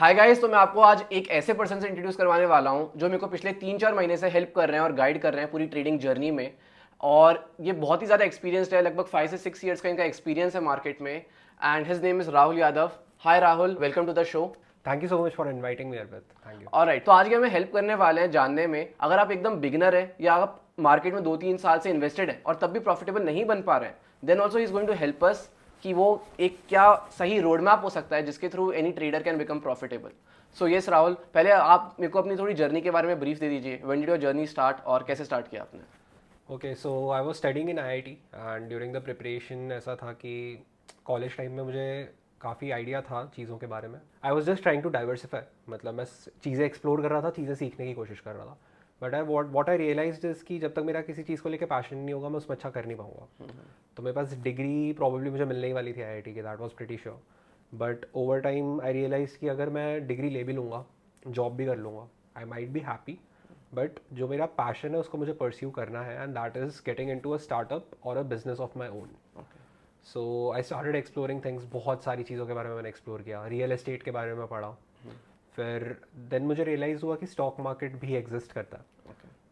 Hi guys, तो मैं आपको आज एक ऐसे पर्सन से इंट्रोड्यूस करवाने वाला हूं जो मेरे को पिछले 3-4 महीने से हेल्प कर रहे हैं और गाइड कर रहे हैं पूरी ट्रेडिंग जर्नी में। और ये बहुत ही ज़्यादा एक्सपीरियंस्ड है, लगभग 5 से 6 ईयर्स का इनका एक्सपीरियंस है मार्केट में। And his name is Rahul Yadav. Hi Rahul, welcome to the show. Thank you so much for inviting me Arpit. Thank you. Alright, तो आज के हमें हेल्प करने वाले हैं जानने में, अगर आप एकदम बिगनर है या आप मार्केट में 2-3 साल से इन्वेस्टेड है और तब भी प्रॉफिटेबल नहीं बन पा रहे हैं, then also he is going to help us कि वो एक क्या सही रोड मैप हो सकता है जिसके through any trader can become profitable. So yes Rahul, पहले आप मेरे को अपनी थोड़ी जर्नी के बारे में ब्रीफ दे दीजिए। When did your journey start और कैसे स्टार्ट किया आपने? Okay, so I was studying in IIT and during the preparation ऐसा था कि कॉलेज टाइम में मुझे काफ़ी आइडिया था चीज़ों के बारे में। I was just trying to diversify, मतलब मैं चीज़ें एक्सप्लोर कर रहा था, चीज़ें सीखने की कोशिश कर रहा था। But I what I realise is कि जब तक मेरा किसी चीज़ को लेकर पैशन नहीं होगा मैं उसमें अच्छा कर नहीं पाऊंगा। तो मेरे पास डिग्री प्रॉब्लली मुझे मिलने ही वाली थी आईआईटी की, that was pretty sure. But over time I realise कि अगर मैं डिग्री ले भी लूँगा, जॉब भी कर लूँगा, I might be happy, but जो मेरा पैशन है उसको मुझे परस्यू करना है, and that is getting into a startup और a business of my own. So I started exploring things, बहुत सारी चीज़ों के बारे में मैंने एक्सप्लोर किया, रियल एस्टेट के बारे में पढ़ा। फिर देन मुझे रियलाइज़ हुआ कि स्टॉक मार्केट भी एग्जिस्ट करता है।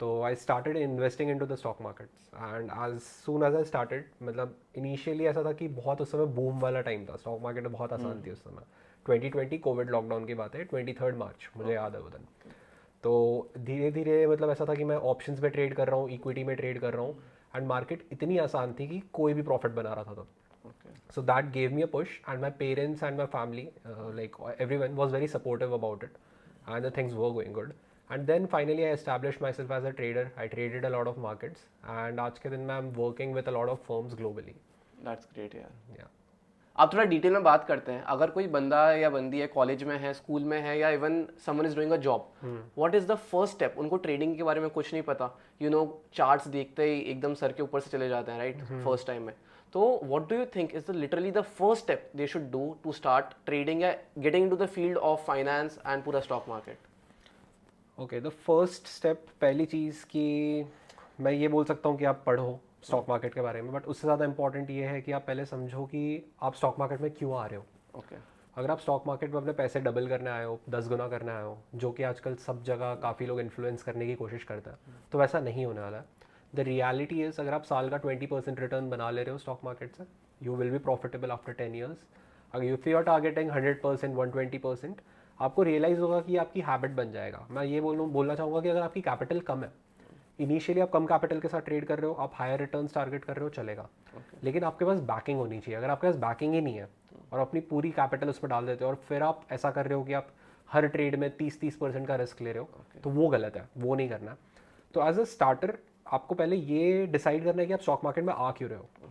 तो I started investing into the stock markets, and as soon as I started, मतलब इनिशियली ऐसा था कि बहुत उस समय बूम वाला टाइम था, स्टॉक मार्केट में बहुत आसान थी उस समय। 2020 कोविड लॉकडाउन की बात है, 23 मार्च मुझे याद है वो दिन। तो धीरे धीरे मतलब ऐसा था कि मैं ऑप्शंस में ट्रेड कर रहा हूँ, इक्विटी में ट्रेड कर रहा हूँ, एंड मार्केट इतनी आसान थी कि कोई भी प्रॉफिट बना रहा था तब। So that gave me a push, and my parents and my family, like everyone, was very supportive about it, and the things were going good. And then finally, I established myself as a trader. I traded a lot of markets, and आज के दिन में I'm working with a lot of firms globally. That's great यार। Yeah. आप थोड़ा detail में बात करते हैं, अगर कोई बंदा या बंदी है, कॉलेज में है, स्कूल में है, या even someone is doing a job, what is the first step? उनको ट्रेडिंग के बारे में कुछ नहीं पता, चार्ट्स देखते ही एकदम सर के ऊपर से चले जाते हैं, राइट? फर्स्ट टाइम में। तो what do you think is the literally the first step they should do to start trading या getting into the field of finance and पूरा stock market? Okay, the first step, पहली चीज़ कि मैं ये बोल सकता हूँ कि आप पढ़ो स्टॉक मार्केट के बारे में, बट उससे ज़्यादा इंपॉर्टेंट ये है कि आप पहले समझो कि आप स्टॉक मार्केट में क्यों आ रहे हो। ओके। अगर आप स्टॉक मार्केट में अपने पैसे डबल करने आए हो, 10 गुना करने आए हो, जो कि आजकल सब जगह काफ़ी लोग इन्फ्लुएंस करने की कोशिश करते हैं, तो वैसा नहीं होने वाला है। द रियलिटी इज़, अगर आप साल का 20% रिटर्न बना ले रहे हो स्टॉक मार्केट से, you will be profitable after 10 years. अगर इफ यू आर टारगेटिंग 100%, 120%, आपको रियलाइज़ होगा कि आपकी हैबिट बन जाएगा। मैं ये बोलना चाहूँगा कि अगर आपकी कैपिटल कम है, इनिशियली आप कम कैपिटल के साथ ट्रेड कर रहे हो, आप हायर रिटर्न्स टारगेट कर रहे हो, चलेगा। लेकिन आपके पास बैकिंग होनी चाहिए। अगर आपके पास बैकिंग ही नहीं है और अपनी पूरी कैपिटल उसमें डाल देते हो और फिर आप ऐसा कर रहे हो कि आप हर ट्रेड में 30% का रिस्क ले रहे हो, तो वो गलत है, वो नहीं करना। तो एज अ स्टार्टर आपको पहले ये डिसाइड करना है कि आप स्टॉक मार्केट में आ क्यों रहे हो।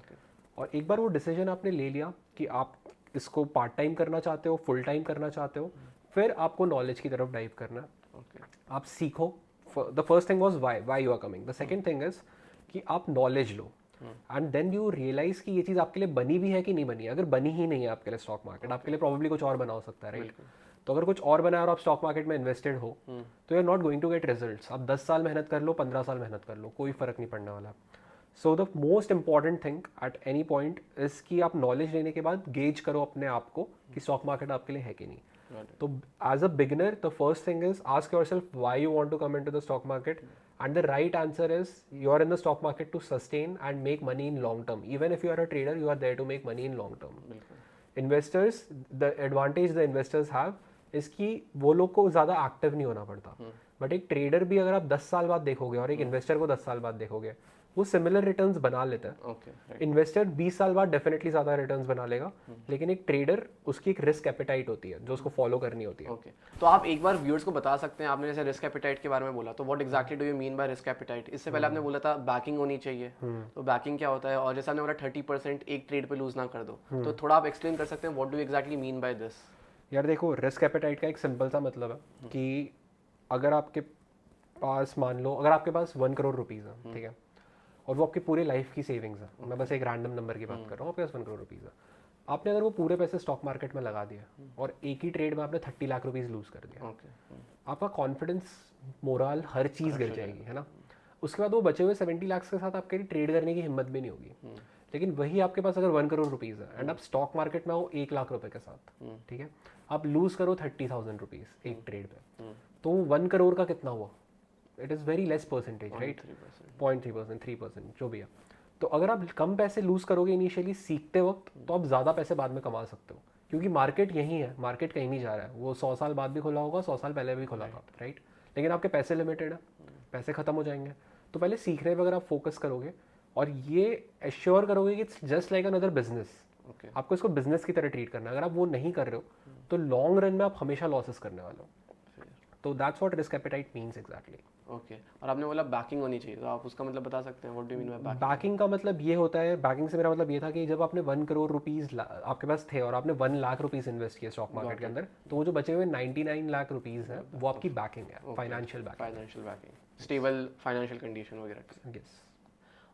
और एक बार वो डिसीजन आपने ले लिया कि आप इसको पार्ट टाइम करना चाहते हो, फुल टाइम करना चाहते हो, फिर आपको नॉलेज की तरफ डाइव करना है। आप सीखो। The first thing was why you are coming. The second thing is कि आप नॉलेज लो, एंड देन यू रियलाइज कि ये चीज़ आपके लिए बनी भी है कि नहीं बनी है। अगर बनी ही नहीं है आपके लिए स्टॉक मार्केट, आपके लिए प्रॉब्लली कुछ और बना हो सकता है, राइट? तो अगर कुछ और बना है और आप स्टॉक मार्केट में इन्वेस्टेड हो, तो you are not going to get results. आप 10 साल मेहनत कर लो, 15 साल मेहनत कर लो, कोई फर्क नहीं पड़ने वाला। So the most important thing at any point is कि आप नॉलेज लेने के बाद गेज करो अपने आप को कि स्टॉक मार्केट आपके लिए है कि नहीं। तो as a beginner, the first thing is ask yourself why you want to come into the stock market, and the right answer is you are in the stock market to sustain and make money in long term. Even if you are a trader, you are there to make money in long term. Investors, the advantage the investors have is कि वो लोग को ज़्यादा active नहीं होना पड़ता। But एक trader भी अगर आप 10 साल बाद देखोगे और एक इन्वेस्टर को 10 साल बाद देखोगे, वो सिमिलर रिटर्न्स बना लेता है। इन्वेस्टर 20 साल बाद डेफिनेटली ज़्यादा रिटर्न्स बना लेगा, लेकिन एक ट्रेडर, उसकी एक रिस्क एपेटाइट होती है जो उसको फॉलो करनी होती है। ओके, तो आप एक बार व्यूअर्स को बता सकते हैं, आपने जैसे रिस्क एपिटाइट के बारे में बोला, तो what exactly do you mean by risk appetite? इससे पहले आपने बोला था बैकिंग होनी चाहिए, तो बैकिंग क्या होता है? और जैसे आपने बोला 30% एक ट्रेड पे लूज ना कर दो, तो थोड़ा आप एक्सप्लेन कर सकते हैं what do you exactly mean by this? यार देखो, रिस्क एपेटाइट का एक सिंपल सा मतलब है कि अगर आपके पास, मान लो अगर आपके पास 1 करोड़ रुपीज़ है, ठीक है, और वो आपकी पूरी लाइफ की सेविंग्स है, मैं बस एक रैंडम नंबर की बात कर रहा हूँ, आपके पास 1 करोड़ रुपीज़ है, आपने अगर वो पूरे पैसे स्टॉक मार्केट में लगा दिए और एक ही ट्रेड में आपने 30 लाख रुपीज़ लूज कर दिया, आपका कॉन्फिडेंस, मोरल, हर चीज़ गिर जाएगी, है ना? उसके बाद वो बचे हुए 70 लाख के साथ आपके ट्रेड करने की हिम्मत भी नहीं होगी। लेकिन वही आपके पास अगर 1 करोड़ रुपीज़ है एंड आप स्टॉक मार्केट में हो 1 लाख रुपए के साथ, ठीक है, आप लूज करो 30,000 रुपीज़ एक ट्रेड पे, तो 1 करोड़ का कितना हुआ? It is very less percentage, right? 0.3%, 3%, जो भी है। तो अगर आप कम पैसे लूज करोगे इनिशियली सीखते वक्त, तो आप ज़्यादा पैसे बाद में कमा सकते हो, क्योंकि मार्केट यही है, मार्केट कहीं नहीं जा रहा है। वो 100 साल बाद भी खुला होगा, 100 साल पहले भी खुला था, राइट? लेकिन आपके पैसे लिमिटेड है, पैसे खत्म हो जाएंगे। तो पहले सीखने पर अगर आप फोकस करोगे और ये एश्योर करोगे कि it's just like another business, आपको इसको बिजनेस की तरह ट्रीट करना है। अगर आप वो नहीं कर रहे हो तो लॉन्ग रन में आप हमेशा लॉसेस करने वाले हो। तो that's what risk appetite means exactly. Okay, और आपने बोला बैकिंग होनी चाहिए, तो आप उसका मतलब बता सकते हैं, what do you mean by banking? Banking का मतलब ये होता है, बैकिंग से मेरा मतलब ये था कि जब आपने 1 करोड़ रुपीज़ आपके पास थे और आपने 1 लाख रुपीज़ इन्वेस्ट किए स्टॉक मार्केट के अंदर, तो वो जो बचे हुए 99 लाख रुपीज़ है वो आपकी बैकिंग है, financial backing, stable financial condition वगैरह की। यस।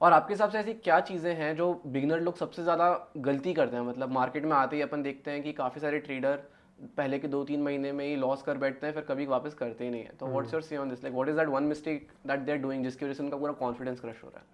और आपके हिसाब से ऐसी क्या चीज़ें हैं जो बिगिनर लोग सबसे ज़्यादा गलती करते हैं? मतलब मार्केट में आते ही अपन देखते हैं कि काफ़ी सारे ट्रेडर पहले के 2-3 महीने में ही लॉस कर बैठते हैं, फिर कभी वापस करते ही नहीं है। तो what's your say on this, like what is that one mistake that they are doing जिसकी वजह से उनका पूरा कॉन्फिडेंस क्रश हो रहा है?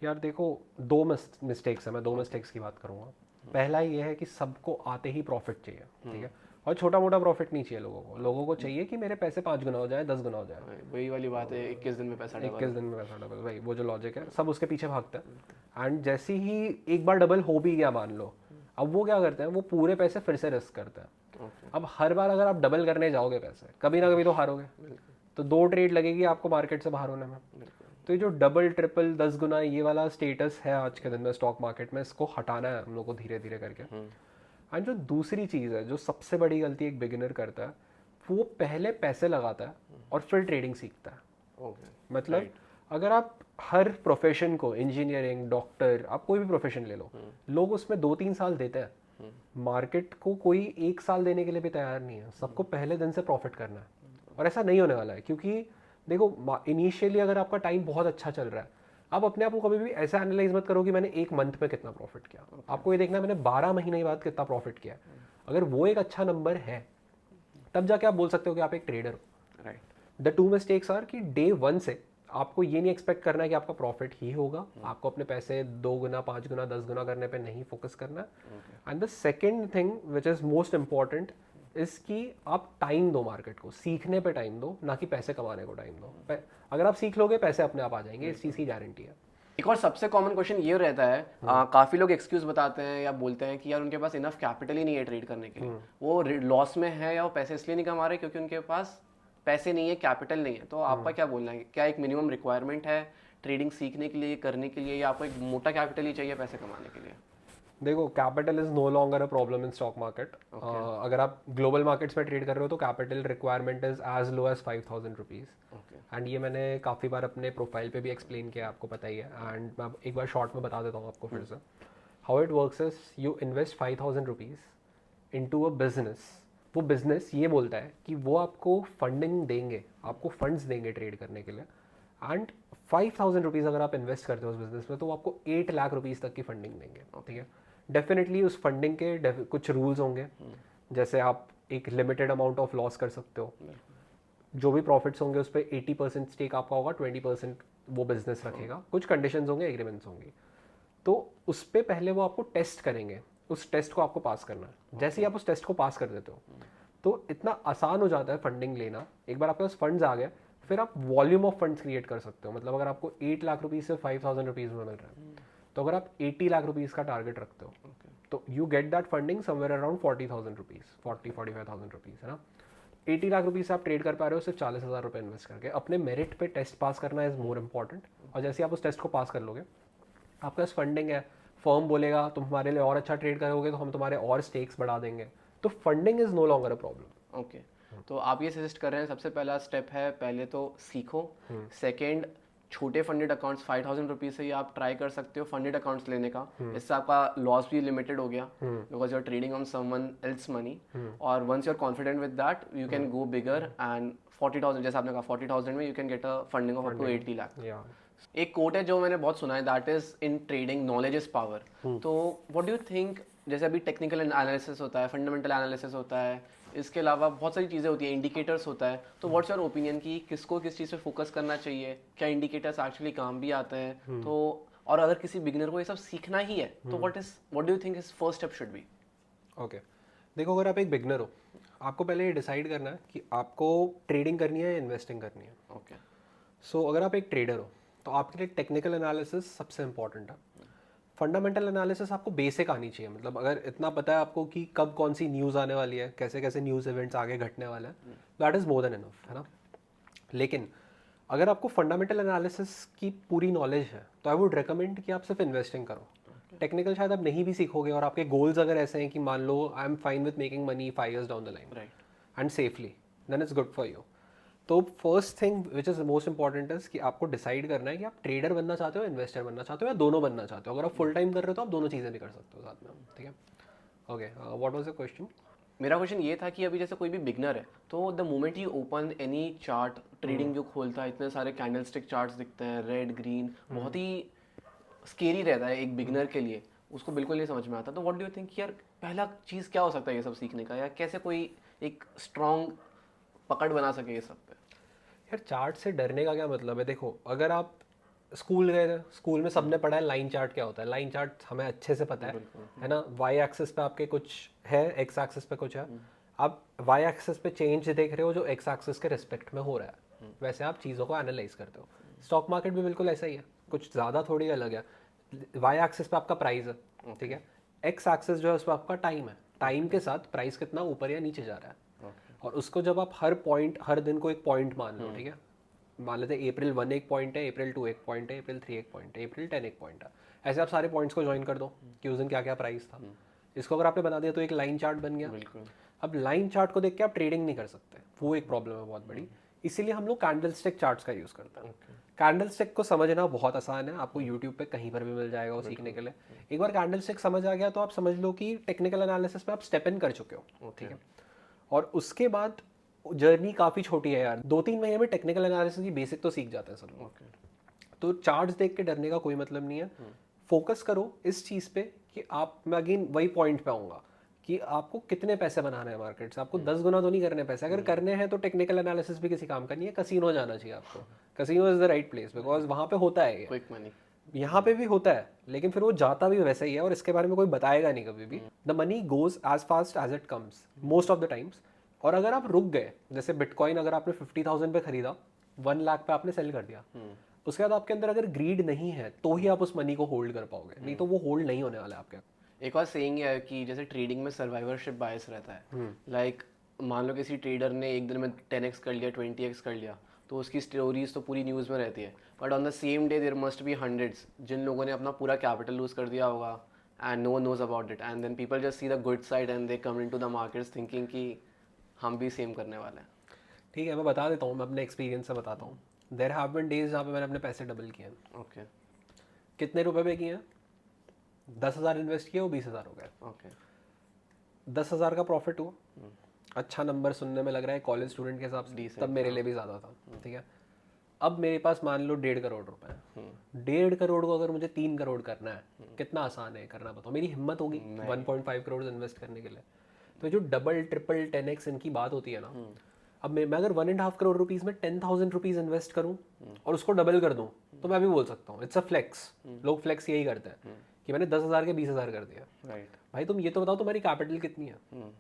यार देखो, 2 मिस्टेक्स है, मैं 2 मिस्टेक्स की बात करूँगा। पहला ये है कि सबको आते ही प्रॉफिट चाहिए, ठीक है, और छोटा मोटा प्रॉफिट नहीं चाहिए लोगों को चाहिए कि मेरे पैसे 5 गुना हो जाए, 10 गुना हो जाए। वही वाली बात है, 21 दिन में पैसा डबल। 21 दिन में पैसा डबल, भाई वो जो लॉजिक है सब उसके पीछे भागता है। एंड जैसे ही एक बार डबल हो भी गया मान लो, अब वो क्या करते हैं, वो पूरे पैसे फिर से रिस्क करते हैं। अब हर बार अगर आप डबल करने जाओगे पैसे, कभी ना कभी तो हारोगे, तो 2 ट्रेड लगेगी आपको मार्केट से बाहर होने में। तो ये जो डबल ट्रिपल 10 गुना ये वाला स्टेटस है आज के दिन में स्टॉक मार्केट में, इसको हटाना है हम लोग को धीरे धीरे करके। एंड जो दूसरी चीज़ है, जो सबसे बड़ी गलती एक बिगिनर करता है, वो पहले पैसे लगाता है और फिर ट्रेडिंग सीखता है। मतलब अगर आप हर प्रोफेशन को, इंजीनियरिंग, डॉक्टर, आप कोई भी प्रोफेशन ले लो, लोग उसमें 2-3 साल देते हैं। मार्केट को कोई 1 साल देने के लिए भी तैयार नहीं है, सबको पहले दिन से प्रॉफिट करना है। और ऐसा नहीं होने वाला है, क्योंकि देखो इनिशियली अगर आपका टाइम बहुत अच्छा चल रहा है, आप अपने आप को कभी भी ऐसा एनालाइज मत करो कि मैंने 1 मंथ में कितना प्रॉफिट किया। आपको ये देखना है मैंने 12 महीने बाद कितना प्रॉफिट किया। अगर वो एक अच्छा नंबर है, तब जाके आप बोल सकते हो कि आप एक ट्रेडर हो, राइट? द 2 मिस्टेक्स आर कि डे 1 से आपको ये नहीं एक्सपेक्ट करना है कि आपका प्रॉफिट ही होगा। आपको अपने पैसे 2 गुना, 5 गुना, 10 गुना करने पे नहीं फोकस करना है। And the second thing which is most important इस कि आप टाइम दो मार्केट को, सीखने पे टाइम दो, ना कि पैसे कमाने को टाइम दो। अगर आप सीख लोगे पैसे अपने आप आ जाएंगे, इस चीज़ की गारंटी है। एक और सबसे कॉमन क्वेश्चन ये रहता है, काफ़ी लोग एक्सक्यूज बताते हैं या बोलते हैं कि यार उनके पास इनफ कैपिटल ही नहीं है ट्रेड करने के लिए, वो लॉस में है या वो पैसे इसलिए नहीं कमा रहे क्योंकि उनके पास पैसे नहीं है, कैपिटल नहीं है। तो आपका क्या बोलना है, क्या एक मिनिमम रिक्वायरमेंट है ट्रेडिंग सीखने के लिए, करने के लिए, या आपको एक मोटा कैपिटल ही चाहिए पैसे कमाने के लिए? देखो, capital is no longer a problem in stock market. अगर आप ग्लोबल मार्केट्स में ट्रेड कर रहे हो तो capital requirement is as low as 5,000 rupees. And ये मैंने काफ़ी बार अपने प्रोफाइल पे भी एक्सप्लेन किया, आपको पता ही है। एंड मैं एक बार शॉर्ट में बता देता हूँ आपको फिर से। How it works is you invest 5,000 rupees into a business. वो बिजनेस ये बोलता है कि वो आपको फंडिंग देंगे, आपको फंड्स देंगे ट्रेड करने के लिए। एंड 5,000 रुपीज़ अगर आप इन्वेस्ट करते हो उस बिजनेस में, तो वो आपको 8 लाख रुपीज़ तक की फंडिंग देंगे, ठीक है? डेफिनेटली उस फंडिंग के कुछ रूल्स होंगे, जैसे आप एक लिमिटेड अमाउंट ऑफ लॉस कर सकते हो, जो भी प्रॉफिट्स होंगे उस पर 80% स्टेक आपका होगा, 20% वो बिजनेस रखेगा, कुछ कंडीशंस होंगे, एग्रीमेंट्स होंगी। तो उस पर पहले वो आपको टेस्ट करेंगे, उस टेस्ट को आपको पास करना है। जैसे ही आप उस टेस्ट को पास कर देते हो तो इतना आसान हो जाता है फंडिंग लेना। एक बार आपके पास फंड्स आ गए, फिर आप वॉल्यूम ऑफ फंड्स क्रिएट कर सकते हो। मतलब अगर आपको 8 लाख रुपीज़ से 5,000 रुपीज़ में मिल रहा है, तो अगर आप 80 लाख रुपीज़ का टारगेट रखते हो, तो you get that funding somewhere around 40,000 rupees, 45,000 rupees, है ना? 80 लाख रुपीज़ से आप ट्रेड कर पा रहे हो सिर्फ 40,000 रुपये इन्वेस्ट करके। अपने मेरिट पे टेस्ट पास करना इज़ मोर इंपॉर्टेंट। और जैसे आप उस टेस्ट को पास कर लोगे, आपके पास फंडिंग है, फर्म बोलेगा तुम हमारे लिए और अच्छा ट्रेड करोगे तो हम तुम्हारे और स्टेक्स बढ़ा देंगे। तो funding is no longer a problem. Okay, तो आप ये सजेस्ट कर रहे हैं सबसे पहला स्टेप है पहले तो सीखो। सेकेंड, छोटे फंडेड अकाउंट्स 5,000 रुपीज़ से ही आप ट्राई कर सकते हो फंडेड अकाउंट्स लेने का। इससे आपका लॉस भी लिमिटेड हो गया because you are trading on someone else money. और once you are confident with that you can go bigger and 40,000, जैसे आपने कहा 40,000 में you can get a funding of up to 80 lakh. एक कोट है जो मैंने बहुत सुना है, that is in trading knowledge is power. तो व्हाट डू यू थिंक, जैसे अभी टेक्निकल एनालिसिस होता है, फंडामेंटल एनालिसिस होता है, इसके अलावा बहुत सारी चीज़ें होती हैं, इंडिकेटर्स होता है, तो व्हाट्स योर ओपिनियन कि किसको किस चीज़ पे फोकस करना चाहिए, क्या इंडिकेटर्स एक्चुअली काम भी आते हैं? तो और अगर किसी बिगिनर को ये सब सीखना ही है तो what do you think his first step should be? Okay, देखो अगर आप एक बिगनर हो, आपको पहले ये डिसाइड करना है कि आपको ट्रेडिंग करनी है या इन्वेस्टिंग करनी है। ओके, सो अगर आप एक ट्रेडर हो तो आपके लिए टेक्निकल एनालिसिस सबसे इंपॉर्टेंट है। फंडामेंटल एनालिसिस आपको बेसिक आनी चाहिए, मतलब अगर इतना पता है आपको कि कब कौन सी न्यूज़ आने वाली है, कैसे कैसे न्यूज़ इवेंट्स आगे घटने वाले हैं, that is more than enough, है ना। लेकिन अगर आपको फंडामेंटल एनालिसिस की पूरी नॉलेज है तो आई वुड रिकमेंड कि आप सिर्फ इन्वेस्टिंग करो। टेक्निकल शायद आप नहीं भी सीखोगे, और आपके गोल्स अगर ऐसे हैं कि मान लो I am fine with making money 5 years down the line right, and safely, then it's good for you. तो first thing which is most important is कि आपको डिसाइड करना है कि आप ट्रेडर बनना चाहते हो, इन्वेस्टर बनना चाहते हो, या दोनों बनना चाहते हो। अगर आप फुल टाइम कर रहे हो तो आप दोनों चीज़ें भी कर सकते हो साथ में, ठीक है। Okay, what was the question? मेरा क्वेश्चन ये था कि अभी जैसे कोई भी बिगनर है तो the moment he open any chart, trading जो खोलता है, इतने सारे कैंडलस्टिक चार्ट्स दिखते हैं, रेड ग्रीन, बहुत ही स्केरी रहता है एक बिगनर के लिए, उसको बिल्कुल नहीं समझ में आता। तो व्हाट डू यू थिंक यार पहला चीज़ क्या हो सकता है ये सब सीखने का, या कैसे कोई एक स्ट्रॉन्ग पकड़ बना सके ये सब पे? यार चार्ट से डरने का क्या मतलब है? देखो अगर आप स्कूल गए थे, स्कूल में सबने पढ़ा है लाइन चार्ट क्या होता है। लाइन चार्ट हमें अच्छे से पता है ना। वाई एक्सिस पे आपके कुछ है, एक्स एक्सिस पे कुछ है। आप वाई एक्सिस पे चेंज देख रहे हो जो एक्स एक्सिस के रिस्पेक्ट में हो रहा है, वैसे आप चीज़ों को एनालाइज करते हो। स्टॉक मार्केट भी बिल्कुल ऐसा ही है, कुछ ज़्यादा थोड़ी अलग है। वाई एक्सिस पे आपका प्राइस है, ठीक है। एक्स एक्सिस जो है उस पर आपका टाइम है, टाइम के साथ प्राइस कितना ऊपर या नीचे जा रहा है। और उसको जब आप हर पॉइंट, हर दिन को एक पॉइंट मान लो, ठीक है। मान लेते हैं April 1 एक पॉइंट है, April 2 एक पॉइंट है, April 3 एक पॉइंट है, April 10 एक पॉइंट है। ऐसे आप सारे पॉइंट्स को ज्वाइन कर दो कि उस दिन क्या क्या प्राइस था। इसको अगर आपने बना दिया तो एक लाइन चार्ट बन गया। बिल्कुल। अब लाइन चार्ट को देख के आप ट्रेडिंग नहीं कर सकते, वो एक प्रॉब्लम है बहुत बड़ी। इसीलिए हम लोग कैंडलस्टिक चार्ट्स का यूज़ करते हैं। कैंडलस्टिक को समझना बहुत आसान है, आपको यूट्यूब पे कहीं पर भी मिल जाएगा वो सीखने के लिए। एक बार कैंडलस्टिक समझ आ गया तो आप समझ लो कि टेक्निकल एनालिसिस में आप स्टेप इन कर चुके हो, ठीक है। और उसके बाद जर्नी काफ़ी छोटी है यार, 2-3 महीने में टेक्निकल एनालिसिस की बेसिक तो सीख जाते हैं सब लोग। तो चार्ट्स देख के डरने का कोई मतलब नहीं है। फोकस करो इस चीज़ पे कि आप, मैं अगेन वही पॉइंट पे आऊँगा कि आपको कितने पैसे बनाने हैं मार्केट से। आपको 10 गुना तो नहीं करने पैसे, अगर करने हैं तो टेक्निकल एनालिसिस भी किसी काम का नहीं है। कसिनो जाना चाहिए आपको, casino is the right place, because वहाँ पे होता है ये। Quick money. यहाँ पे भी होता है, लेकिन फिर वो जाता भी वैसे ही है, और इसके बारे में कोई बताएगा नहीं कभी भी। The money goes as fast as it comes most of the times. और अगर आप रुक गए, जैसे बिटकॉइन अगर आपने 50,000 पे खरीदा, 1 लाख पे आपने सेल कर दिया, उसके बाद आपके अंदर अगर ग्रीड नहीं है तो ही आप उस मनी को होल्ड कर पाओगे, नहीं तो वो होल्ड नहीं होने वाला है आपके। एक और सेइंग है कि जैसे ट्रेडिंग में सर्वाइवरशिप बायस रहता है। लाइक मान लो किसी ट्रेडर ने एक दिन में 10x कर लिया, 20x कर लिया, तो उसकी स्टोरीज तो पूरी न्यूज़ में रहती है, but on the same day there must be hundreds जिन लोगों ने अपना पूरा कैपिटल लूज कर दिया होगा and no one knows about it, and then people just see the good side and they come into the markets thinking कि हम भी सेम करने वाले हैं। ठीक है, मैं बता देता हूँ, मैं अपने एक्सपीरियंस से बताता हूँ। देयर हैव बीन डेज जहाँ पे मैंने अपने पैसे डबल किए हैं। ओके। कितने रुपए पे किए हैं? 10,000 इन्वेस्ट किए, वो 20,000 हो गए। ओके। 10,000 का प्रॉफिट हुआ, अच्छा नंबर सुनने में लग रहा है कॉलेज स्टूडेंट के हिसाब से, Decent, तब मेरे लिए भी ज़्यादा था, ठीक है। अब मेरे पास मान लो 1.5 करोड़ रुपए है। 1.5 करोड़ को अगर मुझे 3 करोड़ करना है, कितना आसान है करना, बताओ। मेरी हिम्मत होगी 1.5 करोड़ इन्वेस्ट करने के लिए? तो जो डबल ट्रिपल 10x इनकी बात होती है ना, अब मैं अगर 1.5 करोड़ रुपीज़ में 10,000 रुपीज़ इन्वेस्ट करूँ और उसको डबल कर दूँ, तो मैं भी बोल सकता हूँ इट्स अ फ्लेक्स। लोग फ्लेक्स यही करते हैं कि मैंने 10,000 के 20,000 कर दिया। राइट। भाई तुम ये तो बताओ तुम्हारी कैपिटल कितनी है।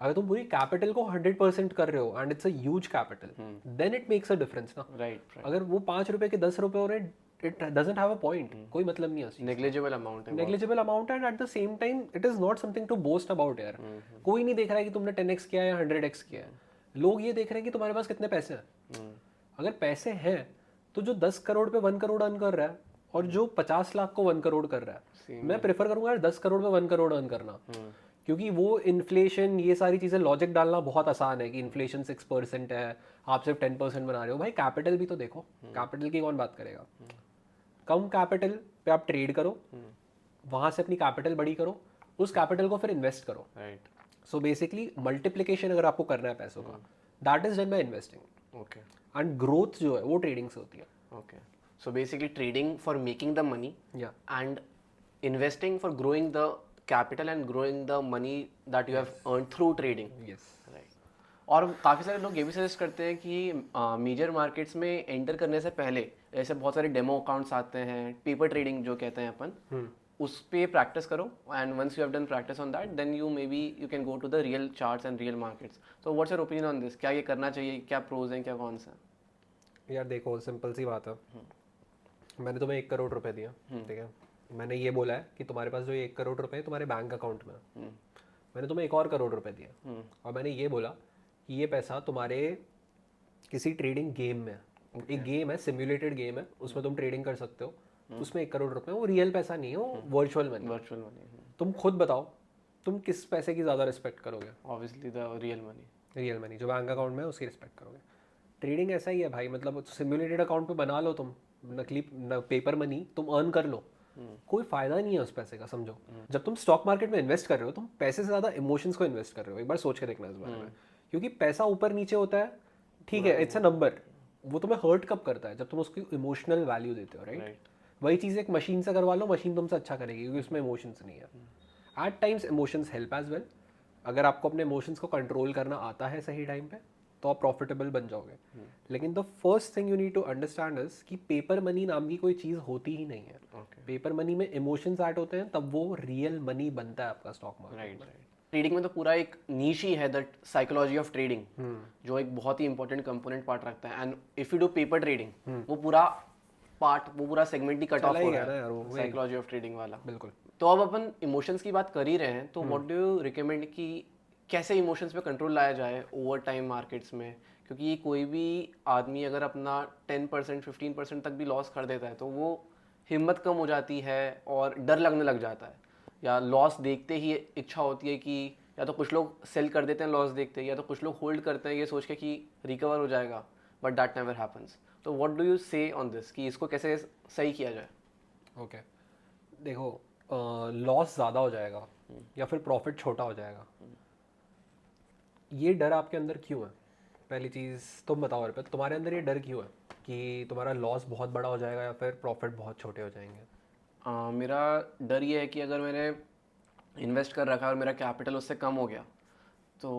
अगर तुम पूरी कैपिटल को 100% कर रहे हो and it's a huge capital, then it makes a difference ना। राइट। अगर वो 5 रुपए के 10 रुपए हो रहे हैं, it doesn't have a point, कोई मतलब नहीं है। नेग्लिजिबल अमाउंट है। नेग्लिजिबल अमाउंट है, and at the same time it is not something to boast about यार। कोई नहीं देख रहा है कि तुमने 10x किया है या 100x किया है। लोग ये देख रहे हैं कि तुम्हारे पास कितने पैसे हैं। अगर पैसे हैं तो जो 10 करोड़ पे 1 करोड़ अर्न कर रहा है और जो 50 लाख को 1 करोड़ कर रहा है, मैं प्रेफर करूंगा यार 10 करोड़ पे 1 करोड़ अर्न करना। क्योंकि वो इन्फ्लेशन, ये सारी चीज़ें लॉजिक डालना बहुत आसान है कि इन्फ्लेशन 6% है, आप सिर्फ 10% बना रहे हो। भाई कैपिटल भी तो देखो, कैपिटल की कौन बात करेगा। कम कैपिटल पे आप ट्रेड करो, वहाँ से अपनी कैपिटल बड़ी करो, उस कैपिटल को फिर इन्वेस्ट करो। राइट। सो बेसिकली मल्टीप्लिकेशन अगर आपको करना है पैसों का, that is done by investing. Okay. And growth जो है वो ट्रेडिंग से होती है। Okay. So basically trading for making the money या and investing for growing the capital and growing the money that you have earned through trading. Yes. Right. और काफ़ी सारे लोग ये भी सजेस्ट करते हैं कि मेजर मार्केट्स में एंटर करने से पहले ऐसे बहुत सारे डेमो अकाउंट्स आते हैं, पेपर ट्रेडिंग जो कहते हैं अपन, उस पे प्रैक्टिस करो, and once you have done practice on that then you may be you can go to the real charts and real markets. तो what's your opinion on this, क्या ये करना चाहिए, क्या प्रोज हैं क्या कॉन्स हैं? यार देखो सिंपल सी बात है, मैंने तुम्हें 1 करोड़ रुपए दिया, ठीक है, मैंने ये बोला है कि तुम्हारे पास जो 1 करोड़ रुपए है तुम्हारे बैंक अकाउंट में है। मैंने तुम्हें 1 और करोड़ रुपए दिया और मैंने ये बोला कि ये पैसा तुम्हारे किसी ट्रेडिंग गेम में है। एक गेम है, सिम्युलेटेड गेम है, उसमें तुम ट्रेडिंग कर सकते हो, उसमें 1 करोड़ रुपए, वो रियल पैसा नहीं है, वो वर्चुअल मनी। Virtual money. तुम खुद बताओ तुम किस पैसे की ज़्यादा रिस्पेक्ट करोगे? Obviously the real money. Real money जो बैंक अकाउंट में है उसकी रिस्पेक्ट करोगे। ट्रेडिंग ऐसा ही है भाई, मतलब सिम्युलेटेड अकाउंट पे बना लो तुम, नकली पेपर मनी तुम अर्न कर लो, कोई फायदा नहीं है उस पैसे का, समझो। जब तुम स्टॉक मार्केट में इन्वेस्ट कर रहे हो तुम पैसे से ज़्यादा इमोशंस को इन्वेस्ट कर रहे हो, एक बार सोच के देखना इस बारे में, क्योंकि पैसा ऊपर नीचे होता है, ठीक है, इट्स अ नंबर, वो तुम्हें हर्ट कब करता है? जब तुम उसकी इमोशनल वैल्यू देते हो, राइट? वही चीज़ एक मशीन से करवा लो, मशीन तुमसे अच्छा करेगी क्योंकि उसमें इमोशंस नहीं है। At times emotions help as well. अगर आपको अपने इमोशंस को कंट्रोल करना आता है सही टाइम पे तो आप प्रॉफिटेबल बन जाओगे। लेकिन the first thing you need to understand is कि पेपर मनी नाम की कोई चीज़ होती ही नहीं है। पेपर मनी में इमोशंस ऐड होते हैं तब वो रियल मनी बनता है आपका स्टॉक मार्केट में। ट्रेडिंग में तो पूरा एक नीश ही है, दैट साइकोलॉजी ऑफ ट्रेडिंग, जो एक बहुत ही इंपॉर्टेंट कंपोनेंट पार्ट रखता है। And if you do paper trading वो पूरा पार्ट, वो पूरा सेगमेंट ही कट ऑफ हो रहा है साइकोलॉजी ऑफ ट्रेडिंग वाला। बिल्कुल। तो अब अपन इमोशंस की बात कर ही रहे हैं, तो व्हाट डू यू रिकमेंड कि कैसे इमोशंस पे कंट्रोल लाया जाए ओवर टाइम मार्केट्स में? क्योंकि कोई भी आदमी अगर अपना 10% 15% तक भी लॉस कर देता है तो वो हिम्मत कम हो जाती है और डर लगने लग जाता है, या लॉस देखते ही इच्छा होती है कि या तो कुछ लोग सेल कर देते हैं लॉस देखते ही, या तो कुछ लोग होल्ड करते हैं ये सोच के कि रिकवर हो जाएगा, बट दैट नेवर हैपन्स। तो व्हाट डू यू से ऑन दिस कि इसको कैसे सही किया जाए? ओके, देखो लॉस ज़्यादा हो जाएगा या फिर प्रॉफिट छोटा हो जाएगा, ये डर आपके अंदर क्यों है? पहली चीज़ तुम बताओ अर्पित, तुम्हारे अंदर ये डर क्यों है कि तुम्हारा लॉस बहुत बड़ा हो जाएगा या फिर प्रॉफिट बहुत छोटे हो जाएंगे? मेरा डर ये है कि अगर मैंने इन्वेस्ट कर रखा है और मेरा कैपिटल उससे कम हो गया तो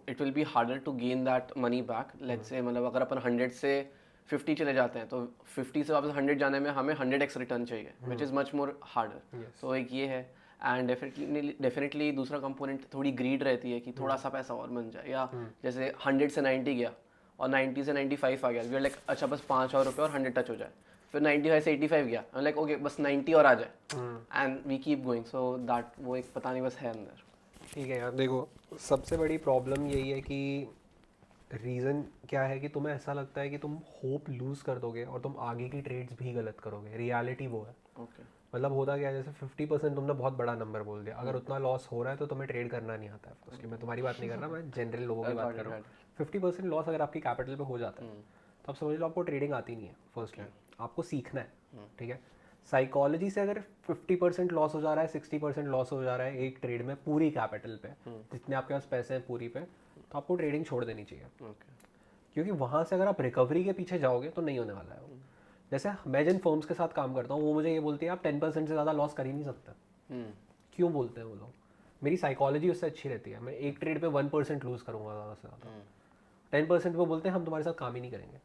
it will be harder to gain that money back. Let's say मतलब अगर अपन 100 से 50 चले जाते हैं तो 50 से वापस 100 जाने में हमें 100x रिटर्न चाहिए, which is much more harder. तो एक ये है, एंड डेफिनेटली दूसरा कंपोनेंट थोड़ी ग्रीड रहती है कि थोड़ा सा पैसा और बन जाए, या जैसे 100 से 90 गया और 90 से 95 आ गया, वी आर लाइक अच्छा बस 5 और रुपये और 100 टच हो जाए, फिर 95 से 85 गया, लाइक ओके बस 90 और आ जाए, and we keep going. So that वो एक पता नहीं बस है अंदर। ठीक है यार, देखो सबसे बड़ी प्रॉब्लम यही है कि रीज़न क्या है कि तुम्हें ऐसा लगता है कि तुम होप लूज़ कर दोगे और तुम आगे की ट्रेड्स भी गलत करोगे। रियलिटी वो है। मतलब होता क्या है, जैसे 50% तुमने बहुत बड़ा नंबर बोल दिया, अगर उतना लॉस हो रहा है तो तुम्हें ट्रेड करना नहीं आता है। उसकी मैं तुम्हारी बात नहीं कर रहा, मैं जनरल लोगों की बात कर रहा हूँ। 50% लॉस अगर आपकी कैपिटल पे हो जाता है तो आप समझ लो आपको ट्रेडिंग आती नहीं है। फर्स्टली आपको सीखना है, ठीक है। साइकोलॉजी से अगर 50% लॉस हो जा रहा है, 60% लॉस हो जा रहा है एक ट्रेड में पूरी कैपिटल पे, जितने आपके पास पैसे हैं पूरी पे, तो आपको ट्रेडिंग छोड़ देनी चाहिए। क्योंकि वहाँ से अगर आप रिकवरी के पीछे जाओगे तो नहीं होने वाला है वो। जैसे मैं जिन फर्म्स के साथ काम करता हूँ वो मुझे ये बोलती है आप 10% से ज़्यादा लॉस कर ही नहीं सकते। क्यों बोलते हैं वो लोग? मेरी साइकोलॉजी उससे अच्छी रहती है, मैं एक ट्रेड पे 1% लूज़ करूँगा ज़्यादा से ज़्यादा। 10% वो बोलते हैं हम तुम्हारे साथ काम ही नहीं करेंगे।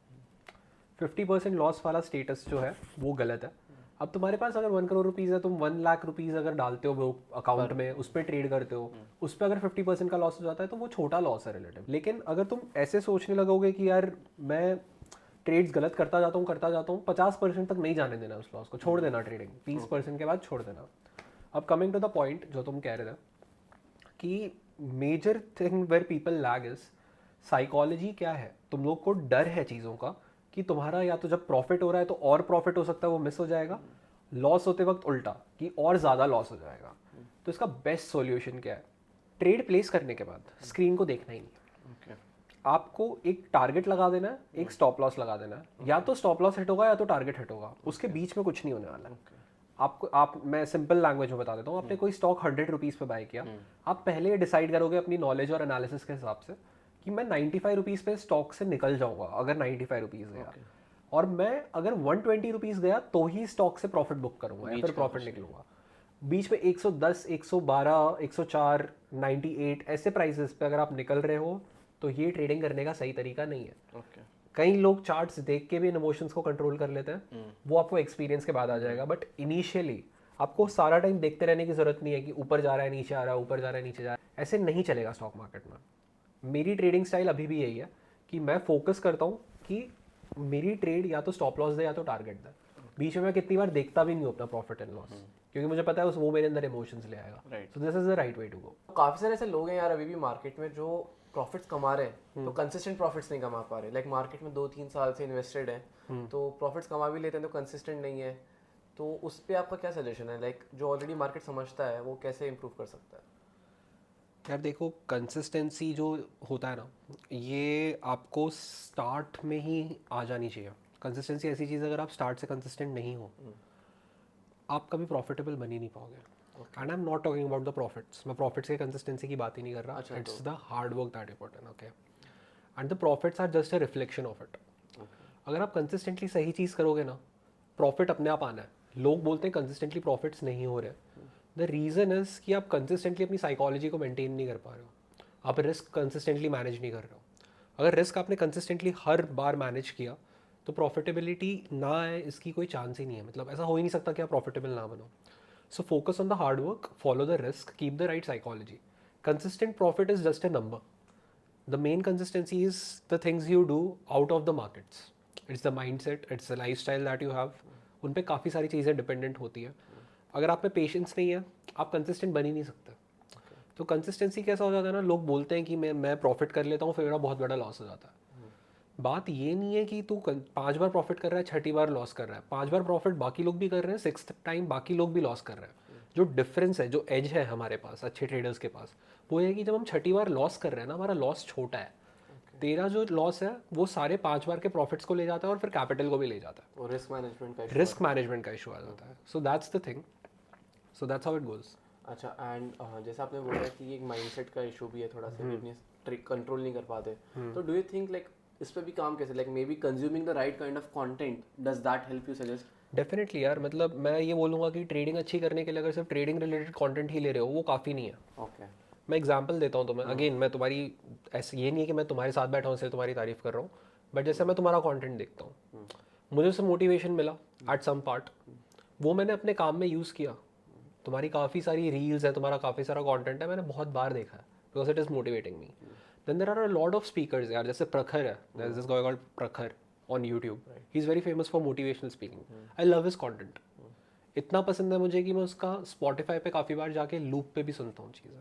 50% लॉस वाला स्टेटस जो है वो गलत है। अब तुम्हारे पास अगर 1 करोड़ रुपीज़ है, तुम 1 लाख रुपीज़ अगर डालते हो वो अकाउंट में, उस पर ट्रेड करते हो, उस पर अगर 50% का लॉस हो जाता है तो वो छोटा लॉस है रिलेटिव। लेकिन अगर तुम ऐसे सोचने लगोगे कि यार मैं ट्रेड्स गलत करता जाता हूँ 50% तक नहीं जाने देना, उस लॉस को छोड़ देना, ट्रेडिंग 30% के बाद छोड़ देना। अब कमिंग टू द पॉइंट जो तुम कह रहे थे कि major thing where people lag is psychology. क्या है, तुम लोग को डर है चीज़ों का कि तुम्हारा या तो जब प्रॉफिट हो रहा है तो और प्रॉफिट हो सकता है वो मिस हो जाएगा, लॉस होते वक्त उल्टा कि और ज़्यादा लॉस हो जाएगा। तो इसका बेस्ट सॉल्यूशन क्या है? ट्रेड प्लेस करने के बाद स्क्रीन को देखना ही नहीं। आपको एक टारगेट लगा देना है, एक स्टॉप लॉस लगा देना है। या तो स्टॉप लॉस हिट होगा या तो टारगेट हिट होगा, उसके बीच में कुछ नहीं होने वाला है। आप मैं सिंपल लैंग्वेज में बता देता हूँ। आपने कोई स्टॉक 100 रुपीज़ पे बाय किया, आप पहले ये डिसाइड करोगे अपनी नॉलेज और एनालिसिस के हिसाब से कि मैं 95 रुपीज़ पे स्टॉक से निकल जाऊंगा अगर 95 रुपीज़ गया, और मैं अगर 120 रुपीज़ गया तो ही स्टॉक से प्रॉफिट बुक करूंगा या फिर प्रॉफिट निकलूंगा। बीच में 110, 112, 104, 98 ऐसे प्राइसेस पे अगर आप निकल रहे हो तो ये ट्रेडिंग करने का सही तरीका नहीं है। ओके कई लोग चार्ट्स देख के भी इन इमोशंस को कंट्रोल कर लेते हैं, वो आपको एक्सपीरियंस के बाद आ जाएगा। बट इनिशियली आपको सारा टाइम देखते रहने की जरूरत नहीं है कि ऊपर जा रहा है नीचे आ रहा है, ऊपर जा रहा है नीचे जा रहा है, ऐसे नहीं चलेगा स्टॉक मार्केट में। मेरी ट्रेडिंग स्टाइल अभी भी यही है कि मैं फोकस करता हूँ कि मेरी ट्रेड या तो स्टॉप लॉस दे या तो टारगेट दे। बीच में मैं कितनी बार देखता भी नहीं हूँ अपना प्रॉफिट एंड लॉस, क्योंकि मुझे पता है वो मेरे अंदर इमोशंस ले आएगा। Right. So this is the right way to go. काफी सारे ऐसे लोग हैं यार अभी भी मार्केट में जो प्रॉफिट्स कमा रहे हैं तो कंसिस्टेंट प्रॉफिट्स नहीं कमा पा रहे। लाइक मार्केट में 2-3 साल से इन्वेस्टेड है तो प्रॉफिट्स कमा भी लेते हैं तो कंसिस्टेंट नहीं है। तो उस पे आपका क्या सजेशन है? लाइक जो ऑलरेडी मार्केट समझता है वो कैसे इंप्रूव कर सकता है? यार देखो, कंसिस्टेंसी जो होता है ना, ये आपको स्टार्ट में ही आ जानी चाहिए। कंसिस्टेंसी ऐसी चीज़ है, अगर आप स्टार्ट से कंसिस्टेंट नहीं हो आप कभी प्रॉफिटेबल बन ही नहीं पाओगे। And I am not talking about the profits, मैं प्रॉफिट्स के कंसिस्टेंसी की बात ही नहीं कर रहा। अच्छा, it's the hard work that important. Okay, and the profits are just a reflection of it. अगर आप कंसिस्टेंटली सही चीज़ करोगे ना, प्रॉफिट अपने आप आना है। लोग बोलते हैं कंसिस्टेंटली प्रॉफिट्स नहीं हो रहे, द रीज़न इज़ कि आप कंसिस्टेंटली अपनी साइकोलॉजी को मेंटेन नहीं कर पा रहे हो, आप रिस्क कंसिस्टेंटली मैनेज नहीं कर रहे हो। अगर रिस्क आपने कंसिस्टेंटली हर बार मैनेज किया तो प्रॉफिटेबिलिटी ना आए इसकी कोई चांस ही नहीं है। मतलब ऐसा हो ही नहीं सकता कि आप प्रॉफिटेबल ना बनो। So focus on the hard work, follow the risk, keep the right psychology. Consistent profit is just a number. The main consistency is the things you do out of the markets. It's the mindset, it's the lifestyle that you have. उन पे काफ़ी सारी चीज़ें dependent होती है। अगर आप में पेशेंस नहीं है आप कंसिस्टेंट बन ही नहीं सकते। तो कंसिस्टेंसी कैसा हो जाता है ना, लोग बोलते हैं कि मैं प्रॉफिट कर लेता हूँ फिर मेरा बहुत बड़ा लॉस हो जाता है। बात ये नहीं है कि तू 5 बार प्रॉफिट कर रहा है, 6ठी बार लॉस कर रहा है। 5 बार प्रॉफिट बाकी लोग भी कर रहे हैं, 6th टाइम बाकी लोग भी लॉस कर रहे हैं। जो डिफरेंस है, जो एज है हमारे पास अच्छे ट्रेडर्स के पास, वो है कि जब हम 6ठी बार लॉस कर रहे हैं ना, हमारा लॉस छोटा है। तेरा जो लॉस है वो सारे 5 बार के प्रॉफिट्स को ले जाता है और फिर कैपिटल को भी ले जाता है। और रिस्क मैनेजमेंट का रिस्क मैनेजमेंट का इशू आ जाता है। So that's the thing, so that's how it goes. अच्छा एंड जैसे आपने बोला कि एक माइंडसेट का इशू भी है थोड़ा सा, अपनी ट्रिक कंट्रोल नहीं कर पाते। तो डू यू थिंक लाइक इस पे भी काम कैसे, like may be consuming the right kind of content, does that help you suggest? Definitely यार, मतलब मैं ये बोलूँगा कि ट्रेडिंग अच्छी करने के लिए अगर सिर्फ ट्रेडिंग रिलेटेड कंटेंट ही ले रहे हो वो काफ़ी नहीं है। ओके मैं एग्जांपल देता हूँ तुम्हें। अगेन मैं तुम्हारी, ऐसे ये नहीं है कि मैं तुम्हारे साथ बैठा हूँ इसलिए तुम्हारी तारीफ कर रहा हूँ, बट जैसे मैं तुम्हारा कंटेंट देखता हूँ, मुझे उससे मोटिवेशन मिला एट सम पार्ट, वो मैंने अपने काम में यूज़ किया। तुम्हारी काफ़ी सारी रील्स है, तुम्हारा काफ़ी सारा कंटेंट है, मैंने बहुत बार देखा है because it is motivating me. Then there are a lot of speakers यार, जैसे प्रखर है, there is this guy called Prakhar on YouTube, he is very famous for motivational speaking. I love his content, इतना पसंद है मुझे कि मैं उसका स्पॉटिफाई पे काफ़ी बार जाके लूप पे भी सुनता हूँ चीज़ें।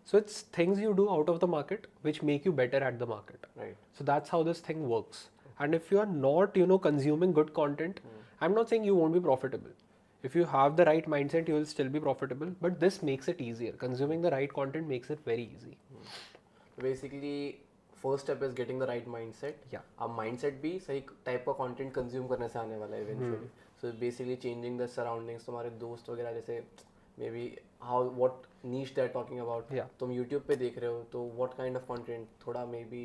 So it's things you do out of the market which make you better at the market. Right So that's how this thing works. And if you are not, consuming good content, I'm not saying you won't be profitable. If you have the right mindset, you will still be profitable. But this makes it easier. Consuming the right content makes it very easy. Basically first step is getting the right mindset. Yeah. अब mindset भी सही type का content consume करने से आने वाला है eventually. So basically changing the surroundings, तुम्हारे दोस्त वगैरह जैसे maybe how what niche they are talking about, Yeah. तुम यूट्यूब पे देख रहे हो तो व्हाट काइंड ऑफ कंटेंट, थोड़ा maybe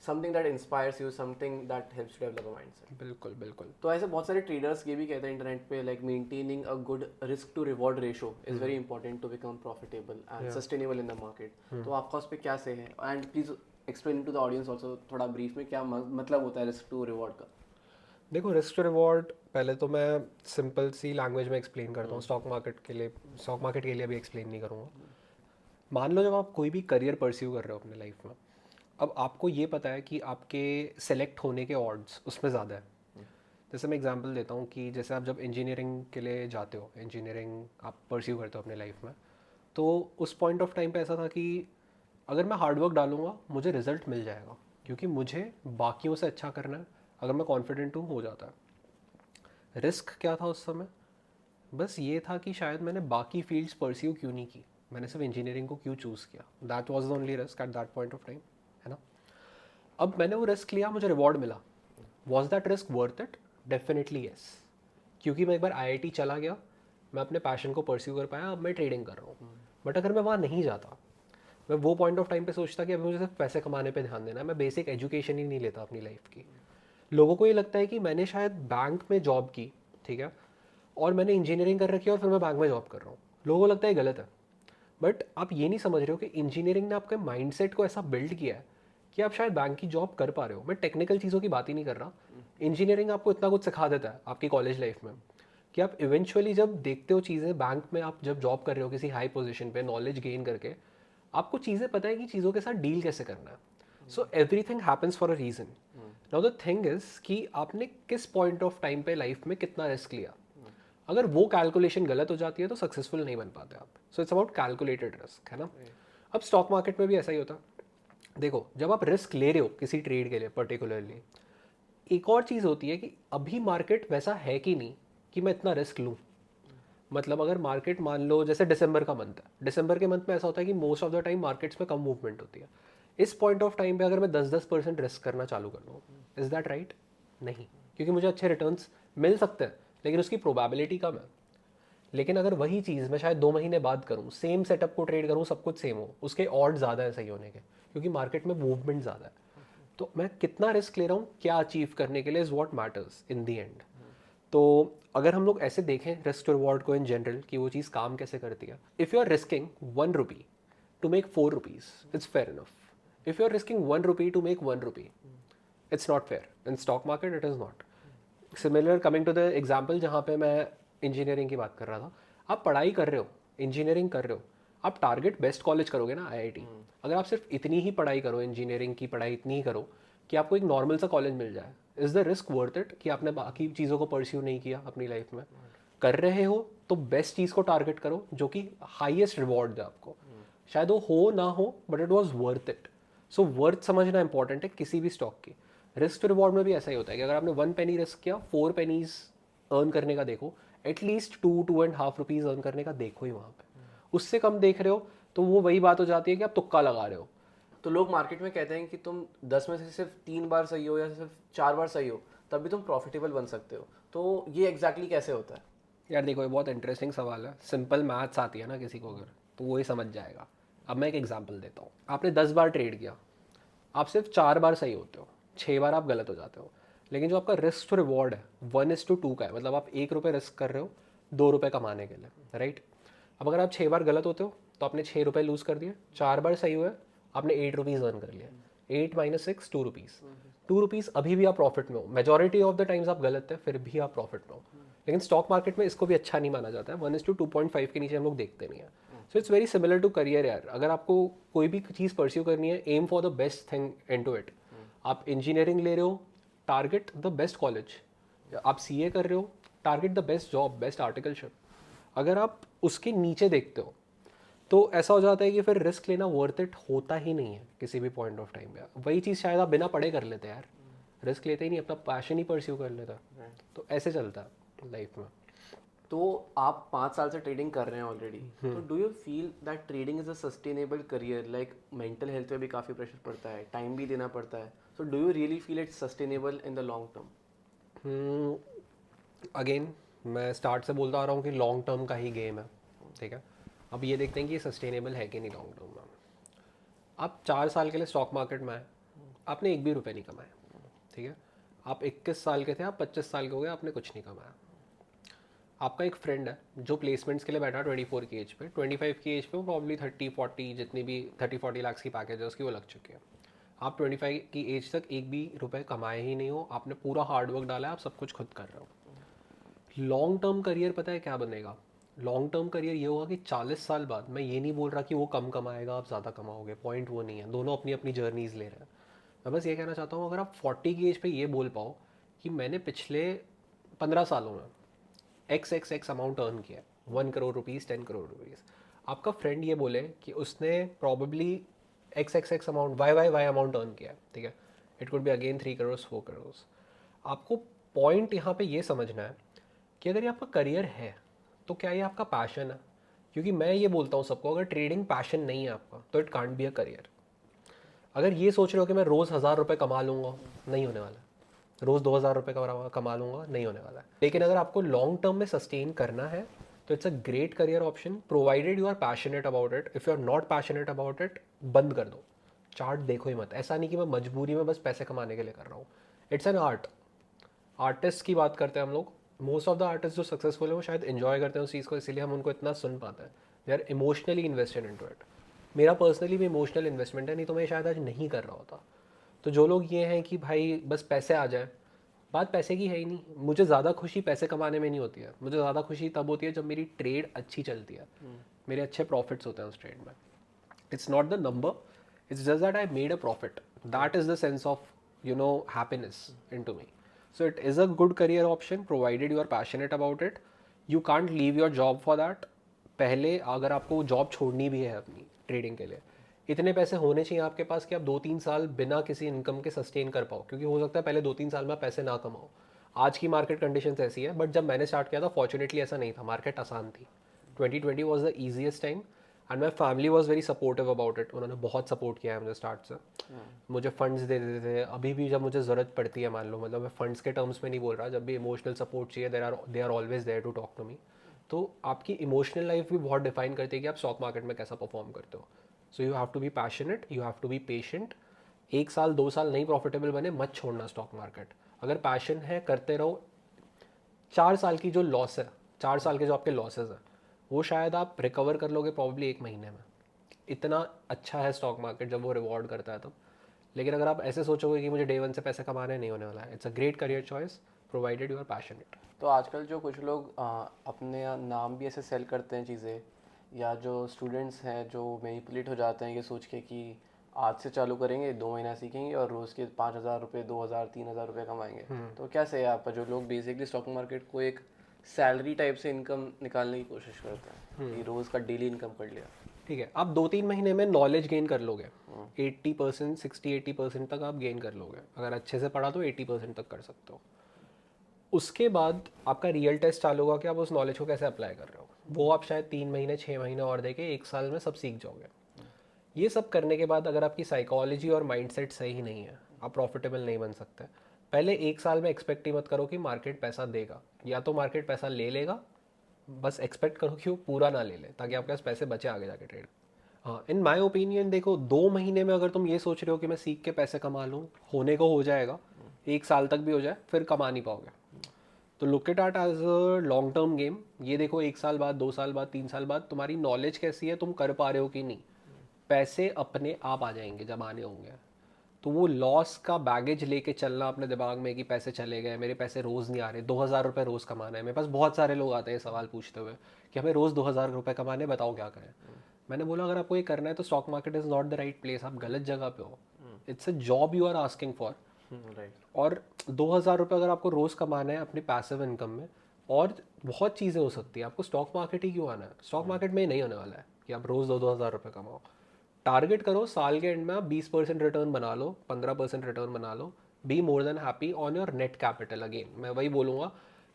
something that inspires you, something that helps to develop a mindset. बिल्कुल बिल्कुल। तो ऐसे बहुत सारे ट्रेडर्स ये भी कहते हैं इंटरनेट पे, like maintaining a good risk to reward ratio is very important to become profitable and sustainable in the market. तो आपका उस पर क्या से है? And please explain to the audience also थोड़ा ब्रीफ में क्या मतलब होता है रिस्क टू रिवॉर्ड का। देखो, रिस्क टू रिवॉर्ड पहले तो मैं सिंपल सी लैंग्वेज में एक्सप्लेन करता हूँ, स्टॉक मार्केट के लिए भी एक्सप्लेन नहीं करूँगा। मान लो जब आप कोई भी करियर परस्यू कर रहे हो अपने लाइफ में, अब आपको ये पता है कि आपके सेलेक्ट होने के ऑड्स उसमें ज़्यादा है। जैसे मैं एग्जांपल देता हूँ कि जैसे आप जब इंजीनियरिंग के लिए जाते हो, इंजीनियरिंग आप परस्यू करते हो अपने लाइफ में, तो उस पॉइंट ऑफ टाइम पे ऐसा था कि अगर मैं हार्डवर्क डालूंगा मुझे रिजल्ट मिल जाएगा, क्योंकि मुझे बाकियों से अच्छा करना है। अगर मैं कॉन्फिडेंट हूँ हो जाता है। रिस्क क्या था उस समय? बस ये था कि शायद मैंने बाकी फील्ड्स परस्यू क्यों नहीं की, मैंने सिर्फ इंजीनियरिंग को क्यों चूज़ किया। That was the only risk at that point of time, है ना। अब मैंने वो रिस्क लिया, मुझे रिवॉर्ड मिला। Was that risk worth it? Definitely yes, क्योंकि मैं एक बार आईआईटी चला गया, मैं अपने पैशन को परस्यू कर पाया, अब मैं ट्रेडिंग कर रहा हूँ। बट अगर मैं वहाँ नहीं जाता, मैं वो पॉइंट ऑफ टाइम पे सोचता कि अभी मुझे सिर्फ पैसे कमाने पे ध्यान देना है, मैं बेसिक एजुकेशन ही नहीं लेता अपनी लाइफ की। लोगों को ये लगता है कि मैंने शायद बैंक में जॉब की, ठीक है, और मैंने इंजीनियरिंग कर रखी है और फिर मैं बैंक में जॉब कर रहा हूँ। लोगों को लगता है गलत है। बट आप ये नहीं समझ रहे हो कि इंजीनियरिंग ने आपके माइंडसेट को ऐसा बिल्ड किया है कि आप शायद बैंक की जॉब कर पा रहे हो। मैं टेक्निकल चीज़ों की बात ही नहीं कर रहा, इंजीनियरिंग आपको इतना कुछ सिखा देता है आपकी कॉलेज लाइफ में कि आप इवेंचुअली जब देखते हो चीज़ें बैंक में, आप जब जॉब कर रहे हो किसी हाई पोजीशन पे नॉलेज गेन करके, आपको चीज़ें पता है कि चीज़ों के साथ डील कैसे करना है। So everything happens for a reason. Now the thing is कि आपने किस पॉइंट ऑफ टाइम पे लाइफ में कितना रिस्क लिया। अगर वो कैलकुलेशन गलत हो जाती है तो सक्सेसफुल नहीं बन पाते आप। So it's about calculated risk, है ना। अब स्टॉक मार्केट में भी ऐसा ही होता है। देखो, जब आप रिस्क ले रहे हो किसी ट्रेड के लिए पर्टिकुलरली, एक और चीज़ होती है कि अभी मार्केट वैसा है कि नहीं कि मैं इतना रिस्क लूँ। मतलब अगर मार्केट मान लो जैसे दिसंबर का मंथ है, दिसंबर के मंथ में ऐसा होता है कि most of the time markets में कम मूवमेंट होती है। इस पॉइंट ऑफ टाइम पे अगर मैं 10-10% रिस्क करना चालू कर दूँ, इज़ दैट राइट? नहीं, क्योंकि मुझे अच्छे रिटर्न्स मिल सकते हैं लेकिन उसकी प्रोबेबिलिटी कम है। लेकिन अगर वही चीज़ मैं शायद 2 महीने बाद करूँ, सेम सेटअप को ट्रेड करूँ, सब कुछ सेम हो, उसके ऑड ज़्यादा है सही होने के, क्योंकि मार्केट में मूवमेंट ज़्यादा है। तो मैं कितना रिस्क ले रहा हूँ क्या अचीव करने के लिए is what matters in the and. तो अगर हम लोग ऐसे देखें रिस्क टू रिवॉर्ड को इन जनरल कि वो चीज़ काम कैसे करती है, if you are risking 1 rupee to make 4 rupees, it's fair enough. If you are risking 1 rupee to make 1 rupee, it's not fair. In stock market it is not. Similar coming to the example जहाँ पे मैं engineering की बात कर रहा था, आप पढ़ाई कर रहे हो, इंजीनियरिंग कर रहे हो, आप टारगेट बेस्ट कॉलेज करोगे ना, आईआईटी। अगर आप सिर्फ इतनी ही पढ़ाई करो, इंजीनियरिंग की पढ़ाई इतनी ही करो कि आपको एक नॉर्मल सा कॉलेज मिल जाए, is the risk worth it कि आपने बाकी चीज़ों को परस्यू नहीं किया अपनी लाइफ में? कर रहे हो तो बेस्ट चीज़ को टारगेट करो जो कि हाईएस्ट रिवॉर्ड दे आपको। शायद वो हो ना हो but it was worth it. So worth समझना इंपॉर्टेंट है किसी भी स्टॉक की। रिस्क टू रिवॉर्ड में भी ऐसा ही होता है कि अगर आपने 1 पेनी रिस्क किया, 4 पेनीज अर्न करने का देखो, एटलीस्ट 2-2.5 रुपीज़ अर्न करने का देखो ही वहाँ पे। उससे कम देख रहे हो तो वो वही बात हो जाती है कि आप तुक्का लगा रहे हो। तो लोग मार्केट में कहते हैं कि तुम 10 में से सिर्फ 3 बार सही हो या सिर्फ 4 बार सही हो तब भी तुम प्रॉफिटेबल बन सकते हो। तो ये एग्जैक्टली कैसे होता है? यार देखो, ये बहुत इंटरेस्टिंग सवाल है। सिंपल मैथ्स आती है ना किसी को अगर, तो वो ही समझ जाएगा। अब मैं एक एग्जांपल देता हूँ। आपने 10 बार ट्रेड किया, आप सिर्फ 4 बार सही होते हो, 6 बार आप गलत हो जाते हो। लेकिन जो आपका रिस्क टू रिवॉर्ड है 1:2 का है, मतलब आप 1 रुपये रिस्क कर रहे हो 2 रुपये कमाने के लिए, राइट। अब अगर आप 6 बार गलत होते हो तो आपने 6 रुपये लूज़ कर दिए, 4 बार सही हुए आपने 8 रुपीज़ अर्न कर लिया। 8 - 6 2 रुपीज़, 2 रुपीज़ अभी भी आप प्रॉफिट में हो। मेजॉरिटी ऑफ द टाइम्स आप गलत है फिर भी आप प्रॉफिट में हो। लेकिन स्टॉक मार्केट में इसको भी अच्छा नहीं माना जाता है, 1:2.5 के नीचे हम लोग देखते नहीं है। So it's very similar to career यार। अगर आपको कोई भी चीज़ परस्यू करनी है, aim for the best thing into it. आप इंजीनियरिंग ले रहे हो, टारगेट द बेस्ट कॉलेज। आप सीए कर रहे हो, target the best job, best articleship. अगर आप उसके नीचे देखते हो तो ऐसा हो जाता है कि फिर रिस्क लेना वर्थ इट होता ही नहीं है किसी भी पॉइंट ऑफ टाइम पे। वही चीज़ शायद आप बिना पढ़े कर लेते यार, रिस्क लेते ही नहीं, अपना पैशन ही परस्यू कर लेता। तो ऐसे चलता है लाइफ में। तो आप 5 साल से ट्रेडिंग कर रहे हैं ऑलरेडी, तो do you feel that trading is a sustainable career? Like mental health पे भी काफ़ी प्रेशर पड़ता है, टाइम भी देना पड़ता है। So do you really feel it's sustainable in the long term? Again मैं स्टार्ट से बोलता आ रहा हूँ कि लॉन्ग टर्म का ही गेम है, ठीक है। अब ये देखते हैं कि ये सस्टेनेबल है कि नहीं लॉन्ग टर्म में। आप 4 साल के लिए स्टॉक मार्केट में आए, आपने एक भी रुपये नहीं कमाए, ठीक है। आप 21 साल के थे, आप 25 साल के हो गए, आपने कुछ नहीं कमाया। आपका एक फ्रेंड है जो प्लेसमेंट्स के लिए बैठा 24 की एज पे, 25 की एज पे वो प्रॉब्ली 30-40 जितनी भी 30-40 लाख की पैकेज है उसकी वो लग चुकी है। आप 25 की एज तक एक भी रुपए कमाए ही नहीं हो, आपने पूरा हार्डवर्क डाला है, आप सब कुछ खुद कर रहे हो। लॉन्ग टर्म करियर पता है क्या बनेगा? लॉन्ग टर्म करियर ये होगा कि 40 साल बाद, मैं ये नहीं बोल रहा कि वो कम कमाएगा आप ज़्यादा कमाओगे, पॉइंट वो नहीं है, दोनों अपनी अपनी जर्नीज़ ले रहे हैं। मैं बस ये कहना चाहता हूँ, अगर आप 40 की एज पे ये बोल पाओ कि मैंने पिछले 15 सालों में एक्स अमाउंट अर्न किया, 1 करोड़ रुपीज़, 10 करोड़ रुपीज़। आपका फ्रेंड ये बोले कि उसने probably X amount Y amount earn किया, ठीक है। It could be again 3 crore 4 crore. आपको पॉइंट यहाँ पे ये समझना है कि अगर ये आपका करियर है तो क्या ये आपका पैशन है? क्योंकि मैं ये बोलता हूँ सबको, अगर ट्रेडिंग पैशन नहीं है आपका तो it can't be a career. अगर ये सोच रहे हो कि मैं रोज़ 1000 रुपये कमा लूँगा, नहीं होने वाला। रोज़ 2000 रुपये कमा लूँगा, नहीं होने वाला है। लेकिन अगर आपको लॉन्ग टर्म में सस्टेन करना है तो it's a great career option, provided you are passionate about it. If you are not passionate about it, बंद कर दो, चार्ट देखो ही मत। ऐसा नहीं कि मैं मजबूरी में बस पैसे कमाने के लिए कर रहा हूँ, इट्स एन आर्ट। आर्टिस्ट की बात करते हैं हम लोग, मोस्ट ऑफ द आर्टिस्ट जो सक्सेसफुल है वो शायद इन्जॉय करते हैं उस चीज़ को, इसीलिए हम उनको इतना सुन पाते हैं। They are emotionally invested into it. मेरा पर्सनली भी इमोशनल इन्वेस्टमेंट है, नहीं तो मैं शायद आज नहीं कर रहा होता। तो जो लोग ये हैं कि भाई बस पैसे आ जाए, बात पैसे की है ही नहीं। मुझे ज़्यादा खुशी पैसे कमाने में नहीं होती है, मुझे ज़्यादा खुशी तब होती है जब मेरी ट्रेड अच्छी चलती है, मेरे अच्छे प्रॉफिट्स होते हैं उस ट्रेड में। It's not the number, it's just that I made a profit. That is the sense of, happiness into me. So it is a good career option provided you are passionate about it. You can't leave your job for that. पहले अगर आपको job छोड़नी भी है अपनी trading के लिए, इतने पैसे होने चाहिए आपके पास कि आप 2-3 साल बिना किसी इनकम के सस्टेन कर पाओ, क्योंकि हो सकता है पहले 2-3 साल में आप पैसे ना कमाओ। आज की मार्केट कंडीशंस ऐसी है, बट जब मैंने स्टार्ट किया था फॉर्चुनेटली ऐसा नहीं था, मार्केट आसान थी। 2020 was the easiest time and my family was very supportive about it. उन्होंने बहुत सपोर्ट किया है मुझे स्टार्ट से, मुझे फंड्स दे देते थे। अभी भी जब मुझे ज़रूरत पड़ती है, मान लो, मतलब मैं फंड्स के टर्म्स में नहीं बोल रहा, जब भी इमोशनल सपोर्ट चाहिए they are always there to talk to me. तो आपकी इमोशनल लाइफ भी बहुत डिफाइन करती है कि आप स्टॉक मार्केट में कैसा परफॉर्म करते हो। So you have to be passionate, you have to be patient. 1 साल 2 साल नहीं प्रॉफिटेबल बने, मत छोड़ना स्टॉक मार्केट। अगर पैशन है करते रहो। 4 साल की जो लॉस है, 4 साल के जो आपके लॉसेज हैं, वो शायद आप रिकवर कर लोगे प्रॉब्ली 1 महीने में। इतना अच्छा है स्टॉक मार्केट जब वो रिवॉर्ड करता है तब। लेकिन अगर आप ऐसे सोचोगे कि मुझे डे 1 से पैसे कमाने, नहीं होने वाला है। It's a great career choice provided you are passionate. तो आजकल जो कुछ लोग अपने नाम भी ऐसे सेल करते हैं चीज़ें, या जो स्टूडेंट्स हैं जो मैनिपुलेट हो जाते हैं ये सोच के कि आज से चालू करेंगे, 2 महीना सीखेंगे और रोज़ के 5,000 रुपये, 2,000, 3,000 रुपये कमाएंगे। तो क्या सही है आपका, जो लोग बेसिकली स्टॉक मार्केट को एक सैलरी टाइप से इनकम निकालने की कोशिश करते हैं कि रोज़ का डेली इनकम कर लिया? ठीक है, आप 2-3 महीने में नॉलेज गेन कर लोगे। 80%, 60-80% तक आप गेन कर लोगे। अगर अच्छे से पढ़ा तो 80% तक कर सकते हो। उसके बाद आपका रियल टेस्ट चालू होगा कि आप उस नॉलेज को कैसे अप्लाई कर रहे हो। वो आप शायद 3 महीने 6 महीने और देके 1 साल में सब सीख जाओगे। ये सब करने के बाद अगर आपकी साइकोलॉजी और माइंडसेट सही नहीं है, आप प्रॉफिटेबल नहीं बन सकते। पहले 1 साल में एक्सपेक्ट ही मत करो कि मार्केट पैसा देगा, या तो मार्केट पैसा ले लेगा, बस एक्सपेक्ट करो कि वो पूरा ना ले ले, ताकि आपके पास पैसे बचे आगे जाके ट्रेड। हाँ, इन माय ओपिनियन देखो, 2 महीने में अगर तुम ये सोच रहे हो कि मैं सीख के पैसे कमा लूँ, होने को हो जाएगा, 1 साल तक भी हो जाए, फिर कमा नहीं पाओगे। तो look it at as a long term game. ये देखो 1 साल बाद, 2 साल बाद, 3 साल बाद तुम्हारी नॉलेज कैसी है, तुम कर पा रहे हो कि नहीं। पैसे अपने आप आ जाएंगे जब आने होंगे। तो वो लॉस का बैगेज लेके चलना अपने दिमाग में कि पैसे चले गए, मेरे पैसे रोज़ नहीं आ रहे, 2,000 रुपये रोज़ कमाना है। मेरे पास बहुत सारे लोग आते हैं सवाल पूछते हुए कि हमें रोज़ 2,000 रुपये कमाने, बताओ क्या करें। मैंने बोला अगर आपको ये करना है तो stock market is not the right place, आप गलत जगह पे हो। It's a job you are asking for. और 2,000 रुपये अगर आपको रोज़ कमाना है अपनी पैसिव इनकम में, और बहुत चीज़ें हो सकती है, आपको स्टॉक मार्केट ही क्यों आना है। स्टॉक मार्केट में नहीं होने वाला है कि आप रोज़ 2,000 रुपये कमाओ। टारगेट करो साल के एंड में आप 20% रिटर्न बना लो, 15% रिटर्न बना लो। Be more than happy on your net capital. Again मैं वही बोलूँगा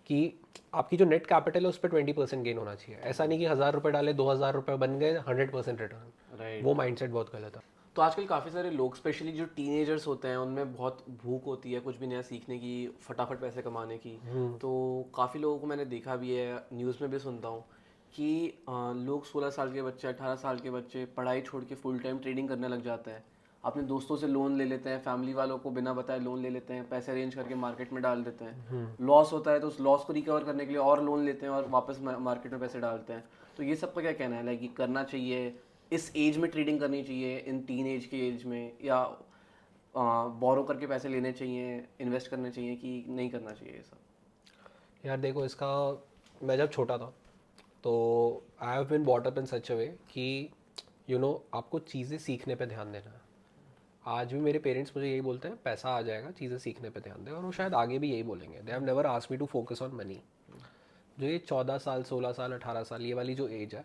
कि आपकी जो नेट कैपिटल है उस पर 20% गेन होना चाहिए। ऐसा नहीं कि 1,000 रुपये डाले 2,000 रुपये बन गए 100% रिटर्न। वो माइंडसेट बहुत गलत है। तो आजकल काफ़ी सारे लोग, स्पेशली जो टीनेजर्स होते हैं, उनमें बहुत भूख होती है कुछ भी नया सीखने की, फटाफट पैसे कमाने की। तो काफ़ी लोगों को मैंने देखा भी है, न्यूज़ में भी सुनता हूँ कि लोग 16 साल के बच्चे, 18 साल के बच्चे पढ़ाई छोड़ के फुल टाइम ट्रेडिंग करने लग जाते हैं। अपने दोस्तों से लोन ले लेते हैं, फैमिली वालों को बिना बताए लोन ले लेते हैं, पैसे अरेंज करके मार्केट में डाल देते हैं। लॉस होता है तो उस लॉस को रिकवर करने के लिए और लोन लेते हैं और वापस मार्केट में पैसे डालते हैं। तो ये सब का क्या कहना है, लाइक करना चाहिए, इस एज में ट्रेडिंग करनी चाहिए, इन टीन एज के एज में, या बोरो करके पैसे लेने चाहिए, इन्वेस्ट करने चाहिए, कि नहीं करना चाहिए ये सब? यार देखो, इसका मैं जब छोटा था तो I have been bought up in such a way कि आपको चीज़ें सीखने पे ध्यान देना है। आज भी मेरे पेरेंट्स मुझे यही बोलते हैं, पैसा आ जाएगा, चीज़ें सीखने पे ध्यान दे, और वो शायद आगे भी यही बोलेंगे। They have never asked me to focus on money. जो ये 14 साल, 16 साल, 18 साल, ये वाली जो एज है,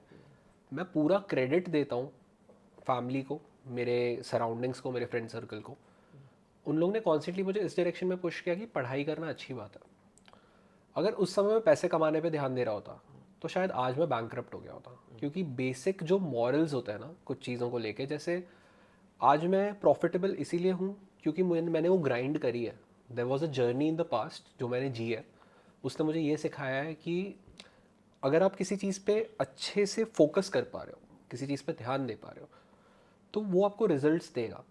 मैं पूरा क्रेडिट देता हूँ फैमिली को, मेरे सराउंडिंग्स को, मेरे फ्रेंड सर्कल को। उन लोगों ने कॉन्स्टेंटली मुझे इस डायरेक्शन में पुश किया कि पढ़ाई करना अच्छी बात है। अगर उस समय मैं पैसे कमाने पे ध्यान दे रहा होता तो शायद आज मैं बैंकरप्ट हो गया होता। क्योंकि बेसिक जो मॉरल्स होते हैं ना कुछ चीज़ों को लेके, जैसे आज मैं प्रॉफिटेबल इसीलिए हूँ क्योंकि मैंने वो ग्राइंड करी है। There was a journey in the past जो मैंने जी है, उसने मुझे ये सिखाया है कि अगर आप किसी चीज़ पे अच्छे से फोकस कर पा रहे हो, किसी चीज़ पे ध्यान दे पा रहे हो, तो वो आपको रिजल्ट्स देगा।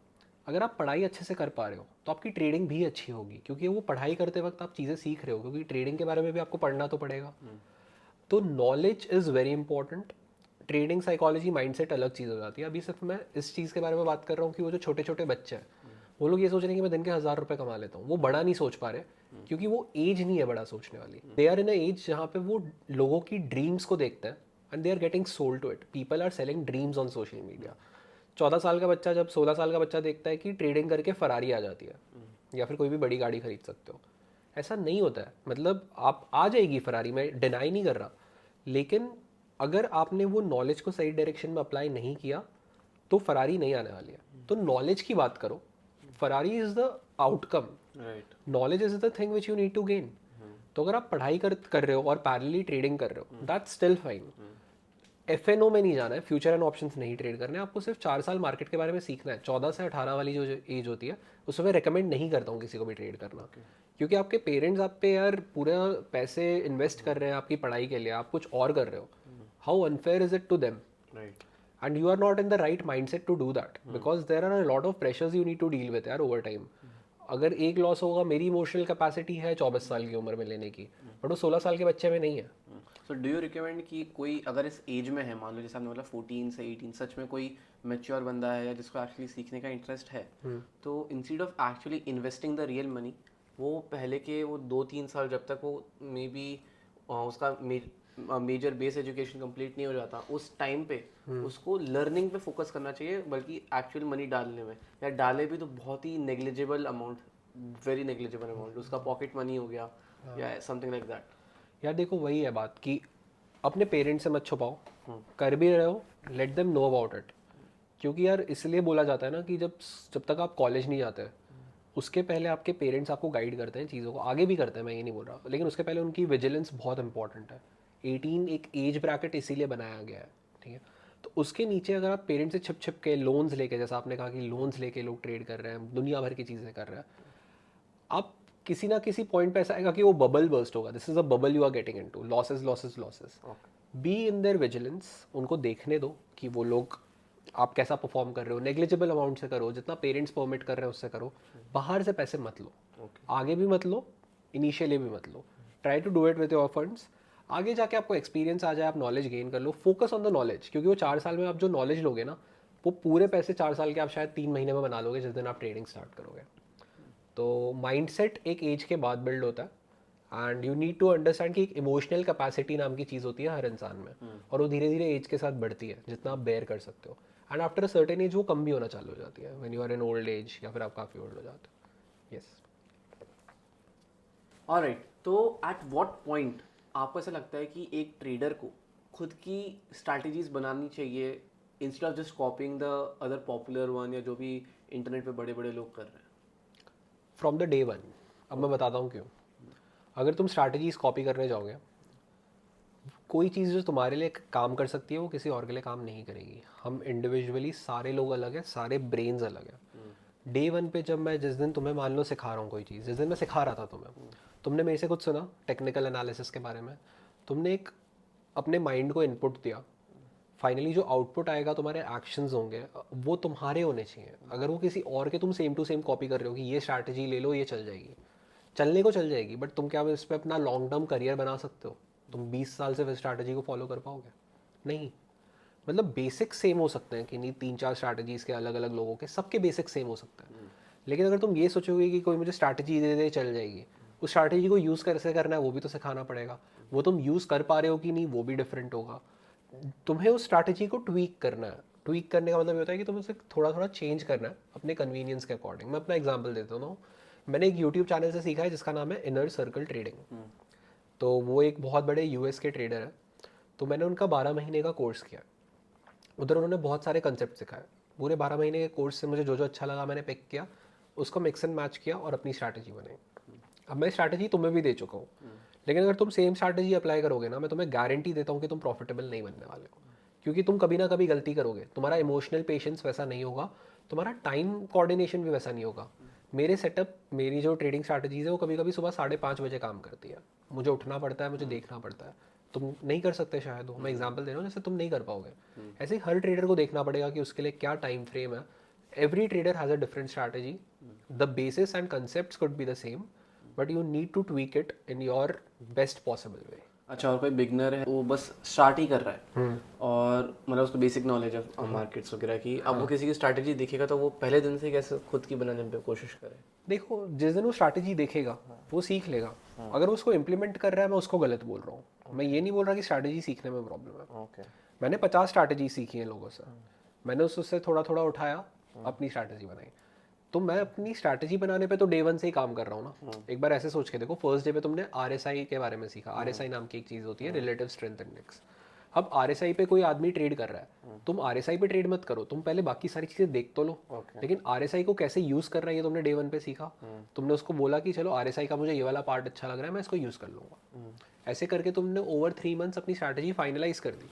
अगर आप पढ़ाई अच्छे से कर पा रहे हो तो आपकी ट्रेडिंग भी अच्छी होगी, क्योंकि वो पढ़ाई करते वक्त आप चीज़ें सीख रहे हो, क्योंकि ट्रेडिंग के बारे में भी आपको पढ़ना तो पड़ेगा। तो knowledge is very important. Trading psychology mindset अलग चीज़ हो जाती है। अभी सिर्फ मैं इस चीज़ के बारे में बात कर रहा हूँ कि वो जो छोटे छोटे बच्चे हैं वो लोग ये सोच रहे हैं कि मैं दिन के 1000 रुपये कमा लेता हूँ, वो बड़ा नहीं सोच पा रहे क्योंकि वो एज नहीं है बड़ा सोचने वाली। They are in a as जहाँ पे वो लोगों की ड्रीम्स को देखते हैं and they are getting sold to it. People are selling dreams on social media. 14 साल का बच्चा जब 16 साल का बच्चा देखता है कि ट्रेडिंग करके फरारी आ जाती है या फिर कोई भी बड़ी गाड़ी खरीद सकते हो, ऐसा नहीं होता है। मतलब आप आ जाएगी फरारी, मैं डिनाई नहीं कर रहा, लेकिन अगर आपने वो नॉलेज को सही डायरेक्शन में अप्लाई नहीं किया तो फरारी नहीं आने वाली है। तो नॉलेज की बात करो, Ferrari is the outcome, right. Knowledge is the thing which you need to gain. तो अगर आप पढ़ाई कर रहे हो और पैरेलली ट्रेडिंग कर रहे हो, दैट्स स्टिल फाइन। एफएनओ में नहीं जाना है, फ्यूचर एंड ऑप्शंस नहीं ट्रेड करने, आपको सिर्फ 4 साल मार्केट के बारे में सीखना है। 14 से 18 वाली जो एज होती है उसमें मैं रिकमेंड नहीं करता हूँ किसी को भी ट्रेड करना, क्योंकि आपके पेरेंट्स आप पे यार पूरा पैसे इन्वेस्ट कर रहे हैं आपकी पढ़ाई के लिए, आप कुछ और कर रहे हो। How unfair is it to them? Right. and you are not in the right mindset to do that because there are a lot of pressures you need to deal with यार over time। अगर एक loss होगा, मेरी emotional capacity है 24 साल की उम्र में लेने की, बट वो 16 साल के बच्चे में नहीं है। सो डू यू रिकमेंड कि कोई अगर इस एज में है, मान लो जैसे आपने बोला 14 से 18, सच में कोई मैच्योर बंदा है या जिसको एक्चुअली सीखने का इंटरेस्ट है, तो instead of actually investing the real money, वो पहले के वो 2-3 साल जब तक वो मे बी उसका मेजर बेस एजुकेशन कंप्लीट नहीं हो जाता, उस टाइम पे उसको लर्निंग पे फोकस करना चाहिए, बल्कि एक्चुअल मनी डालने में, या डाले भी तो बहुत ही negligible amount, very negligible amount, उसका पॉकेट मनी हो गया या समथिंग लाइक दैट। यार देखो वही है बात कि अपने पेरेंट्स से मत छुपाओ, कर भी रहे हो let them know about it. क्योंकि यार इसलिए बोला जाता है ना कि जब जब तक आप कॉलेज नहीं जाते उसके पहले आपके पेरेंट्स आपको गाइड करते हैं चीज़ों को, आगे भी करते हैं, मैं ये नहीं बोल रहा, लेकिन उसके पहले उनकी विजिलेंस बहुत इंपॉर्टेंट है। 18 एक एज ब्रैकेट इसीलिए बनाया गया है, ठीक है। तो उसके नीचे अगर आप पेरेंट्स से छिप छिप के लोन्स लेके, जैसा आपने कहा कि लोन्स लेके लोग ट्रेड कर रहे हैं, दुनिया भर की चीज़ें कर रहे हैं, आप किसी ना किसी पॉइंट पे ऐसा आएगा कि वो बबल बर्स्ट होगा। This is a bubble you are getting into, losses losses losses. Be in there vigilance, उनको देखने दो कि वो लोग आप कैसा परफॉर्म कर रहे हो, नेग्लिजिबल अमाउंट से करो, जितना पेरेंट्स परमिट कर रहे हैं उससे करो, बाहर से पैसे मत लो, आगे भी मत लो, इनिशियली भी मत लो, try to do it with your funds. आगे जाके आपको एक्सपीरियंस आ जाए, आप नॉलेज गेन कर लो, फोकस ऑन द नॉलेज, क्योंकि वो 4 साल में आप जो नॉलेज लोगे ना, वो पूरे पैसे 4 साल के आप शायद 3 महीने में बना लोगे जिस दिन आप ट्रेडिंग स्टार्ट करोगे। तो माइंडसेट एक एज के बाद बिल्ड होता है and you need to understand कि एक इमोशनल कैपेसिटी नाम की चीज़ होती है हर इंसान में, और वो धीरे धीरे एज के साथ बढ़ती है जितना आप बेयर कर सकते हो, and after a certain age वो कम भी होना चालू हो जाती है, when you are in old age या फिर आप काफ़ी ओल्ड हो जाते हो। यस। ऑलराइट, तो एट व्हाट पॉइंट आपको ऐसा लगता है कि एक ट्रेडर को खुद की स्ट्रैटेजीज बनानी चाहिए instead of just copying the other popular one, या जो भी इंटरनेट पे बड़े बड़े लोग कर रहे हैं? From the day one. अब मैं बताता हूँ क्यों। अगर तुम स्ट्रैटेजीज कॉपी करने जाओगे, कोई चीज़ जो तुम्हारे लिए काम कर सकती है वो किसी और के लिए काम नहीं करेगी। हम इंडिविजुअली सारे लोग अलग हैं, सारे ब्रेन्स अलग हैं। डे वन पे जब मैं जिस दिन तुम्हें मान लो सिखा रहा हूँ कोई चीज़, जिस दिन मैं सिखा रहा था तुम्हें, तुमने मेरे से कुछ सुना टेक्निकल एनालिसिस के बारे में, तुमने एक अपने माइंड को इनपुट दिया, फाइनली जो आउटपुट आएगा तुम्हारे एक्शंस होंगे वो तुम्हारे होने चाहिए। अगर वो किसी और के तुम सेम टू सेम कॉपी कर रहे हो कि ये स्ट्रैटेजी ले लो, ये चल जाएगी, चलने को चल जाएगी, बट तुम क्या इस पर अपना लॉन्ग टर्म करियर बना सकते हो? तुम 20 साल से फिर स्ट्रैटेजी को फॉलो कर पाओगे? नहीं। मतलब बेसिक सेम हो सकते हैं कि नहीं, 3-4 स्ट्रैटेजीज़ के अलग अलग लोगों के सबके बेसिक सेम हो सकते हैं, लेकिन अगर तुम ये सोचोगे कि कोई मुझे स्ट्रैटेजी दे दे चल जाएगी, उस स्ट्रैटेजी को यूज़ कैसे करना है वो भी तो सिखाना पड़ेगा। वो तुम यूज़ कर पा रहे हो कि नहीं वो भी डिफरेंट होगा। तुम्हें उस स्ट्रैटेजी को ट्वीक करना है। ट्वीक करने का मतलब ये होता है कि तुम्हें उसे थोड़ा थोड़ा चेंज करना है अपने कन्वीनियंस के अकॉर्डिंग। मैं अपना एग्जांपल देता हूँ। मैंने एक यूट्यूब चैनल से सीखा है जिसका नाम है इनर सर्कल ट्रेडिंग। तो वो एक बहुत बड़े यूएस के ट्रेडर है। तो मैंने उनका 12 महीने का कोर्स किया। उधर उन्होंने बहुत सारे कंसेप्ट सिखाए। पूरे 12 महीने के कोर्स से मुझे जो जो अच्छा लगा मैंने पिक किया, उसको मिक्स एंड मैच किया और अपनी स्ट्रैटेजी बनाई। अब मैं स्ट्रैटेजी तुम्हें भी दे चुका हूँ, लेकिन अगर तुम सेम स्ट्रैटेजी अप्लाई करोगे ना, मैं तुम्हें गारंटी देता हूँ कि तुम प्रॉफिटेबल नहीं बनने वाले हो, क्योंकि तुम कभी ना कभी गलती करोगे। तुम्हारा इमोशनल पेशेंस वैसा नहीं होगा, तुम्हारा टाइम कोऑर्डिनेशन भी वैसा नहीं होगा। मेरे सेटअप, मेरी जो ट्रेडिंग स्ट्रैटेजीज है वो कभी कभी सुबह 5:30 बजे काम करती है। मुझे उठना पड़ता है, मुझे देखना पड़ता है। तुम नहीं कर सकते शायद हो, मैं एग्जांपल दे रहा हूँ जैसे तुम नहीं कर पाओगे। ऐसे ही हर ट्रेडर को देखना पड़ेगा कि उसके लिए क्या टाइम फ्रेम है। Every trader has a different strategy, the basis and concepts could be the same, but you need to tweak it in your best possible way. अच्छा, और कोई बिगनर है वो बस स्टार्ट ही कर रहा है और मतलब उसको बेसिक नॉलेज है मार्केट्स वगैरह की, अब वो किसी की स्ट्रैटेजी देखेगा तो वो पहले दिन से कैसे खुद की बनाने पे कोशिश करे? देखो, जिस दिन वो स्ट्रैटेजी देखेगा वो सीख लेगा। अगर वो उसको इम्प्लीमेंट कर रहा है, मैं उसको गलत बोल रहा हूँ। मैं ये नहीं बोल रहा कि स्ट्रैटेजी सीखने में प्रॉब्लम है। ओके। मैंने 50 स्ट्रैटेजी सीखी हैं लोगों से, मैंने उससे थोड़ा थोड़ा उठाया, अपनी स्ट्रैटेजी बनाई। तो मैं अपनी स्ट्रैटेजी बनाने पे तो डे वन से ही काम कर रहा हूँ ना। एक बार ऐसे सोच के देखो, फर्स्ट डे पे तुमने RSI के बारे में सीखा। RSI नाम की एक चीज़ होती है, रिलेटिव स्ट्रेंथ इंडेक्स। अब RSI पे कोई आदमी ट्रेड कर रहा है, तुम RSI पे ट्रेड मत करो, तुम पहले बाकी सारी चीज़ें देख तो लो। लेकिन RSI को कैसे यूज़ करना है ये तुमने डे वन पे सीखा। तुमने उसको बोला कि चलो RSI का मुझे ये वाला पार्ट अच्छा लग रहा है, मैं इसको यूज़ कर लूँगा। ऐसे करके तुमने ओवर 3 मंथ्स अपनी स्ट्रैटेजी फाइनलाइज कर दी।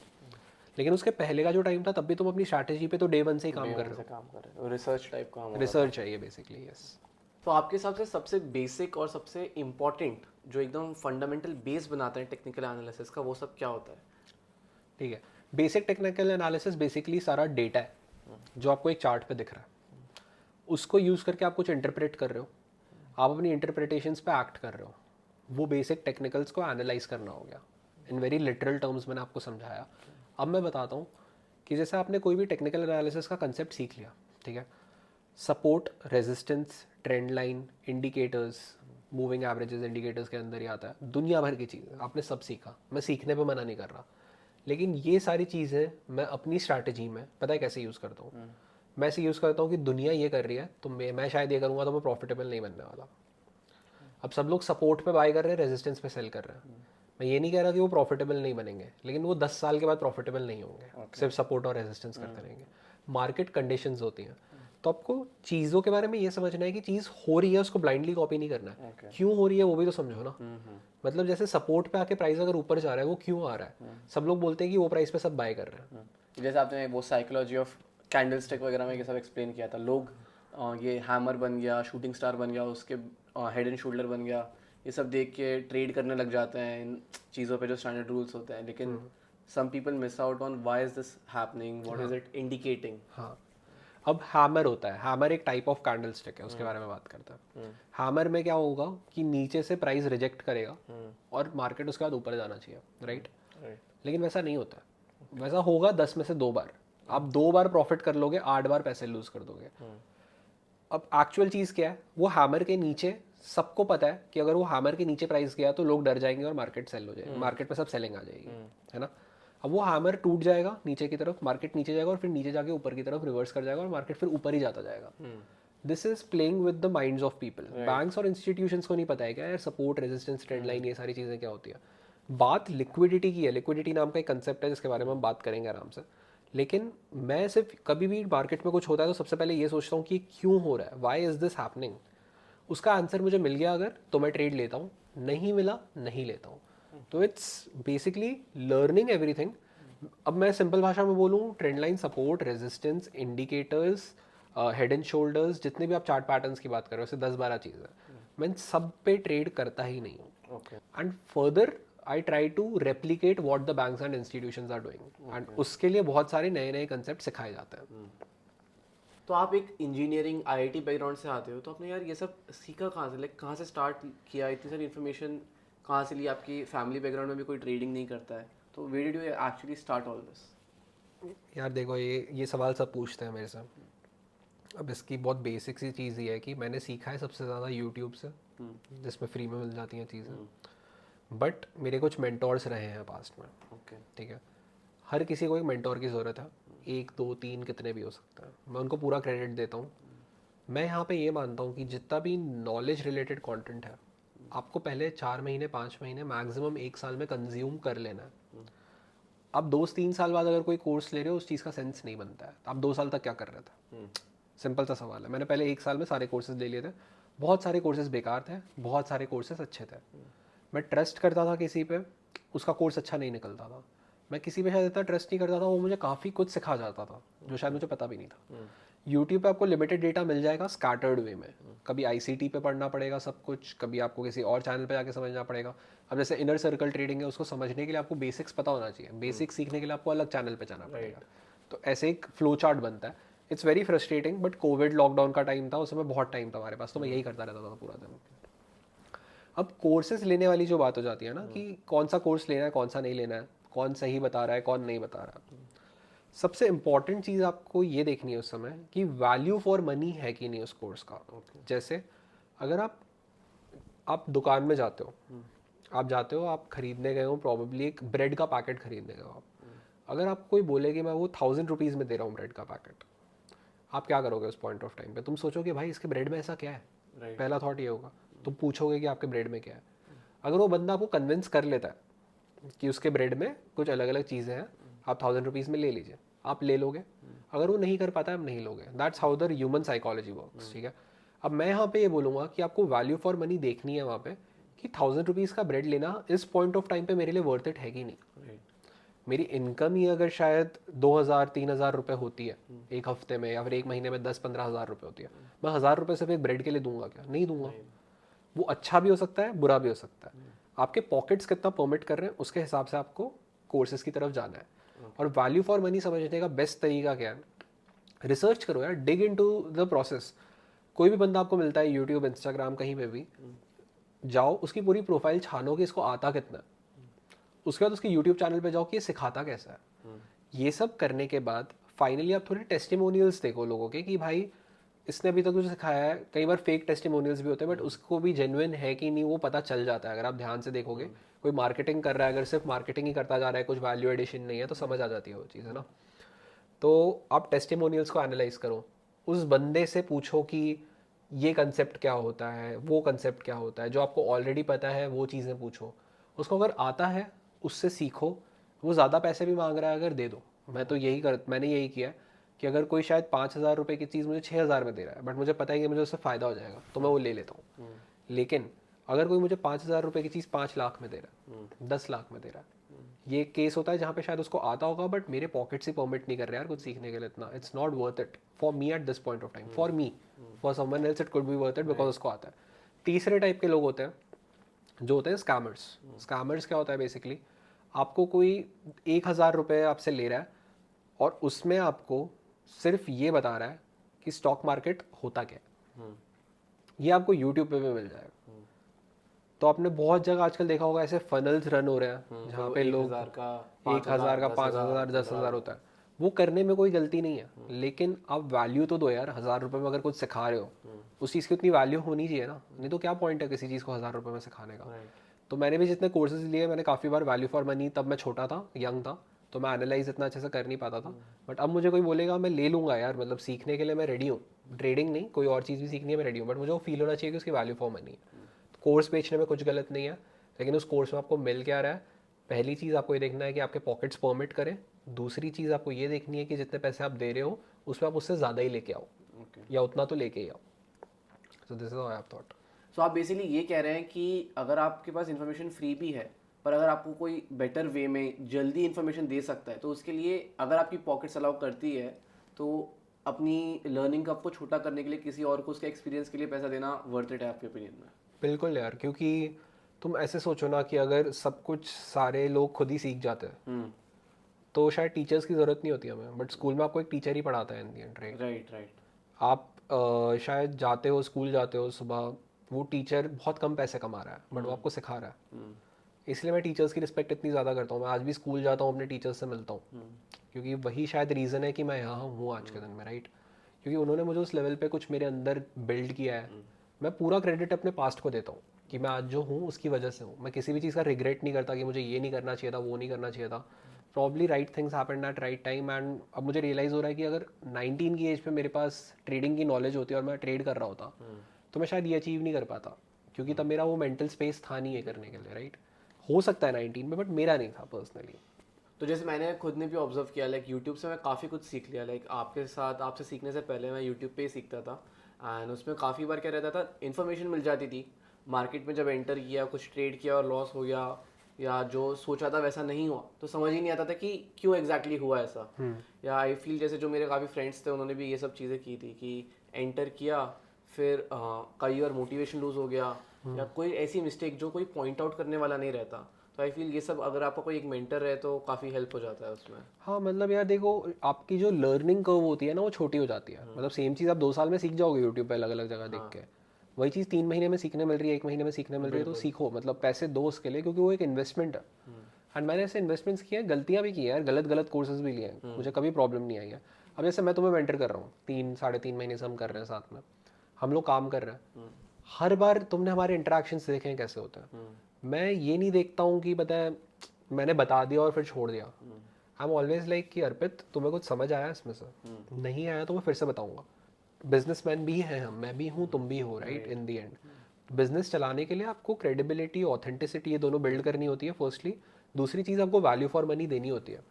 लेकिन उसके पहले का जो टाइम था, तब भी तुम अपनी स्ट्रैटेजी पे तो डे वन से ही काम कर रहे हो। रिसर्च टाइप काम होगा। रिसर्च है ये बेसिकली, यस। तो आपके हिसाब से सबसे बेसिक और सबसे इम्पोर्टेंट जो एकदम फंडामेंटल बेस बनाते हैं टेक्निकल एनालिसिस का, वो सब क्या होता है? ठीक है, बेसिक टेक्निकल एनालिसिस बेसिकली सारा डेटा है जो आपको एक चार्ट पे दिख रहा है। उसको यूज़ करके आप कुछ इंटरप्रेट कर रहे हो, आप अपनी इंटरप्रिटेशंस पे एक्ट कर रहे हो। वो बेसिक टेक्निकल्स को एनालाइज करना हो गया। इन वेरी लिटरल टर्म्स मैंने आपको समझाया। अब मैं बताता हूँ कि जैसे आपने कोई भी टेक्निकल एनालिसिस का कंसेप्ट सीख लिया, ठीक है, support, resistance, trend line, indicators, moving averages indicators के अंदर ही आता है, दुनिया भर की चीज़ें आपने सब सीखा। मैं सीखने पे मना नहीं कर रहा, लेकिन ये सारी चीज़ें मैं अपनी स्ट्रैटेजी में पता है कैसे यूज़ करता हूँ। मैं ऐसे यूज़ करता हूँ कि दुनिया ये कर रही है तो मैं शायद ये करूँगा तो मैं प्रॉफिटेबल नहीं बनने वाला। अब सब लोग सपोर्ट पे बाय कर रहे हैं, रेजिस्टेंस पे सेल कर रहे हैं। मैं ये नहीं कह रहा कि वो प्रॉफिटेबल नहीं बनेंगे, लेकिन वो 10 साल के बाद प्रॉफिटेबल नहीं होंगे सिर्फ सपोर्ट और रेजिस्टेंस करते रहेंगे। मार्केट कंडीशंस होती हैं, तो आपको चीज़ों के बारे में ये समझना है कि चीज़ हो रही है, उसको ब्लाइंडली कॉपी नहीं करना है। क्यों हो रही है वो भी तो समझो ना। मतलब जैसे सपोर्ट पे आके प्राइस अगर ऊपर जा रहा है, वो क्यों आ रहा है? सब लोग बोलते हैं कि वो प्राइस पे सब बाय कर रहे हैं। जैसे आपने वो साइकोलॉजी ऑफ कैंडल स्टिक वगैरह में ये सब एक्सप्लेन किया था, लोग ये हैमर बन गया, शूटिंग स्टार बन गया, उसके हेड एंड शोल्डर बन गया, ये सब देख के ट्रेड करने लग जाते हैं इन चीज़ों पे जो स्टैंडर्ड रूल्स होते हैं, लेकिन some people miss out on why is this happening, what is it indicating. हाँ, अब हैमर होता है, हैमर एक टाइप ऑफ कैंडल स्टिक है, उसके बारे में बात करता है। हैमर में क्या होगा कि नीचे से प्राइस रिजेक्ट करेगा और मार्केट उसके बाद ऊपर जाना चाहिए, राइट? लेकिन वैसा नहीं होता है। वैसा होगा 10 में से 2 बार। आप 2 बार प्रॉफिट कर लोगे, 8 बार पैसे लूज कर दोगे। अब एक्चुअल चीज़ क्या है, वो हैमर के नीचे सबको पता है कि अगर वो हैमर के नीचे प्राइस गया तो लोग डर जाएंगे और मार्केट सेल हो जाएगी, मार्केट में सब सेलिंग आ जाएगी, है ना? अब वो हैमर टूट जाएगा नीचे की तरफ, मार्केट नीचे जाएगा और फिर नीचे जाके ऊपर की तरफ रिवर्स कर जाएगा और मार्केट फिर ऊपर ही जाता जाएगा। This is playing with the minds of people. Banks और इंस्टीट्यूशंस को नहीं पता है क्या यार सपोर्ट, रेजिस्टेंस, ट्रेंड लाइन, ये सारी चीज़ें क्या होती है। बात लिक्विडिटी की है, लिक्विडिटी नाम का एक कंसेप्ट है जिसके बारे में हम बात करेंगे आराम से। लेकिन मैं सिर्फ कभी भी मार्केट में कुछ होता है तो सबसे पहले ये सोचता हूँ कि क्यों हो रहा है, वाई इज़ दिस हैपनिंग। उसका आंसर मुझे मिल गया अगर, तो मैं ट्रेड लेता हूँ, नहीं मिला नहीं लेता हूँ। तो इट्स बेसिकली लर्निंग एवरीथिंग। अब मैं सिंपल भाषा में बोलूँ, trend line, support, resistance, indicators, head and shoulders, जितने भी आप चार्ट पैटर्न्स की बात कर रहे हो, उससे 10-12 चीज़ें, मैं सब पे ट्रेड करता ही नहीं हूँ। And further I try to replicate what the banks and institutions are doing, and उसके लिए बहुत सारे नए नए कंसेप्ट सिखाए जाते हैं। तो आप एक इंजीनियरिंग आईआईटी बैकग्राउंड से आते हो, तो आपने यार ये सब सीखा कहाँ से, लाइक कहाँ से स्टार्ट किया, इतनी सारी इन्फॉर्मेशन कहाँ से ली? आपकी फैमिली बैकग्राउंड में भी कोई ट्रेडिंग नहीं करता है, तो where did you actually start all this? यार देखो, ये सवाल सब पूछते हैं मेरे से। अब इसकी बहुत बेसिक सी चीज़ ये है कि मैंने सीखा है सबसे ज़्यादा यूट्यूब से, जिसमें फ्री में मिल जाती हैं चीज़ें। बट मेरे कुछ मेंटोर्स रहे हैं पास्ट में, ठीक है? हर किसी को एक मेंटोर की ज़रूरत है, 1 2 3 कितने भी हो सकते हैं, मैं उनको पूरा क्रेडिट देता हूँ। मैं यहाँ पे ये मानता हूँ कि जितना भी नॉलेज रिलेटेड कंटेंट है, आपको पहले 4 महीने 5 महीने मैक्सिमम 1 साल में कंज्यूम कर लेना है। अब 2-3 साल बाद अगर कोई कोर्स ले रहे हो, उस चीज़ का सेंस नहीं बनता है। आप 2 साल तक क्या कर रहे थे? सिंपल सा सवाल है। मैंने पहले 1 साल में सारे कोर्सेज ले लिए थे, बहुत सारे कोर्सेज बेकार थे, बहुत सारे कोर्सेज अच्छे थे। मैं ट्रस्ट करता था किसी पे, उसका कोर्स अच्छा नहीं निकलता था। मैं किसी पे शायद इतना ट्रस्ट नहीं करता था, वो मुझे काफ़ी कुछ सिखा जाता था जो शायद मुझे पता भी नहीं था। यूट्यूब पे आपको लिमिटेड डेटा मिल जाएगा स्कैटर्ड वे में, कभी आईसीटी पे पढ़ना पड़ेगा सब कुछ, कभी आपको किसी और चैनल पे जाके समझना पड़ेगा। अब जैसे इनर सर्कल ट्रेडिंग है, उसको समझने के लिए आपको बेसिक्स पता होना चाहिए, बेसिक्स सीखने के लिए आपको अलग चैनल पे जाना पड़ेगा। तो ऐसे एक फ्लो चार्ट बनता है। It's very frustrating, but Covid lockdown का टाइम था, उस समय बहुत टाइम था हमारे पास, तो मैं यही करता रहता था पूरा दिन। अब कोर्सेज लेने वाली जो बात हो जाती है ना कि कौन सा कोर्स लेना है, कौन सा नहीं लेना है, कौन सही बता रहा है, कौन नहीं बता रहा है। सबसे इम्पॉर्टेंट चीज़ आपको ये देखनी है उस समय कि वैल्यू फॉर मनी है कि नहीं उस कोर्स का। जैसे अगर आप दुकान में जाते हो, आप खरीदने गए हो, प्रॉबेबली एक ब्रेड का पैकेट खरीदने गए हो आप। अगर आप कोई बोले कि मैं वो 1000 रुपीज़ में दे रहा हूँ ब्रेड का पैकेट, आप क्या करोगे उस पॉइंट ऑफ टाइम पे? तुम सोचोगे भाई इसके ब्रेड में ऐसा क्या है, पहला थॉट ये होगा। तुम पूछोगे कि आपके ब्रेड में क्या है। अगर वो बंदा आपको कन्विंस कर लेता है कि उसके ब्रेड में कुछ अलग अलग चीज़ें हैं, आप 1000 रुपीज़ में ले लीजिए, आप ले लोगे। अगर वो नहीं कर पाता है, आप नहीं लोगे। That's how the human psychology works, ठीक है। अब मैं यहाँ पे ये बोलूँगा कि आपको वैल्यू फॉर मनी देखनी है वहाँ पे कि 1000 रुपीज़ का ब्रेड लेना इस पॉइंट ऑफ टाइम पे मेरे लिए वर्थ इट है कि नहीं। मेरी इनकम ही अगर शायद 2000-3000 रुपये होती है एक हफ्ते में, या फिर एक महीने में 10-15 हज़ार रुपये होती है, मैं 1000 रुपये सिर्फ एक ब्रेड के लिए दूंगा क्या? नहीं दूंगा। वो अच्छा भी हो सकता है, बुरा भी हो सकता है। आपके पॉकेट्स कितना परमिट कर रहे हैं उसके हिसाब से आपको कोर्सेज की तरफ जाना है। और वैल्यू फॉर मनी समझने का बेस्ट तरीका क्या है? रिसर्च करो यार, डिग इनटू द प्रोसेस। कोई भी बंदा आपको मिलता है यूट्यूब, इंस्टाग्राम, कहीं पे भी जाओ, उसकी पूरी प्रोफाइल छानो कि इसको आता कितना है। उसके बाद उसके यूट्यूब चैनल पे जाओ कि ये सिखाता कैसा है। ये सब करने के बाद फाइनली आप थोड़े टेस्टिमोनियल्स देखो लोगों के कि भाई इसने अभी तक तुझे सिखाया है। कई बार फेक टेस्टिमोनियल्स भी होते हैं, बट उसको भी जेन्युइन है कि नहीं वो पता चल जाता है अगर आप ध्यान से देखोगे। कोई मार्केटिंग कर रहा है, अगर सिर्फ मार्केटिंग ही करता जा रहा है, कुछ वैल्यू एडिशन नहीं है, तो समझ आ जाती है वो चीज़, है ना। तो आप टेस्टिमोनियल्स को एनालाइज करो, उस बंदे से पूछो कि ये कंसेप्ट क्या होता है, वो कंसेप्ट क्या होता है। जो आपको ऑलरेडी पता है वो चीज़ें पूछो। उसको अगर आता है उससे सीखो। वो ज़्यादा पैसे भी मांग रहा है अगर, दे दो। मैंने यही किया कि अगर कोई शायद 5000 रुपये की चीज़ मुझे 6000 में दे रहा है, बट मुझे पता है कि मुझे उससे फ़ायदा हो जाएगा, तो मैं वो ले लेता हूँ। लेकिन अगर कोई मुझे 5000 रुपये की चीज़ 5 लाख में दे रहा है, 10 लाख में दे रहा है, ये केस होता है जहाँ पे शायद उसको आता होगा बट मेरे पॉकेट से परमिट नहीं कर रहे यार कुछ सीखने के लिए इतना। It's not worth it for me at this point of time. For me, for someone else it could B worth it because उसको आता है। तीसरे टाइप के लोग होते हैं जो होते हैं स्कैमर्स। स्कैमर्स क्या होता है बेसिकली, आपको कोई 1000 रुपये आपसे ले रहा है और उसमें आपको सिर्फ ये बता रहा है कि स्टॉक मार्केट होता क्या है। ये आपको यूट्यूब पे भी मिल जाएगा। तो आपने बहुत जगह आजकल देखा होगा ऐसे फनल्स रन हो रहे हैं जहाँ पे लोग 1000 का 5000 10,000 होता है। वो करने में कोई गलती नहीं है, लेकिन आप वैल्यू तो दो यार। 1000 रुपये में अगर कुछ सिखा रहे हो उस चीज़ की उतनी वैल्यू होनी चाहिए ना, नहीं तो क्या पॉइंट है किसी चीज़ को 1000 रुपये में सिखाने का। तो मैंने भी जितने कोर्सेज लिए, मैंने काफ़ी बार वैल्यू फॉर मनी, तब मैं छोटा था, यंग था, तो मैं एनालाइज इतना अच्छे से कर नहीं पाता था। बट अब मुझे कोई बोलेगा मैं ले लूँगा यार, मतलब सीखने के लिए मैं रेडी हूँ। ट्रेडिंग नहीं, कोई और चीज़ भी सीखनी है मैं रेडी हूँ, बट मुझे वो फील होना चाहिए कि उसकी वैल्यू फॉर मनी है। कोर्स बेचने में कुछ गलत नहीं है, लेकिन उस कोर्स में आपको मिल क्या रहा है। पहली चीज़ आपको ये देखना है कि आपके पॉकेट्स परमिट करें। दूसरी चीज़ आपको ये देखनी है कि जितने पैसे आप दे रहे हो उसमें आप उससे ज़्यादा ही लेके आओ, या उतना तो लेके ही आओ। So this is how I have thought. So आप बेसिकली ये कह रहे हैं कि अगर आपके पास इन्फॉर्मेशन फ्री भी है, पर अगर आपको कोई बेटर वे में जल्दी इन्फॉर्मेशन दे सकता है, तो उसके लिए अगर आपकी पॉकेट्स अलाउ करती है तो अपनी लर्निंग कप को छोटा करने के लिए किसी और को उसके एक्सपीरियंस के लिए पैसा देना वर्थ इट है आपके ओपिनियन में? बिल्कुल यार, क्योंकि तुम ऐसे सोचो ना कि अगर सब कुछ सारे लोग खुद ही सीख जाते हैं तो शायद टीचर्स की ज़रूरत नहीं होती हमें। बट स्कूल में आपको एक टीचर ही पढ़ाता है इन दी एंड, राइट? राइट। आप शायद जाते हो स्कूल, जाते हो सुबह, वो टीचर बहुत कम पैसे कमा रहा है बट वो आपको सिखा रहा है। इसलिए मैं टीचर्स की रिस्पेक्ट इतनी ज़्यादा करता हूँ। मैं आज भी स्कूल जाता हूँ, अपने टीचर्स से मिलता हूँ, क्योंकि वही शायद रीज़न है कि मैं यहाँ हूँ आज के दिन में, राइट? क्योंकि उन्होंने मुझे उस लेवल पे कुछ मेरे अंदर बिल्ड किया है। मैं पूरा क्रेडिट अपने पास्ट को देता हूँ कि मैं आज जो हूँ उसकी वजह से हूँ। मैं किसी भी चीज़ का रिग्रेट नहीं करता कि मुझे ये नहीं करना चाहिए था, वो नहीं करना चाहिए था। Probably right things happened at right time. And अब मुझे रियलाइज़ हो रहा है कि अगर 19 की एज पे मेरे पास ट्रेडिंग की नॉलेज होती और मैं ट्रेड कर रहा होता तो मैं शायद ये अचीव नहीं कर पाता, क्योंकि तब मेरा वो मेंटल स्पेस था नहीं है करने के लिए, राइट? हो सकता है 19 में, बट मेरा नहीं था पर्सनली। तो जैसे मैंने खुद ने भी ऑब्जर्व किया, लाइक यूट्यूब से मैं काफ़ी कुछ सीख लिया। लाइक आपसे सीखने से पहले मैं यूट्यूब पे ही सीखता था, एंड उसमें काफ़ी बार क्या रहता था, इन्फॉर्मेशन मिल जाती थी। मार्केट में जब एंटर किया, कुछ ट्रेड किया और लॉस हो गया, या जो सोचा था वैसा नहीं हुआ, तो समझ ही नहीं आता था कि क्यों एग्जैक्टली हुआ ऐसा। या आई फील जैसे जो मेरे काफ़ी फ्रेंड्स थे उन्होंने भी ये सब चीज़ें की थी कि एंटर किया, फिर कई बार मोटिवेशन लूज हो गया, या कोई ऐसी मिस्टेक जो कोई पॉइंट आउट करने वाला नहीं रहता। तो आई फील ये सब अगर आपका कोई एक मेंटर है तो काफ़ी हेल्प हो जाता है उसमें। हाँ, मतलब यार देखो, आपकी जो लर्निंग कर्व होती है ना वो छोटी हो जाती है। मतलब सेम चीज़ आप 2 साल में सीख जाओगे यूट्यूब पे अलग अलग जगह देख के। वही चीज़ 3 महीने में सीखने मिल रही है, 1 महीने में सीखने मिल रही है, तो सीखो, मतलब पैसे दो उसके लिए, क्योंकि वो एक इन्वेस्टमेंट है। एंड मैंने ऐसे इन्वेस्टमेंट्स किए हैं, गलतियाँ भी की हैं यार, गलत कोर्सेज भी लिए हैं, मुझे कभी प्रॉब्लम नहीं आई है। अब जैसे मैं तुम्हें मेंटर कर रहा हूँ, 3 साढ़े 3 महीने से हम कर रहे हैं साथ में, हम लोग काम कर रहे हैं। हर बार तुमने हमारे इंटरेक्शंस देखे हैं कैसे होता है। मैं ये नहीं देखता हूँ कि पता है मैंने बता दिया और फिर छोड़ दिया। आई एम ऑलवेज लाइक कि अर्पित तुम्हें कुछ समझ आया इसमें से, नहीं आया तो मैं फिर से बताऊंगा। बिजनेसमैन भी हैं हम, मैं भी हूँ, तुम भी हो, right. In the and business चलाने के लिए आपको क्रेडिबिलिटी, ऑथेंटिसिटी, ये दोनों बिल्ड करनी होती है फर्स्टली। दूसरी चीज़, आपको वैल्यू फॉर मनी देनी होती है।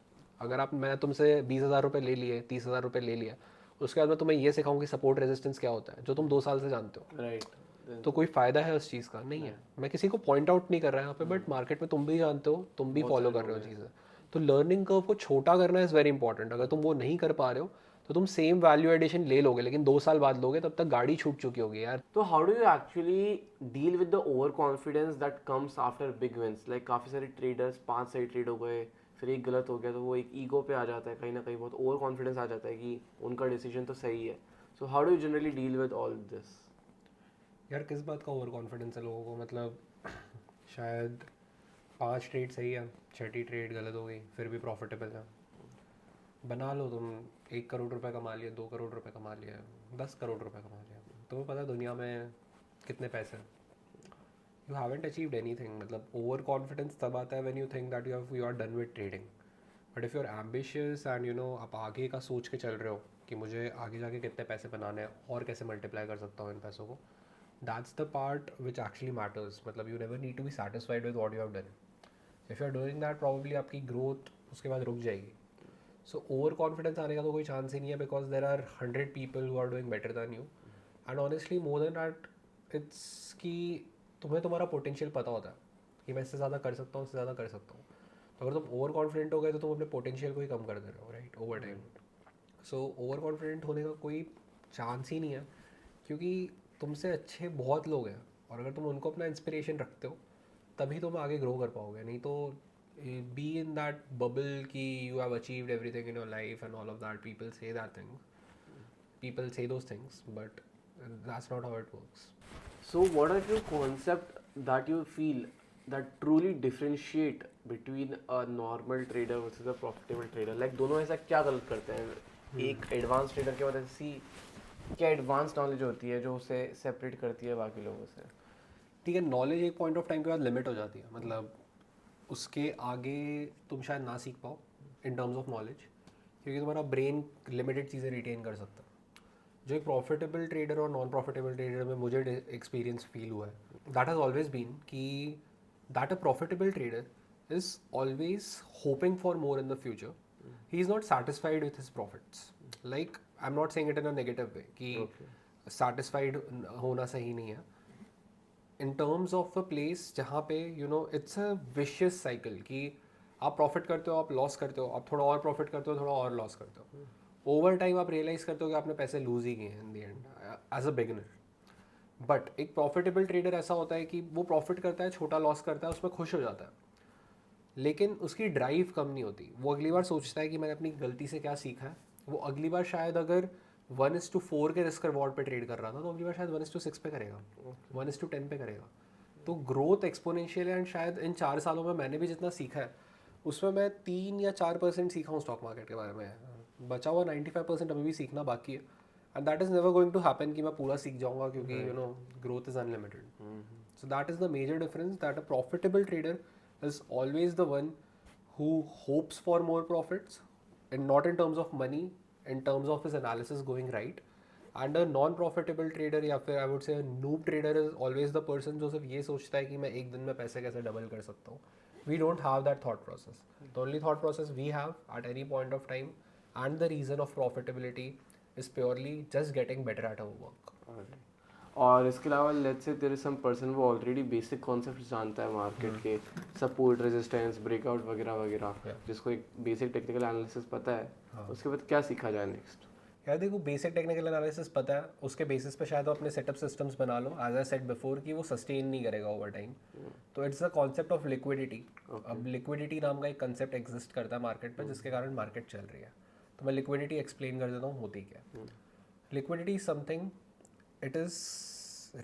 अगर आप, मैं तुमसे 20,000 रुपये ले लिए, 30,000 रुपये ले लिया, उसके बाद मैं तुम्हें ये सिखाऊं कि सपोर्ट रेजिस्टेंस क्या होता है, जो तुम 2 साल से जानते हो, राइट, तो कोई फ़ायदा है उस चीज़ का? नहीं है। मैं किसी को पॉइंट आउट नहीं कर रहा यहाँ पे, बट मार्केट में तुम भी जानते हो, तुम भी फॉलो कर रहे हो चीज़ें। तो लर्निंग कर्व को छोटा करना इज़ वेरी इंपॉर्टेंट। अगर तुम वो नहीं कर पा रहे हो तो तुम सेम वैल्यू एडिशन ले लोगे, लेकिन 2 साल बाद लोगे, तब तक गाड़ी छूट चुकी होगी यार। तो how do you actually deal with the overconfidence that comes after big wins? Like काफ़ी सारे ट्रेडर्स 5 सही ट्रेड हो गए, फिर एक गलत हो गया, तो वो एक ईगो पे आ जाता है, कहीं ना कहीं बहुत ओवर कॉन्फिडेंस आ जाता है कि उनका डिसीजन तो सही है। So how do you generally deal with all this? यार किस बात का ओवर कॉन्फिडेंस है लोगों को? मतलब शायद 5 ट्रेड सही है, 6ठी ट्रेड गलत हो गई, फिर भी प्रॉफिटेबल है। बना लो तुम 1 करोड़ रुपए कमा लिया, 2 करोड़ रुपए कमा लिया, 10 करोड़ रुपए कमा लिया, तुम्हें पता है दुनिया में कितने पैसे हैं? You haven't achieved anything. मतलब ओवर कॉन्फिडेंस तब आता है when you think that you are done with trading. But if you are ambitious and you know आप आगे का सोच के चल रहे हो कि मुझे आगे जाके कितने पैसे बनाने हैं और कैसे मल्टीप्लाई कर सकता हूँ इन पैसों को, that's the part which actually matters. मतलब you never need to be satisfied with what you have done. If you are doing that, probably आपकी ग्रोथ उसके बाद रुक जाएगी। सो ओवर कॉन्फिडेंस आने का तो कोई चांस ही नहीं है, because there are 100 people who are doing better than you. And honestly more than that, it's कि तुम्हें तुम्हारा पोटेंशियल पता होता है कि मैं इससे ज़्यादा कर सकता हूँ, इससे ज़्यादा कर सकता हूँ। तो अगर तुम ओवर कॉन्फिडेंट हो गए तो तुम अपने पोटेंशियल को ही कम कर दे रहे हो, right, over time. So over confident होने का कोई चांस ही नहीं है, क्योंकि तुमसे अच्छे बहुत लोग हैं, और अगर तुम उनको अपना इंस्पिरेशन रखते हो तभी तुम आगे ग्रो कर पाओगे। नहीं तो बी इन दैट बबल कि you have achieved everything in your life and all of that, people say that thing, people say those things, but that's not how it works. So what are your concept that you feel that truly differentiate between a normal trader versus a profitable trader? Like दोनों ऐसा क्या गलत करते हैं? एक advance trader के बाद ऐसी क्या एडवांस नॉलेज होती है जो उसे सेपरेट करती है बाकी लोगों से? ठीक है, नॉलेज एक पॉइंट ऑफ टाइम के बाद लिमिट हो जाती है। मतलब उसके आगे तुम शायद ना सीख पाओ इन टर्म्स ऑफ नॉलेज, क्योंकि तुम्हारा ब्रेन लिमिटेड चीज़ें रिटेन कर सकता है। जो एक प्रॉफिटेबल ट्रेडर और नॉन प्रॉफिटेबल ट्रेडर में मुझे एक्सपीरियंस फील हुआ है, दैट हैज़ ऑलवेज बीन कि that a profitable trader is always hoping for more in the future. He is not satisfied with his profits. Like I am not saying it in a negative way कि satisfied होना सही नहीं है, in terms of a place जहाँ पे you know it's a vicious cycle कि आप profit करते हो, आप लॉस करते हो, आप थोड़ा और प्रॉफिट करते हो, थोड़ा और लॉस करते हो। ओवर टाइम आप रियलाइज़ करते हो कि आपने पैसे लूज ही किए हैं in the end as a beginner. But एक प्रॉफिटेबल ट्रेडर ऐसा होता है कि वो प्रॉफिट करता है, छोटा लॉस करता है, उसमें खुश हो जाता है, लेकिन उसकी ड्राइव कम नहीं होती। वो अगली बार सोचता है कि मैंने अपनी गलती से क्या सीखा है। वो अगली बार शायद अगर 1:4 के रिस्क रिवॉर्ड पे ट्रेड कर रहा था, तो अगली बार शायद 1:6 पे करेगा, 1:10 पे करेगा। तो ग्रोथ एक्सपोनेंशियल है। एंड शायद इन 4 सालों में मैंने भी जितना सीखा है उसमें मैं 3 या 4% सीखा हूँ स्टॉक मार्केट के बारे में। बचा हुआ 95% अभी भी सीखना बाकी है। And that is never going to happen कि मैं पूरा सीख जाऊँगा, क्योंकि you know growth is unlimited. So that is the major difference, that a profitable trader is always the one who hopes for more profits, and not in terms of money, in terms of his analysis going right. And a non-profitable trader, या फिर I would say a noob trader, is always the person जो सिर्फ ये सोचता है कि मैं एक दिन में पैसे कैसे डबल कर सकता हूँ। We don't have that thought process. The only thought process we have at any point of time, and the reason of profitability, is purely just getting better at our work. और इसके अलावा let's say there is some person वो already basic concept जानता है market के, support, resistance, breakout वगैरह वगैरह, जिसको एक बेसिक टेक्निकल एनालिसिस पता है, उसके बाद क्या सीखा जाए नेक्स्ट? यार देखो, बेसिक टेक्निकल एनालिसिस पता है, उसके बेसिस पे शायद अपने सेटअप सिस्टम्स बना लो। एज आई सेड बिफोर कि वो सस्टेन नहीं करेगा ओवर टाइम। तो it's the concept of liquidity. अब लिक्विडिटी नाम का एक कंसेप्ट एग्जिस्ट करता है मार्केट पे, जिसके कारण मार्केट चल रही है। तो मैं लिक्विडिटी एक्सप्लेन कर देता हूँ होती क्या है। Liquidity is something, it is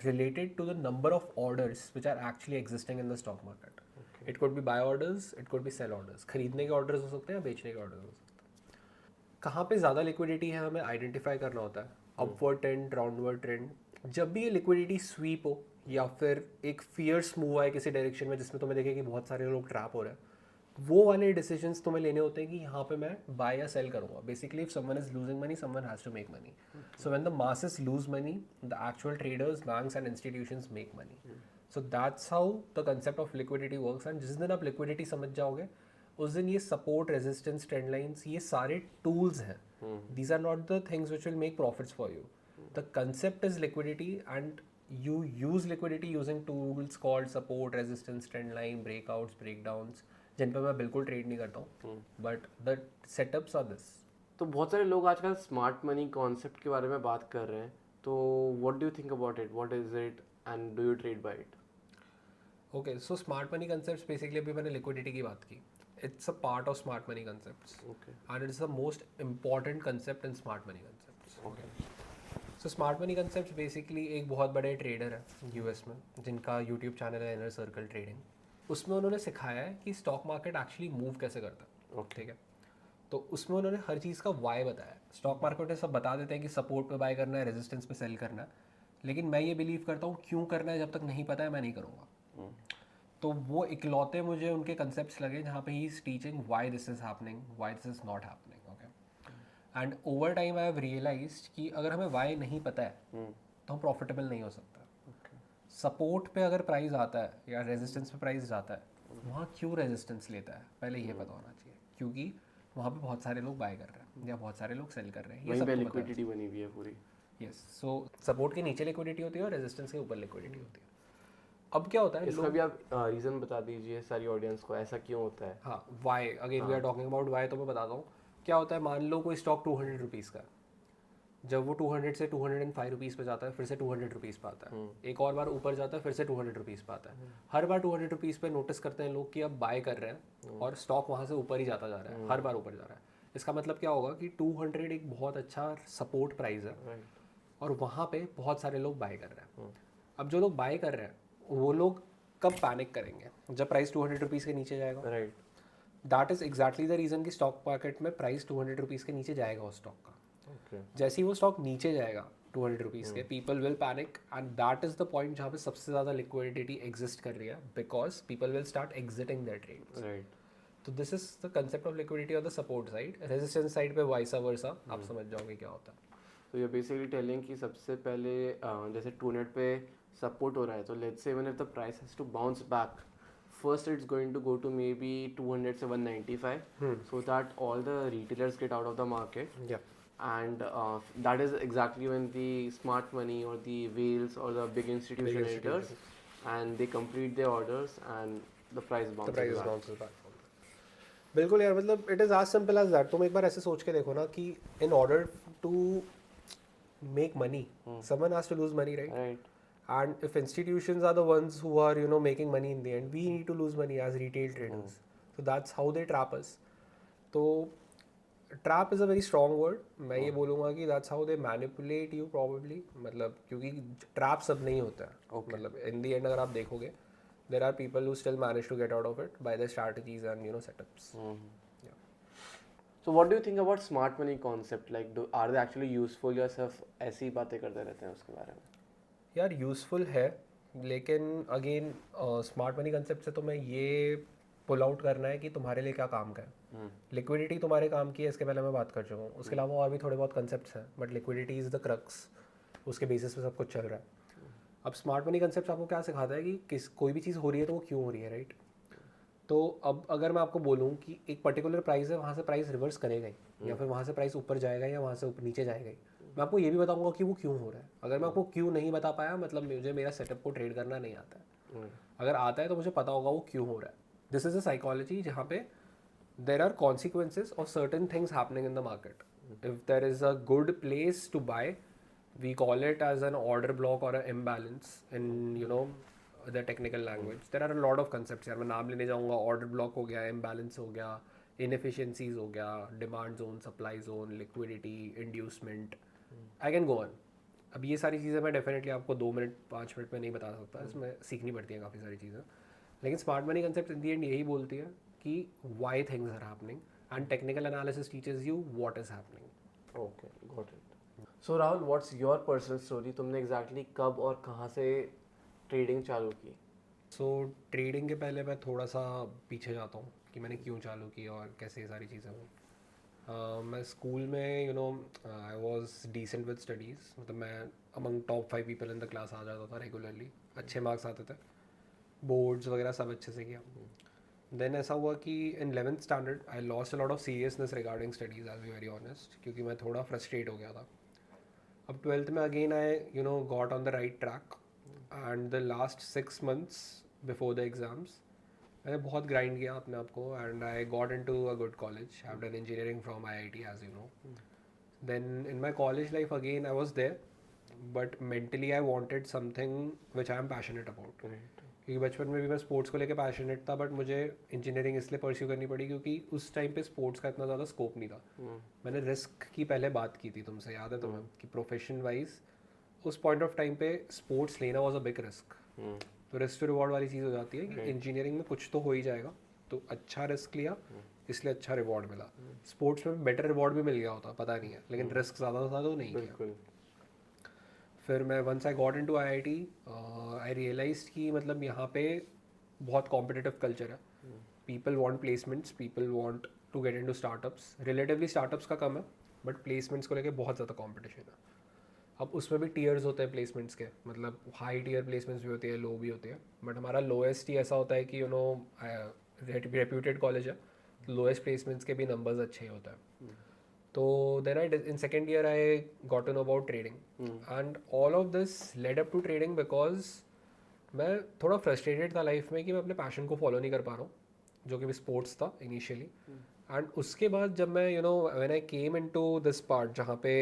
related to the number of orders which are actually existing in the stock market. It could be buy orders, it could be sell orders. खरीदने के orders हो सकते हैं, बेचने के orders हो सकते हैं. कहाँ पे ज़्यादा liquidity है हमें identify करना होता है. Upward trend, downward trend. जब भी ये liquidity sweep हो या फिर एक fierce move आए किसी direction में जिसमें तुम्हें देखे कि बहुत सारे लोग trap हो रहे हैं, वो वाले डिसीजंस तुम्हें लेने होते हैं कि यहाँ पे मैं बाय या सेल करूँगा. Basically if someone is losing money, someone has to make money. So when the masses lose money, the actual traders, banks and institutions make money. So that's how the concept of liquidity works. And जिस दिन आप liquidity समझ जाओगे उस दिन ये support, resistance, trend lines, ये सारे टूल्स हैं. These are not the things which will make profits for you. The concept is liquidity and you use liquidity using tools called support, resistance, trend line, breakouts, breakdowns, जिन पर मैं बिल्कुल trade नहीं करता हूँ. But the setups are this. तो बहुत सारे लोग आजकल स्मार्ट मनी कॉन्सेप्ट के बारे में बात कर रहे हैं. तो what do you think about it, what is it and do you trade by it? Okay, so smart money concepts basically अभी मैंने लिक्विडिटी की बात की. It's a part of smart money concepts. Okay. And it's the most important concept in smart money concepts. Okay. So smart money concept basically एक बहुत बड़े trader है US में जिनका यूट्यूब चैनल है इनर सर्कल ट्रेडिंग. उसमें उन्होंने सिखाया है कि स्टॉक मार्केट एक्चुअली मूव कैसे करता है. ओके. ठीक है. तो उसमें उन्होंने हर चीज़ का वाई बताया. स्टॉक मार्केट में सब बता देते हैं कि सपोर्ट पे बाय करना है, रेजिस्टेंस पे सेल करना है, लेकिन मैं ये बिलीव करता हूँ क्यों करना है जब तक नहीं पता है मैं नहीं करूँगा. तो वो इकलौते मुझे उनके कंसेप्ट्स लगे जहाँ पे he is teaching why this is happening, why this is not happening. And over time I have realized कि अगर हमें वाई नहीं पता है तो हम प्रॉफिटेबल नहीं हो सकता. सपोर्ट पे अगर प्राइस आता है या रेजिस्टेंस पे प्राइस जाता है, वहाँ क्यों रेजिस्टेंस लेता है पहले ये पता होना चाहिए. क्योंकि वहाँ पे बहुत सारे लोग बाय कर रहे हैं या बहुत सारे लोग सेल कर रहे हैं. ये सब लिक्विडिटी बनी हुई है पूरी. यस. सो सपोर्ट के नीचे लिक्विडिटी होती है और रेजिस्टेंस के ऊपर लिक्विडिटी होती है. अब क्या होता है, इसका भी आप रीज़न बता दीजिए सारी ऑडियंस को, ऐसा क्यों होता है. हाँ, why again we are talking about why. तो मैं बताता हूँ क्या होता है. मान लो कोई स्टॉक 200 रुपीज़ का, जब वो 200 से 205 रुपीज़ पे जाता है, फिर से 200 रुपीज़ पे आता है, एक और बार ऊपर जाता है, फिर से 200 रुपीज़ पे आता है. हर बार 200 रुपीज़ पे नोटिस करते हैं लोग कि अब बाय कर रहे हैं और स्टॉक वहाँ से ऊपर ही जाता जा रहा है, हर बार ऊपर जा रहा है. इसका मतलब क्या होगा कि 200 एक बहुत अच्छा सपोर्ट प्राइस है और वहाँ पे बहुत सारे लोग बाय कर रहे हैं. अब जो लोग बाय कर रहे हैं वो लोग कब पैनिक करेंगे, जब प्राइस 200 रुपीज़ के नीचे जाएगा. Right. That is exactly the reason कि स्टॉक मार्केट में प्राइस 200 रुपीज़ के नीचे जाएगा उस स्टॉक का. जैसे ही वो स्टॉक नीचे जाएगा 200 रुपीज़ के, people will panic and that is the point जहाँ पे सबसे ज़्यादा लिक्विडिटी एग्जिस्ट कर रही है, because people will start exiting their trades. Right. तो this is the concept of liquidity on the support side. Resistance side पे वाइसा वर्सा आप समझ जाओगे क्या होता है. तो ये बेसिकली टेलिंग कि सबसे पहले जैसे 200 पे सपोर्ट हो रहा है, तो let's say even if the price has to bounce back, first it's going to go to maybe 200 to 195, so that all the retailers get out of the market. Yeah. And that is exactly when the smart money or the whales or the big institution enters and they complete their orders and the price bounces back. बिल्कुल यार, मतलब it is as simple as that. तुम एक बार ऐसे सोच के देखो ना कि in order to make money someone has to lose money, right? And if institutions are the ones who are, you know, making money in the end, we need to lose money as retail traders. So that's how they trap us. So trap is a very strong word. मैं ये बोलूँगा कि that's how they manipulate you probably. मतलब क्योंकि trap सब नहीं होता है. मतलब in the end अगर आप देखोगे, there are people who still manage to get out of it by their strategies and, you know, setups. Yeah. So what do you think about smart money concept? Like, are they actually useful या सिर्फ ऐसी ही बातें करते रहते हैं उसके बारे में? यार यूज़फुल है, लेकिन अगेन स्मार्ट मनी कंसेप्ट से तो मैं ये पुल आउट करना है कि तुम्हारे लिए क्या काम का है. लिक्विडिटी तुम्हारे काम की है, इसके पहले मैं बात कर चुका हूँ. उसके अलावा और भी थोड़े बहुत कंसेप्ट्स हैं, but liquidity is the crux. उसके बेसिस पे सब कुछ चल रहा है. अब स्मार्ट मनी कंसेप्ट आपको क्या सिखाता है कि कोई भी चीज़ हो रही है तो वो क्यों हो रही है, राइट? तो अब अगर मैं आपको बोलूँ कि एक पर्टिकुलर प्राइस है, वहाँ से प्राइस रिवर्स करेगा ही, या फिर वहाँ से प्राइस ऊपर जाएगा या वहाँ से ऊपर नीचे जाएगा ही, मैं आपको ये भी बताऊंगा कि वो क्यों हो रहा है. अगर मैं आपको क्यों नहीं बता पाया, मतलब मुझे मेरा सेटअप को ट्रेड करना नहीं आता है. अगर आता है तो मुझे पता होगा वो क्यों हो रहा है. दिस इज़ अ साइकोलॉजी जहाँ पे there are consequences of certain things happening in the market. If there is a good place to buy, we call it as an order block और a imbalance in, you know, the technical language. There are a lot of concepts यार, मैं नाम लेने जाऊँगा. Order block हो गया, imbalance हो गया, इनएफिशिएंसीज हो गया, demand zone, supply zone, liquidity, inducement. I can go on. अब ये सारी चीज़ें मैं डेफिनेटली आपको 2 मिनट 5 मिनट में नहीं बता सकता, इसमें सीखनी पड़ती है काफ़ी सारी चीज़ें। लेकिन smart money concept in the end यही बोलती है कि why things are happening and technical analysis teachers you what is happening. Okay, got it. So Rahul, what's your personal story? तुमने एग्जैक्टली कब और कहाँ से ट्रेडिंग चालू की? सो ट्रेडिंग के पहले मैं थोड़ा सा पीछे जाता हूँ कि मैंने क्यों चालू की और कैसे ये सारी चीज़ें हुई। मैं स्कूल में I was decent with studies, मतलब मैं among top 5 people in the class आ जाता था रेगुलरली, अच्छे मार्क्स आते थे, बोर्ड्स वगैरह सब अच्छे से किया। देन ऐसा हुआ कि in 11th standard I lost a lot of seriousness regarding studies, as be very honest, क्योंकि मैं थोड़ा फ्रस्ट्रेट हो गया था। अब 12th में again I got on the right track and the last 6 months before the exams मैंने बहुत ग्राइंड किया अपने आप को and I got into a good college, I have done engineering from IIT as you know. Then in my college life again I was there, but mentally I wanted something which I am passionate about. क्योंकि बचपन में भी मैं sports को लेकर passionate था, but मुझे engineering इसलिए परस्यू करनी पड़ी क्योंकि उस टाइम पे स्पोर्ट्स का इतना ज़्यादा स्कोप नहीं था। मैंने रिस्क की पहले बात की थी तुमसे, याद है तुम्हें, कि प्रोफेशन वाइज उस पॉइंट ऑफ टाइम पे स्पोर्ट्स लेना वॉज अ बिग रिस्क। तो रिस्क टू रिवॉर्ड वाली चीज़ हो जाती है कि इंजीनियरिंग में कुछ तो हो ही जाएगा, तो अच्छा रिस्क लिया इसलिए अच्छा रिवॉर्ड मिला। स्पोर्ट्स में बेटर रिवॉर्ड भी मिल गया होता, पता नहीं है, लेकिन रिस्क ज़्यादा था तो नहीं किया। फिर मैं once I got into IIT I realized कि मतलब यहाँ पे बहुत कॉम्पिटिटिव कल्चर है, people want placements, people want to get into startups. Relatively startups का कम है, बट प्लेसमेंट्स को लेके बहुत ज़्यादा कॉम्पिटिशन है। अब उसमें भी टीयर्स होते हैं प्लेसमेंट्स के, मतलब हाई टीयर प्लेसमेंट्स भी होती है, लो भी होती है, बट हमारा लोएस्ट ही ऐसा होता है कि रेप्यूटेड कॉलेज है, लोएस्ट प्लेसमेंट्स के भी नंबर्स अच्छे ही होते हैं। तो then I in second year I got to know about trading and all of this led up to trading because मैं थोड़ा फ्रस्ट्रेटेड था लाइफ में कि मैं अपने पैशन को फॉलो नहीं कर पा रहा हूँ, जो कि स्पोर्ट्स था इनिशियली। एंड उसके बाद जब मैं when I came into this part जहाँ पे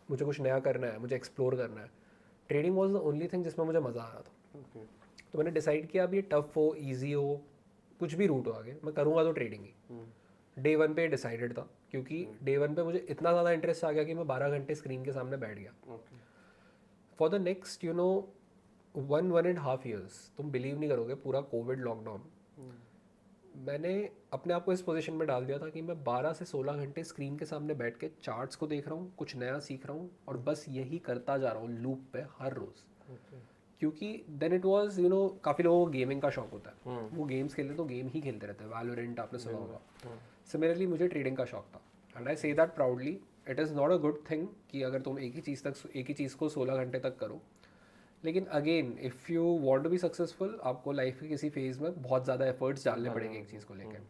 मुझे कुछ नया करना है, मुझे एक्सप्लोर करना है, trading was the only thing जिसमें मुझे मज़ा आ रहा था। तो मैंने डिसाइड किया अब ये टफ हो ईजी हो कुछ भी रूट हो आगे, मैं करूँगा तो ट्रेडिंग ही। डे 1 पे डिसाइडेड था, क्योंकि डे 1 पे मुझे इतना ज़्यादा इंटरेस्ट आ गया कि मैं 12 घंटे स्क्रीन के सामने बैठ गया। फॉर द नेक्स्ट 1.5 years, तुम बिलीव नहीं करोगे, पूरा कोविड लॉकडाउन मैंने अपने आप को इस पोजीशन में डाल दिया था कि मैं 12 से 16 घंटे स्क्रीन के सामने बैठ के चार्ट्स को देख रहा हूँ, कुछ नया सीख रहा हूँ और बस यही करता जा रहा हूँ लूप पे हर रोज़। क्योंकि देन इट वाज काफ़ी लोगों को गेमिंग का शौक होता है, वो गेम्स खेलते तो गेम ही खेलते रहते हैं, वैलोरेंट आपने सुना होगा। सिमिलरली मुझे ट्रेडिंग का शौक था and I say that proudly, it is not a good thing कि अगर तुम एक ही चीज़ को 16 घंटे तक करो। लेकिन again if you want to be successful, आपको लाइफ के किसी फेज़ में बहुत ज़्यादा एफर्ट्स डालने पड़ेंगे एक चीज़ को लेकर।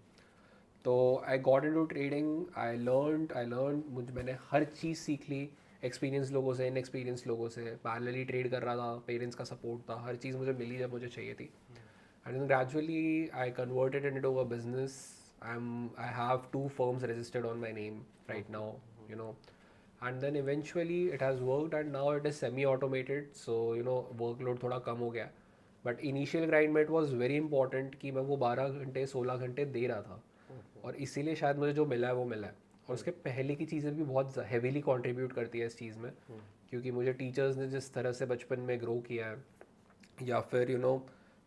तो आई got into trading, I learn मैंने हर चीज़ सीख ली, एक्सपीरियंस लोगों से, इनएक्सपीरियंस लोगों से, पैरेलली ट्रेड कर रहा था, पेरेंट्स का सपोर्ट था, हर चीज़ मुझे मिली जब मुझे चाहिए थी। And gradually I converted into a business. I have 2 firms registered on my name right now, and then eventually it has worked and now it is semi automated, so workload थोड़ा कम हो गया, but initial grind में it was very important कि मैं वो 12 घंटे 16 घंटे दे रहा था, और इसीलिए शायद मुझे जो मिला है वो मिला है। और उसके पहले की चीज़ें भी बहुत हेवीली कंट्रीब्यूट करती है इस चीज़ में, क्योंकि मुझे टीचर्स ने जिस तरह से बचपन में ग्रो किया है, या फिर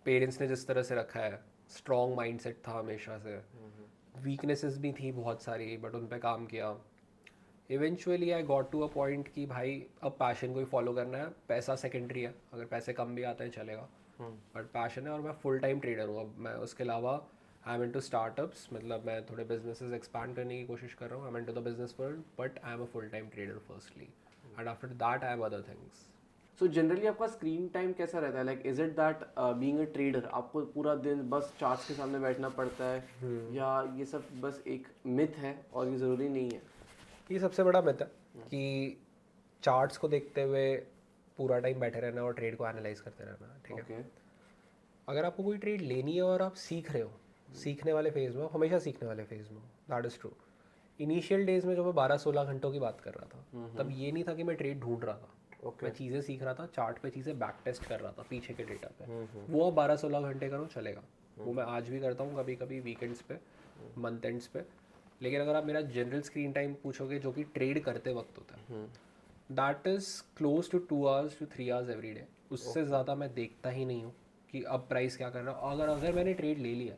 पेरेंट्स ने जिस तरह से रखा है, स्ट्रॉन्ग माइंडसेट था हमेशा से, वीकनेसेस भी थी बहुत सारी बट उन पे काम किया। Eventually I got to a point कि भाई अब पैशन को ही फॉलो करना है, पैसा सेकेंडरी है, अगर पैसे कम भी आते हैं चलेगा, बट पैशन है। और मैं फुल टाइम ट्रेडर हूँ अब, मैं उसके अलावा आई एम इनटू स्टार्टअप्स, मतलब मैं थोड़े बिजनेसेस एक्सपैंड करने की कोशिश कर रहा हूँ, I am into the business world, but I am a full time trader firstly, and after that I have other things. So generally आपका स्क्रीन टाइम कैसा रहता है? Like is it that being a trader आपको पूरा दिन बस charts के सामने बैठना पड़ता है, या ये सब बस एक मिथ है और ये ज़रूरी नहीं है? ये सबसे बड़ा मिथ है कि चार्ट्स को देखते हुए पूरा टाइम बैठे रहना और ट्रेड को एनालाइज करते रहना, ठीक है। ओके। अगर आपको कोई ट्रेड लेनी है और आप सीख रहे हो, सीखने वाले फेज़ में, हमेशा सीखने वाले फेज़ में, that is true. Initial days में जो मैं 12-16 घंटों की बात कर रहा था, तब ये नहीं था कि मैं ट्रेड ढूंढ रहा था, मैं चीज़ें सीख रहा था, चार्ट पे चीज़ें बैक टेस्ट कर रहा था पीछे के डेटा पे। वो अब 12-16 घंटे करो चलेगा, वो मैं आज भी करता हूँ, कभी कभी वीकेंड्स पे, मंथ एंड्स पे। लेकिन अगर आप मेरा जनरल स्क्रीन टाइम पूछोगे जो कि ट्रेड करते वक्त होता है, that is close to 2 hours to 3 hours every day. उससे ज़्यादा मैं देखता ही नहीं हूँ कि अब प्राइस क्या कर रहा है। अगर अगर मैंने ट्रेड ले लिया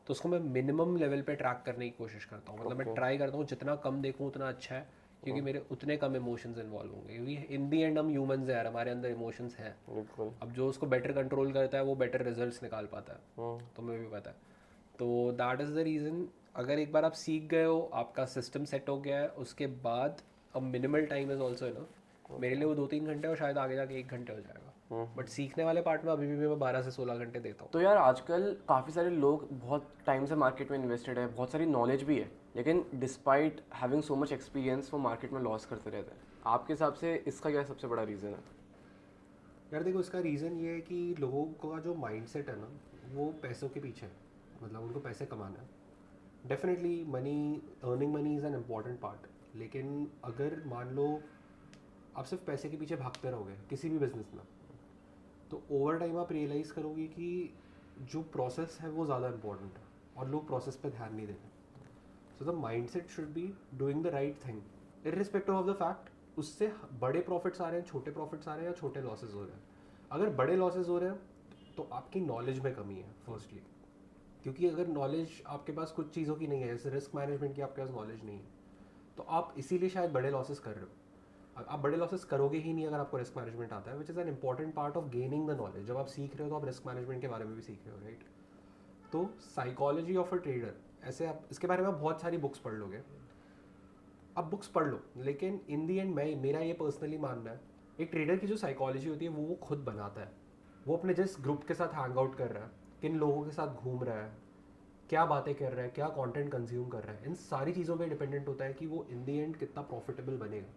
तो उसको मैं मिनिमम लेवल पे ट्रैक करने की कोशिश करता हूँ। मतलब मैं ट्राई करता हूँ जितना कम देखूँ उतना अच्छा है, क्योंकि मेरे उतने कम इमोशंस इन्वॉल्व होंगे, क्योंकि इन दी एंड हम ह्यूमंस हैं यार, हमारे अंदर इमोशंस हैं। बिल्कुल। अब जो उसको बेटर कंट्रोल करता है वो बेटर रिजल्ट्स निकाल पाता है, तुम्हें भी पता है। तो दैट इज़ द रीज़न, अगर एक बार आप सीख गए हो, आपका सिस्टम सेट हो गया है, उसके बाद अब minimal time is also enough. मेरे लिए वो 2-3 घंटे और शायद आगे जाके 1 घंटे हो जाएगा, बट सीखने वाले पार्ट में अभी भी मैं 12 से 16 घंटे देता हूँ। तो यार आजकल काफ़ी सारे लोग बहुत टाइम से मार्केट में इन्वेस्टेड है, बहुत सारी नॉलेज भी है, लेकिन despite having so much experience वो मार्केट में लॉस करते रहते हैं। आपके हिसाब से इसका क्या सबसे बड़ा रीज़न है? यार देखो, इसका रीज़न ये है कि लोगों का जो माइंडसेट है ना, वो पैसों के पीछे है। मतलब उनको पैसे कमाना है। Definitely money, earning money is an important part, लेकिन अगर मान लो आप सिर्फ पैसे के पीछे भागते रहोगे किसी भी बिजनेस में, तो ओवर टाइम आप रियलाइज़ करोगे कि जो प्रोसेस है वो ज़्यादा इंपॉर्टेंट है और लोग प्रोसेस पे ध्यान नहीं देते। So the mind set should be doing the right thing irrespective of the fact उससे बड़े प्रॉफिट्स आ रहे हैं, छोटे प्रॉफिट्स आ रहे हैं, या छोटे लॉसेज हो रहे हैं। अगर बड़े लॉसेज हो रहे हैं तो आपकी नॉलेज में कमी है फर्स्टली, क्योंकि अगर नॉलेज आपके पास कुछ चीज़ों की नहीं है, जैसे रिस्क मैनेजमेंट की आपके पास नॉलेज नहीं है, तो आप इसीलिए शायद बड़े लॉसेस कर रहे हो। आप बड़े लॉसेस करोगे ही नहीं अगर आपको रिस्क मैनेजमेंट आता है, which is an important part of gaining the knowledge. जब आप सीख रहे हो तो आप रिस्क मैनेजमेंट के बारे में भी सीख रहे हो, राइट? तो साइकोलॉजी ऑफ अ ट्रेडर, ऐसे आप इसके बारे में आप बहुत सारी बुक्स पढ़ लोगे, आप बुक्स पढ़ लो, लेकिन इन दी एंड मेरा ये पर्सनली मानना है, एक ट्रेडर की जो साइकोलॉजी होती है वो खुद बनाता है। वो अपने जिस ग्रुप के साथ हैंग आउट कर रहा है, किन लोगों के साथ घूम रहा है, क्या बातें कर रहा है, क्या कंटेंट कंज्यूम कर रहा है, इन सारी चीज़ों पे डिपेंडेंट होता है कि वो इन दी एंड कितना प्रॉफिटेबल बनेगा।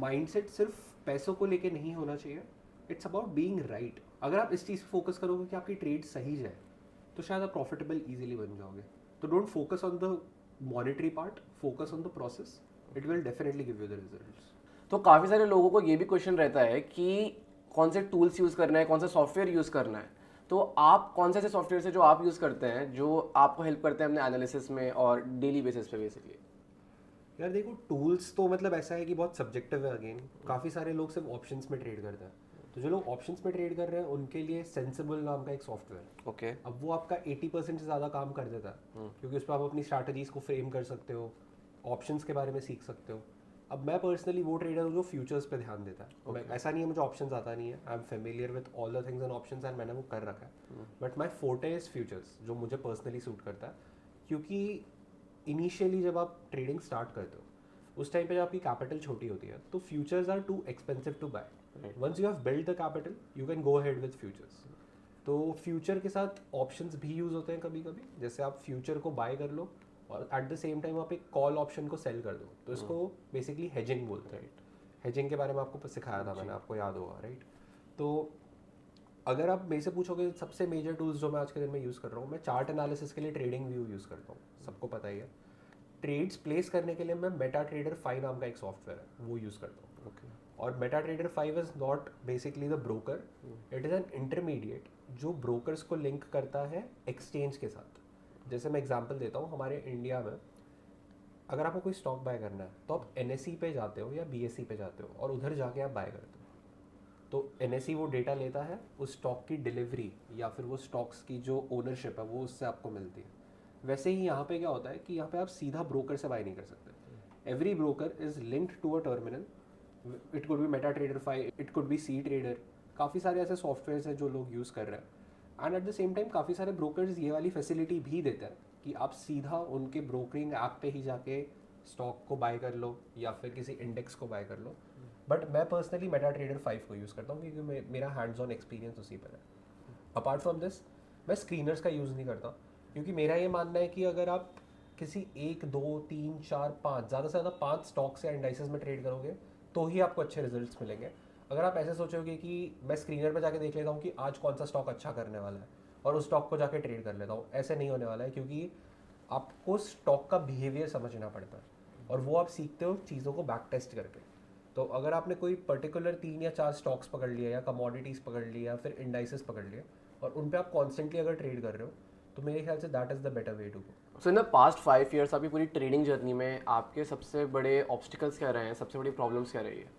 माइंडसेट सिर्फ पैसों को लेके नहीं होना चाहिए, इट्स अबाउट बीइंग राइट। अगर आप इस चीज़ पे फोकस करोगे कि आपकी ट्रेड सही जाए, तो शायद आप प्रॉफिटेबल ईजिली बन जाओगे। तो don't focus on the monetary part, focus on the process, it will definitely give you the results. तो काफ़ी सारे लोगों को ये भी क्वेश्चन रहता है कि कौन से टूल्स यूज़ करना है, कौन सा सॉफ्टवेयर यूज़ करना है। तो आप कौन से ऐसे सॉफ्टवेयर है जो आप यूज़ करते हैं जो आपको हेल्प करते हैं अपने एनालिसिस में और डेली बेसिस पे बेसिकली? यार देखो, टूल्स तो मतलब ऐसा है कि बहुत सब्जेक्टिव है। अगेन काफ़ी सारे लोग सिर्फ ऑप्शंस में ट्रेड करते हैं, तो जो लोग ऑप्शंस में ट्रेड कर रहे हैं उनके लिए सेंसिबल नाम का एक सॉफ्टवेयर, ओके। अब वो आपका 80% से ज़्यादा काम कर देता है, क्योंकि उस पर आप अपनी स्ट्रैटेजीज को फ्रेम कर सकते हो, ऑप्शंस के बारे में सीख सकते हो। अब मैं पर्सनली वो ट्रेडर हूँ जो फ्यूचर्स पे ध्यान देता है। ऐसा नहीं है मुझे ऑप्शंस आता नहीं है, I am familiar with all the things in options and मैंने वो कर रखा है, but my forte is futures, जो मुझे पर्सनली सूट करता है। क्योंकि इनिशियली जब आप ट्रेडिंग स्टार्ट करते हो उस टाइम पे जब आपकी कैपिटल छोटी होती है, तो futures are too expensive to buy. Once you have build the capital you can go ahead with futures. तो फ्यूचर के साथ ऑप्शंस भी यूज़ होते हैं कभी कभी, जैसे आप फ्यूचर को बाय कर लो और एट द सेम टाइम आप एक कॉल ऑप्शन को सेल कर दो, तो इसको बेसिकली हेजिंग बोलते हैं। हेजिंग के बारे में आपको सिखाया था मैंने, आपको याद होगा, राइट? तो अगर आप मेरे से पूछोगे सबसे मेजर टूल्स जो मैं आज के दिन में यूज़ कर रहा हूँ, मैं चार्ट एनालिसिस के लिए ट्रेडिंग व्यू यूज़ करता हूँ, सबको पता ही है। ट्रेड्स प्लेस करने के लिए मैं मेटा ट्रेडर 5 नाम का एक सॉफ्टवेयर है वो यूज़ करता हूँ। ओके। और Meta trader 5 is not basically the broker, it is an intermediate जो ब्रोकर्स को लिंक करता है एक्सचेंज के साथ। जैसे मैं एग्जांपल देता हूँ, हमारे इंडिया में अगर आपको कोई स्टॉक बाय करना है तो आप NSE पे जाते हो या BSE पे जाते हो और उधर जाके आप बाय करते हो। तो NSE वो डेटा लेता है, उस स्टॉक की डिलीवरी या फिर वो स्टॉक्स की जो ओनरशिप है वो उससे आपको मिलती है। वैसे ही यहाँ पे क्या होता है कि यहाँ पे आप सीधा ब्रोकर से बाय नहीं कर सकते। Every broker is linked to a terminal, it could be meta trader 5, it could be C trader, काफ़ी सारे ऐसे सॉफ्टवेयर हैं जो लोग यूज़ कर रहे हैं। And at the same time काफ़ी सारे ब्रोकर्स ये वाली फैसिलिटी भी देते हैं कि आप सीधा उनके ब्रोकरिंग ऐप पे ही जाके स्टॉक को बाय कर लो या फिर किसी इंडेक्स को बाय कर लो। बट मैं पर्सनली मेटा ट्रेडर 5 को यूज़ करता हूँ क्योंकि मेरा हैंड्स ऑन एक्सपीरियंस उसी पर है। अपार्ट फ्रॉम दिस मैं स्क्रीनर्स का यूज़ नहीं करता, क्योंकि मेरा ये मानना है कि अगर आप किसी 1, 2, 3, 4, 5 ज़्यादा से ज़्यादा 5 स्टॉक्स या इंडाइसेस में ट्रेड करोगे तो ही आपको अच्छे रिजल्ट्स मिलेंगे। अगर आप ऐसे सोचोगे कि मैं स्क्रीनर पर जाके देख लेता हूँ कि आज कौन सा स्टॉक अच्छा करने वाला है और उस स्टॉक को जाके ट्रेड कर लेता हूँ, ऐसे नहीं होने वाला है, क्योंकि आपको स्टॉक का बिहेवियर समझना पड़ता है और वो आप सीखते हो चीज़ों को बैक टेस्ट करके। तो अगर आपने कोई पर्टिकुलर 3 या 4 स्टॉक्स पकड़ लिया या कमोडिटीज़ पकड़ लिया या फिर इंडाइसेस पकड़ लिए और उन पे आप कॉन्स्टेंटली अगर ट्रेड कर रहे हो, तो मेरे ख्याल से that is the better way to go. So in the past 5 years आपकी पूरी ट्रेडिंग जर्नी में आपके सबसे बड़े ऑब्स्टिकल्स क्या रहे हैं, सबसे बड़ी प्रॉब्लम्स क्या रही है?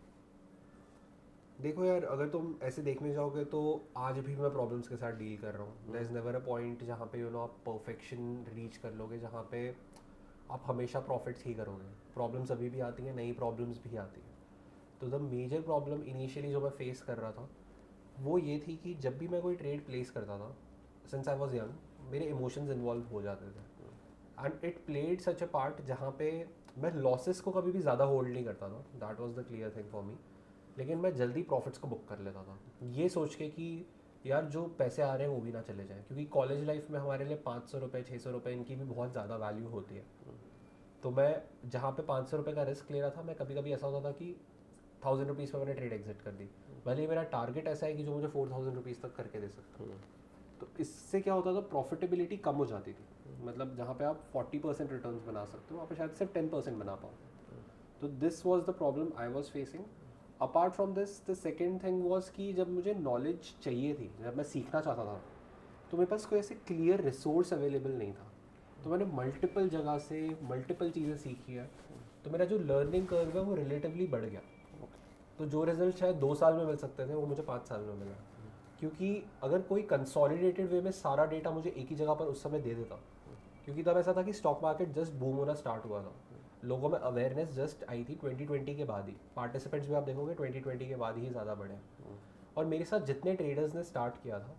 देखो यार, अगर तुम ऐसे देखने जाओगे तो आज भी मैं प्रॉब्लम्स के साथ डील कर रहा हूँ. There is never a point जहाँ पे आप परफेक्शन रीच कर लोगे, जहाँ पे आप हमेशा प्रॉफिट्स ही करोगे. प्रॉब्लम्स अभी भी आती हैं, नई प्रॉब्लम्स भी आती हैं. तो द मेजर प्रॉब्लम इनिशियली जो मैं फेस कर रहा था वो ये थी कि जब भी मैं कोई ट्रेड प्लेस करता था, सिंस आई वॉज यंग, मेरे इमोशंस इन्वॉल्व हो जाते थे. And it played such a part जहाँ पे मैं लॉसेस को कभी भी ज़्यादा होल्ड नहीं करता था. That was the clear thing for me. लेकिन मैं जल्दी प्रॉफिट्स को बुक कर लेता था, ये सोच के कि यार जो पैसे आ रहे हैं वो भी ना चले जाएं, क्योंकि कॉलेज लाइफ में हमारे लिए 500 रुपये 600 रुपये इनकी भी बहुत ज़्यादा वैल्यू होती है. तो मैं जहाँ पे 500 रुपये का रिस्क ले रहा था, मैं कभी कभी ऐसा होता था कि 1000 रुपीज़ पर मैंने ट्रेड एग्जिट कर दी, भले ही मेरा टारगेट ऐसा है कि जो मुझे 4000 रुपीज़ तक करके दे सकता हूँ. तो इससे क्या होता था, प्रॉफिटेबिलिटी कम हो जाती थी. मतलब जहाँ पे आप 40% रिटर्न्स बना सकते हो, वहाँ पे शायद सिर्फ 10% बना पाओ. तो this was the problem I was facing. Apart from this, the second thing was कि जब मुझे नॉलेज चाहिए थी, जब मैं सीखना चाहता था, तो मेरे पास कोई ऐसे क्लियर रिसोर्स अवेलेबल नहीं था. तो मैंने मल्टीपल जगह से मल्टीपल चीज़ें सीखी है. तो मेरा जो लर्निंग कर्व है वो रिलेटिवली बढ़ गया. तो जो रिजल्ट शायद 2 साल में मिल सकते थे वो मुझे 5 साल में मिला. क्योंकि अगर कोई कंसोलिडेटेड वे में सारा डेटा मुझे एक ही जगह पर उस समय दे देता, क्योंकि तब ऐसा था कि स्टॉक मार्केट जस्ट बूम होना स्टार्ट हुआ था, लोगों में अवेयरनेस जस्ट आई थी 2020 के बाद ही. पार्टिसिपेंट्स भी आप देखोगे 2020 के बाद ही ज़्यादा बढ़े. और मेरे साथ जितने ट्रेडर्स ने स्टार्ट किया था,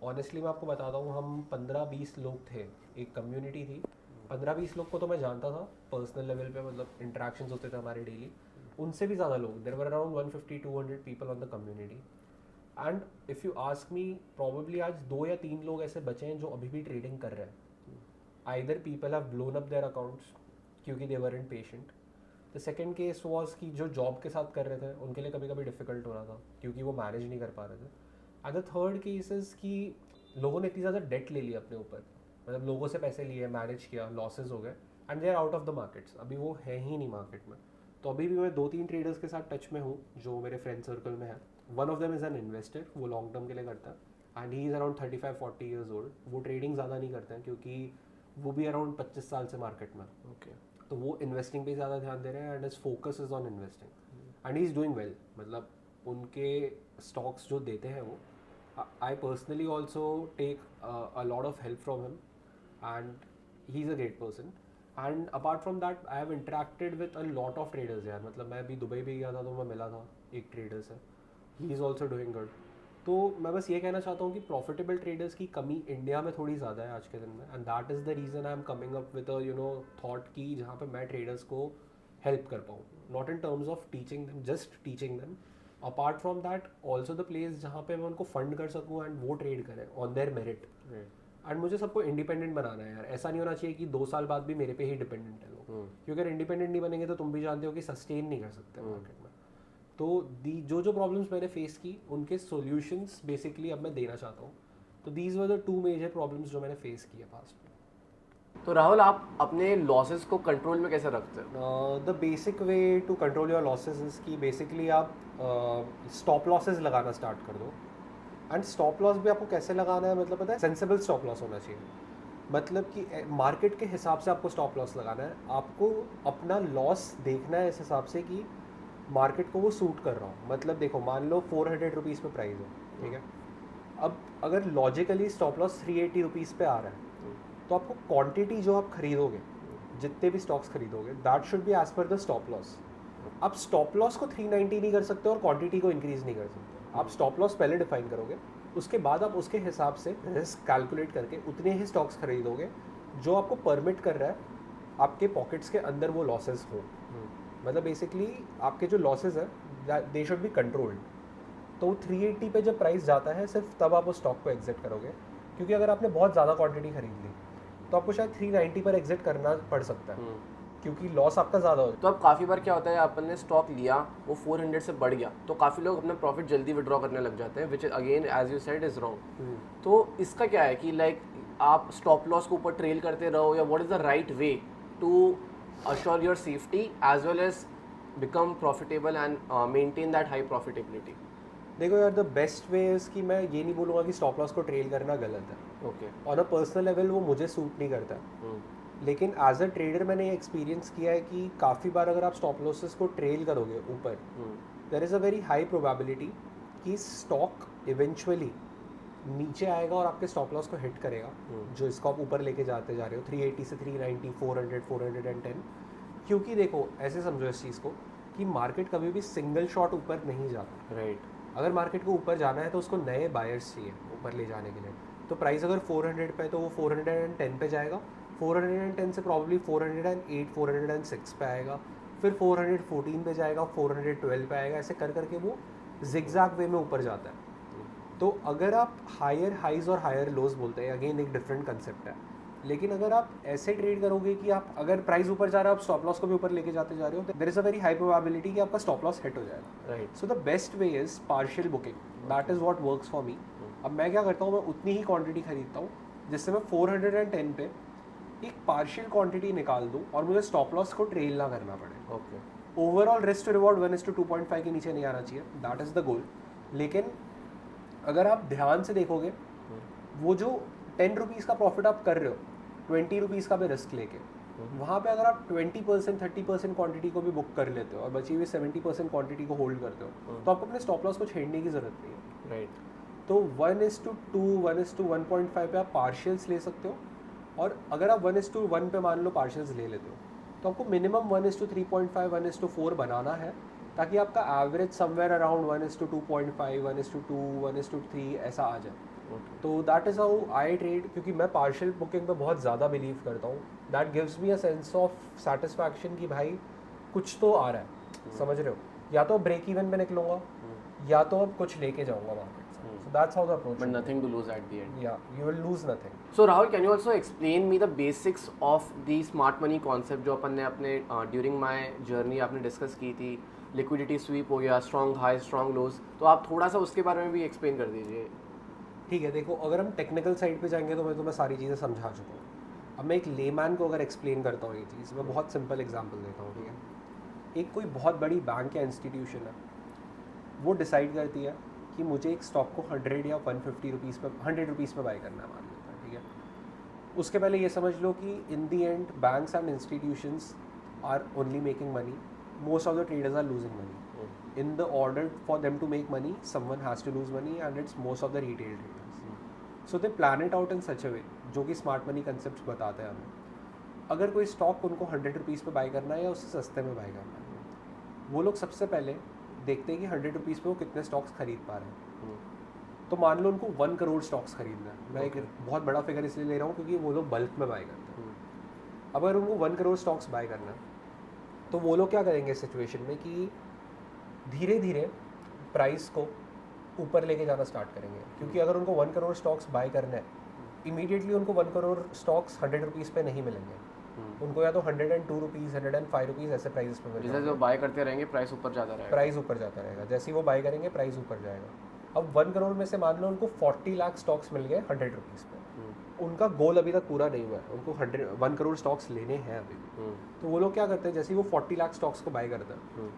ऑनेस्टली मैं आपको बताता हूँ, हम 15-20 लोग थे, एक कम्युनिटी थी. 15-20 लोग को तो मैं जानता था पर्सनल लेवल पे, मतलब इंटरेक्शंस होते थे हमारे डेली. उनसे भी ज़्यादा लोग, there were around 150-200 people on the community. And if you ask me, probably आज 2 या 3 लोग ऐसे बचे हैं जो अभी भी ट्रेडिंग कर रहे हैं. Either people have blown up their accounts क्योंकि they weren't patient. The second case was कि जो जॉब के साथ कर रहे थे उनके लिए कभी कभी डिफिकल्ट हो रहा था क्योंकि वो मैनेज नहीं कर पा रहे थे. And the third case is कि लोगों ने इतनी ज़्यादा डेट ले लिया अपने ऊपर, मतलब लोगों से पैसे लिए, मैनेज किया, लॉसेज हो गए, and they are out of the markets. अभी वो है ही नहीं मार्केट में. तो अभी भी मैं 2-3 ट्रेडर्स के साथ टच में हूँ जो मेरे फ्रेंड सर्कल में है. One of them is an investor, वो लॉन्ग टर्म के लिए करता है, and he is around 35-40 years old. वो ट्रेडिंग ज़्यादा नहीं करते हैं क्योंकि वो भी अराउंड 25 साल से मार्केट में. ओके. तो वो इन्वेस्टिंग पे ज़्यादा ध्यान दे रहे हैं, and his focus is on investing, and he is doing well. मतलब उनके स्टॉक्स जो देते हैं वो, I personally also take a lot of help from him, and he is a great person. And apart from that I have interacted with a lot of traders यार. मतलब मैं अभी दुबई भी गया था तो मैं मिला था एक ट्रेडर से, he is also doing good. तो मैं बस ये कहना चाहता हूँ कि प्रॉफिटेबल ट्रेडर्स की कमी इंडिया में थोड़ी ज़्यादा है आज के दिन में, and that is the reason I am coming up with thought कि जहाँ पे मैं ट्रेडर्स को हेल्प कर पाऊँ, not in terms of teaching them, just teaching them. Apart from that also the place जहाँ पे मैं उनको फंड कर सकूँ एंड वो ट्रेड करें ऑन देयर मेरिट. एंड मुझे सबको इंडिपेंडेंट बनाना है यार. ऐसा नहीं होना चाहिए कि 2 साल बाद भी मेरे पे ही डिपेंडेंट है लोग, क्योंकि अगर इंडिपेंडेंट नहीं बनेंगे तो तुम भी जानते हो कि सस्टेन नहीं कर सकते मार्केट में. तो जो प्रॉब्लम्स मैंने फेस की उनके सॉल्यूशंस बेसिकली अब मैं देना चाहता हूँ. तो these were the 2 major problems जो मैंने फेस किया पास्ट में. तो राहुल, आप अपने लॉसेस को कंट्रोल में कैसे रखते हो? The basic way to control your losses is कि बेसिकली आप स्टॉप लॉसेस लगाना स्टार्ट कर दो. एंड स्टॉप लॉस भी आपको कैसे लगाना है, मतलब पता है, सेंसिबल स्टॉप लॉस होना चाहिए. मतलब कि मार्केट के हिसाब से आपको स्टॉप लॉस लगाना है. आपको अपना लॉस देखना है इस हिसाब से कि मार्केट को वो सूट कर रहा हूँ. मतलब देखो, मान लो 400 रुपीज़ पे प्राइस है, ठीक है. अब अगर लॉजिकली स्टॉप लॉस 380 रुपीज़ पे आ रहा है, तो आपको क्वांटिटी जो आप खरीदोगे, जितने भी स्टॉक्स खरीदोगे, that should be as per the stop loss. आप स्टॉप लॉस को 390 नहीं कर सकते और क्वांटिटी को इंक्रीज़ नहीं कर सकते. आप स्टॉप लॉस पहले डिफाइन करोगे, उसके बाद आप उसके हिसाब से रिस्क कैलकुलेट करके उतने ही स्टॉक्स खरीदोगे जो आपको परमिट कर रहा है आपके पॉकेट्स के अंदर वो लॉसेस हो. मतलब बेसिकली आपके जो लॉसेस है दे शुड बी कंट्रोल्ड. तो 380 पे जब प्राइस जाता है, सिर्फ तब आप उस स्टॉक को एग्जिट करोगे. क्योंकि अगर आपने बहुत ज़्यादा क्वांटिटी खरीद ली तो आपको शायद 390 पर एग्जिट करना पड़ सकता है, क्योंकि लॉस आपका ज़्यादा हो. तो अब काफ़ी बार क्या होता है, अपन ने स्टॉक लिया, वो 400 से बढ़ गया, तो काफ़ी लोग अपना प्रॉफिट जल्दी विड्रॉ करने लग जाते हैं, which again as you said is wrong. तो इसका क्या है कि लाइक आप स्टॉप लॉस को ऊपर ट्रेल करते रहो, या what is the right way to assure your safety as well as become profitable and maintain that high profitability? देखो यार, द बेस्ट वे इज़ कि मैं ये नहीं बोलूँगा कि स्टॉप लॉस को ट्रेल करना गलत है. Okay. On a personal level वो मुझे सूट नहीं करता. लेकिन एज अ ट्रेडर मैंने ये एक्सपीरियंस किया है कि काफ़ी बार अगर आप स्टॉप लॉसेस को ट्रेल करोगे ऊपर, there is a very high probability कि स्टॉक इवेंचुअली नीचे आएगा और आपके स्टॉप लॉस को हिट करेगा, जो इसको आप ऊपर लेके जाते जा रहे हो 380 से 390, 400, 410, क्योंकि देखो ऐसे समझो इस चीज़ को कि मार्केट कभी भी सिंगल शॉट ऊपर नहीं जाता। राइट। अगर मार्केट को ऊपर जाना है तो उसको नए बायर्स चाहिए ऊपर ले जाने के लिए। तो प्राइस अगर 400 पे है तो वो 410 पे जाएगा, 410 से प्रॉब्ली 408, 406 पे आएगा, फिर 414 पे जाएगा, 412 पे आएगा, ऐसे कर करके वो जिगजैग वे में ऊपर जाता है। तो अगर आप हायर हाइज और हायर लोज बोलते हैं, अगेन एक डिफरेंट कंसेप्ट है, लेकिन अगर आप ऐसे ट्रेड करोगे कि आप अगर प्राइस ऊपर जा रहा है आप स्टॉप लॉस को भी ऊपर लेके जाते जा रहे हो, तो there is a very high probability कि आपका स्टॉप लॉस हिट हो जाएगा। Right. So the best way is partial booking, that is what works for me. अब मैं क्या करता हूँ, मैं उतनी ही क्वांटिटी खरीदता हूँ जिससे मैं 410 पे एक पार्शियल क्वांटिटी निकाल दूँ और मुझे स्टॉप लॉस को ट्रेल ना करना पड़े। Okay. Overall risk to reward 1:2.5 के नीचे नहीं आना चाहिए, दैट इज़ द गोल। लेकिन अगर आप ध्यान से देखोगे, वो जो 10 रुपीज़ का प्रॉफिट आप कर रहे हो 20 रुपीज़ का भी रिस्क लेके, वहाँ पे अगर आप 20%, 30% क्वांटिटी को भी बुक कर लेते हो और बची हुई 70% क्वांटिटी को होल्ड करते हो, तो आपको अपने स्टॉप लॉस को छेड़ने की ज़रूरत नहीं है। राइट। तो 1:2, 1:1.5 पे आप पार्शियल्स ले सकते हो, और अगर आप 1:1 पे मान लो पार्शियल्स ले लेते हो, तो आपको मिनिमम 1:3.5, 1:4 बनाना है, ताकि आपका एवरेज समवेयर अराउंड 1:2.5, 1:2, 1:3 ऐसा आ जाए। तो that is how I trade, क्योंकि मैं पार्शियल बुकिंग पे बहुत ज़्यादा बिलीव करता हूँ। That gives me a sense of satisfaction कि भाई कुछ तो आ रहा है, समझ रहे हो, या तो ब्रेक इवन पे निकलूंगा या तो अब कुछ लेके जाऊंगा मार्केट से। So that's how the approach. But nothing to lose at the end. Yeah, you will lose nothing. So Rahul, can you also explain me the basics of the smart money concept जो अपन ने अपने during my journey आपने discuss की थी, liquidity sweep हो गया, strong highs, strong lows, तो आप थोड़ा सा उसके बारे में भी एक्सप्लेन कर दीजिए। ठीक है, देखो अगर हम टेक्निकल साइड पे जाएंगे तो मैं तुम्हें सारी चीज़ें समझा चुका हूँ। अब मैं एक लेमैन को अगर एक्सप्लेन करता हूँ ये चीज़, मैं बहुत सिंपल एग्जांपल देता हूँ, ठीक है। एक कोई बहुत बड़ी बैंक या इंस्टीट्यूशन है, वो डिसाइड करती है कि मुझे एक स्टॉक को 100 या 150 रुपीज़ पे 100 रुपीज़ पे बाई करना है, मान लेता है, ठीक है। उसके पहले ये समझ लो कि in the end banks and institutions are only making money, most of the traders are losing money. In the order for them to make money someone has to lose money, and it's most of the retail traders. So they plan it out in such a way, जो कि smart money concept बताते हैं हमें। अगर कोई stock उनको 100 rupees पे by करना है या उससे सस्ते में बाई करना है, वो लोग सबसे पहले देखते हैं कि 100 रुपीज़ पे वो कितने स्टॉक्स खरीद पा रहे हैं। तो मान लो उनको 1 करोड़ स्टॉक्स खरीदना है, मैं एक बहुत बड़ा फिगर इसलिए ले रहा हूँ क्योंकि वो लोग बल्क में बाई करते हैं। अब अगर उनको 1 करोड़ स्टॉक्स बाई करना है, तो वो लोग क्या करेंगे इस सिचुएशन में कि धीरे धीरे प्राइस को ऊपर लेके जाना स्टार्ट करेंगे, क्योंकि अगर उनको 1 करोड़ स्टॉक्स बाई करना है, इमीडिएटली उनको 1 करोड़ स्टॉक्स 100 रुपीज़ पे नहीं मिलेंगे, उनको या तो 102 रुपीज़, 105 रुपीज़ ऐसे प्राइस पे मिलेंगे। जैसे जो बाय करते रहेंगे प्राइस ऊपर जाता रहेगा, प्राइस ऊपर जाता रहेगा, जैसे ही वो बाई करेंगे प्राइस ऊपर जाएगा। अब 1 करोड़ में से मान लो उनको 40 लाख स्टॉक्स मिल गए 100 रुपीज़ पे, उनका गोल अभी तक पूरा नहीं हुआ है, उनको 1 करोड़ स्टॉक्स लेने हैं अभी भी। तो वो लोग क्या करते हैं, जैसे ही वो 40 लाख स्टॉक्स को बाई करता है,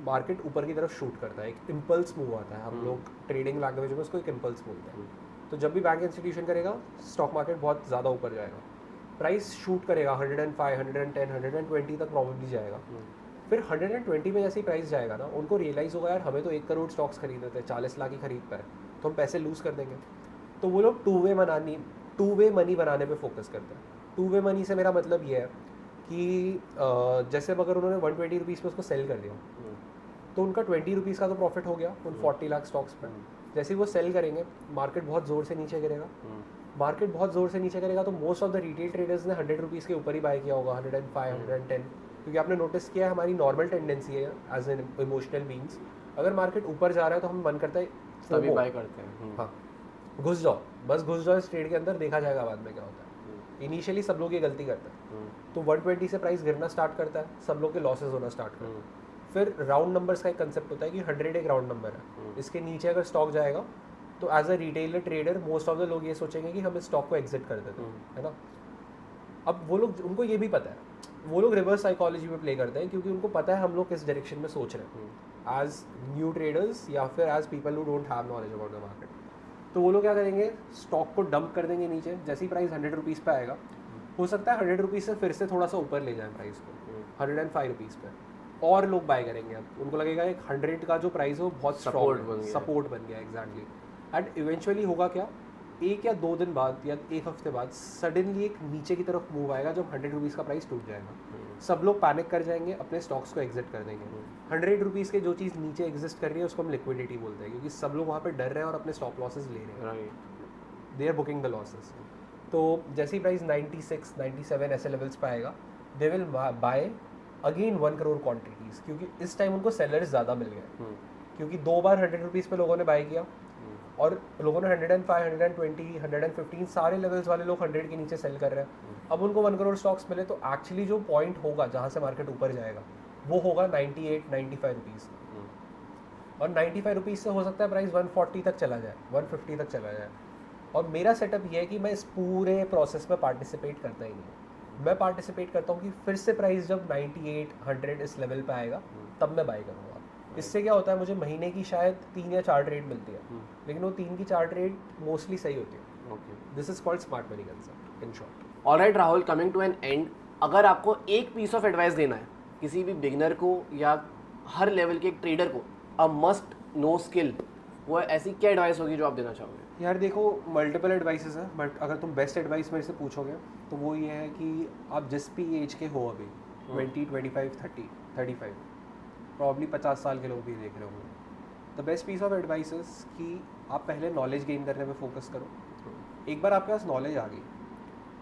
मार्केट ऊपर की तरफ शूट करता है, एक इम्पल्स मूव आता है, हम लोग ट्रेडिंग लैंग्वेज में उसको एक इम्पल्स बोलते हैं। तो जब भी बैंक इंस्टीट्यूशन करेगा, स्टॉक मार्केट बहुत ज़्यादा ऊपर जाएगा, प्राइस शूट करेगा 105, 110, 120 तक प्रॉब्लली जाएगा। फिर 120 में जैसे ही प्राइस जाएगा ना, उनको रियलाइज़ होगा यार हमें तो 1 करोड़ स्टॉक्स खरीदे थे, 40 लाख ही खरीद पाए, तो हम पैसे लूज़ कर देंगे। तो वो लोग टू वे मनी बनाने पे फोकस करते हैं। टू वे मनी से मेरा मतलब ये है कि जैसे अगर उन्होंने 120 रुपीज़ पे उसको सेल कर दिया, तो उनका 20 रुपीज़ का तो प्रॉफिट हो गया उन 40 लाख स्टॉक्स पर। जैसे ही वो सेल करेंगे, मार्केट बहुत ज़ोर से नीचे गिरेगा, मार्केट बहुत ज़ोर से नीचे करेगा, तो most of the retail traders ने 100 रुपीज़ के ऊपर ही बाय किया होगा, 105, 110, क्योंकि आपने नोटिस किया है हमारी नॉर्मल टेंडेंसी है एज एन इमोशनल बीइंग्स, अगर मार्केट ऊपर जा रहा है तो हम मन करता है तभी बाय करते हैं। हाँ, घुस जाओ, बस घुस जाओ इस ट्रेड के अंदर, देखा जाएगा बाद में क्या होता है। इनिशियली सब लोग ये गलती करते हैं, तो 120 से प्राइस गिरना स्टार्ट करता है, सब लोग के लॉसेज होना स्टार्ट करते हैं। फिर राउंड नंबर्स का एक कंसेप्ट होता है कि 100 एक राउंड नंबर है, इसके नीचे अगर स्टॉक जाएगा तो as a retailer trader most of the लोग ये सोचेंगे कि हम इस स्टॉक को एग्जिट कर देते हैं, है ना। अब वो लोग, उनको ये भी पता है, वो लोग रिवर्स साइकोलॉजी में प्ले करते हैं, क्योंकि उनको पता है हम लोग किस डायरेक्शन में सोच रहे हैं एज न्यू ट्रेडर्स या फिर as people who don't have knowledge about the market. तो वो लोग क्या करेंगे, स्टॉक को डंप कर देंगे नीचे, जैसे ही प्राइस 100 रुपीज़ पे आएगा, हो सकता है 100 रुपीज़ से फिर से थोड़ा सा ऊपर ले जाए प्राइस को 105 रुपीज़ पे, और लोग बाय करेंगे। अब उनको लगेगा एक 100 का जो प्राइस है वो बहुत Support बन गया। सपोर्ट बन गया एग्जैक्टली। एंड इवेंचुअली होगा क्या, 1 या 2 दिन बाद या 1 हफ्ते बाद सडनली एक नीचे की तरफ मूव आएगा जब 100 रुपीज़ का प्राइस टूट जाएगा। सब लोग पैनिक कर जाएंगे, अपने स्टॉक्स को एग्जिट कर देंगे। 100 रुपीज़ के जो चीज़ नीचे एग्जिस्ट कर रही है उसको हम लिक्विडिटी बोलते हैं, क्योंकि सब लोग वहाँ पे डर रहे हैं और अपने स्टॉप लॉसेस ले रहे हैं, right. They are booking the losses. तो जैसे ही प्राइस 96, 97 ऐसे लेवल्स पे आएगा, they will buy again 1 crore quantities, क्योंकि इस टाइम उनको सेलर्स ज़्यादा मिल गए, क्योंकि 2 बार 100 रुपीज़ पे लोगों ने बाय किया और लोगों ने 105, 120, 115 सारे लेवल्स वाले लोग 100 के नीचे सेल कर रहे हैं। अब उनको 1 करोड़ स्टॉक्स मिले तो एक्चुअली जो पॉइंट होगा जहाँ से मार्केट ऊपर जाएगा वो होगा 98, 95 रुपीज़। और 95 रुपीज़ से हो सकता है प्राइस 140 तक चला जाए, 150 तक चला जाए। और मेरा सेटअप ये है कि मैं इस पूरे प्रोसेस में पार्टिसिपेट करता ही नहीं। मैं पार्टिसिपेट करता हूँ कि फिर से प्राइस जब 98, 100 इस लेवल पे आएगा तब मैं बाय करूँगा। इससे क्या होता है, मुझे महीने की शायद 3 या 4 ट्रेड मिलती है, लेकिन वो 3 की 4 ट्रेड मोस्टली सही होती है। Okay, this is called smart money concept in short. Alright Rahul, coming to an end, अगर आपको एक पीस ऑफ एडवाइस देना है किसी भी बिगनर को या हर लेवल के एक ट्रेडर को, अ मस्ट नो स्किल, वो ऐसी क्या एडवाइस होगी जो आप देना चाहोगे? यार देखो, मल्टीपल एडवाइसेस है, बट अगर तुम बेस्ट एडवाइस मेरे से पूछोगे तो वो ये है कि आप जिस भी एज के हो अभी, 20, 25, 30, 35, प्रॉब्ली 50 साल के लोग भी देख रहे होंगे, the best piece of advice is कि आप पहले नॉलेज गेन करने में फोकस करो। एक बार आपके पास नॉलेज आ गई,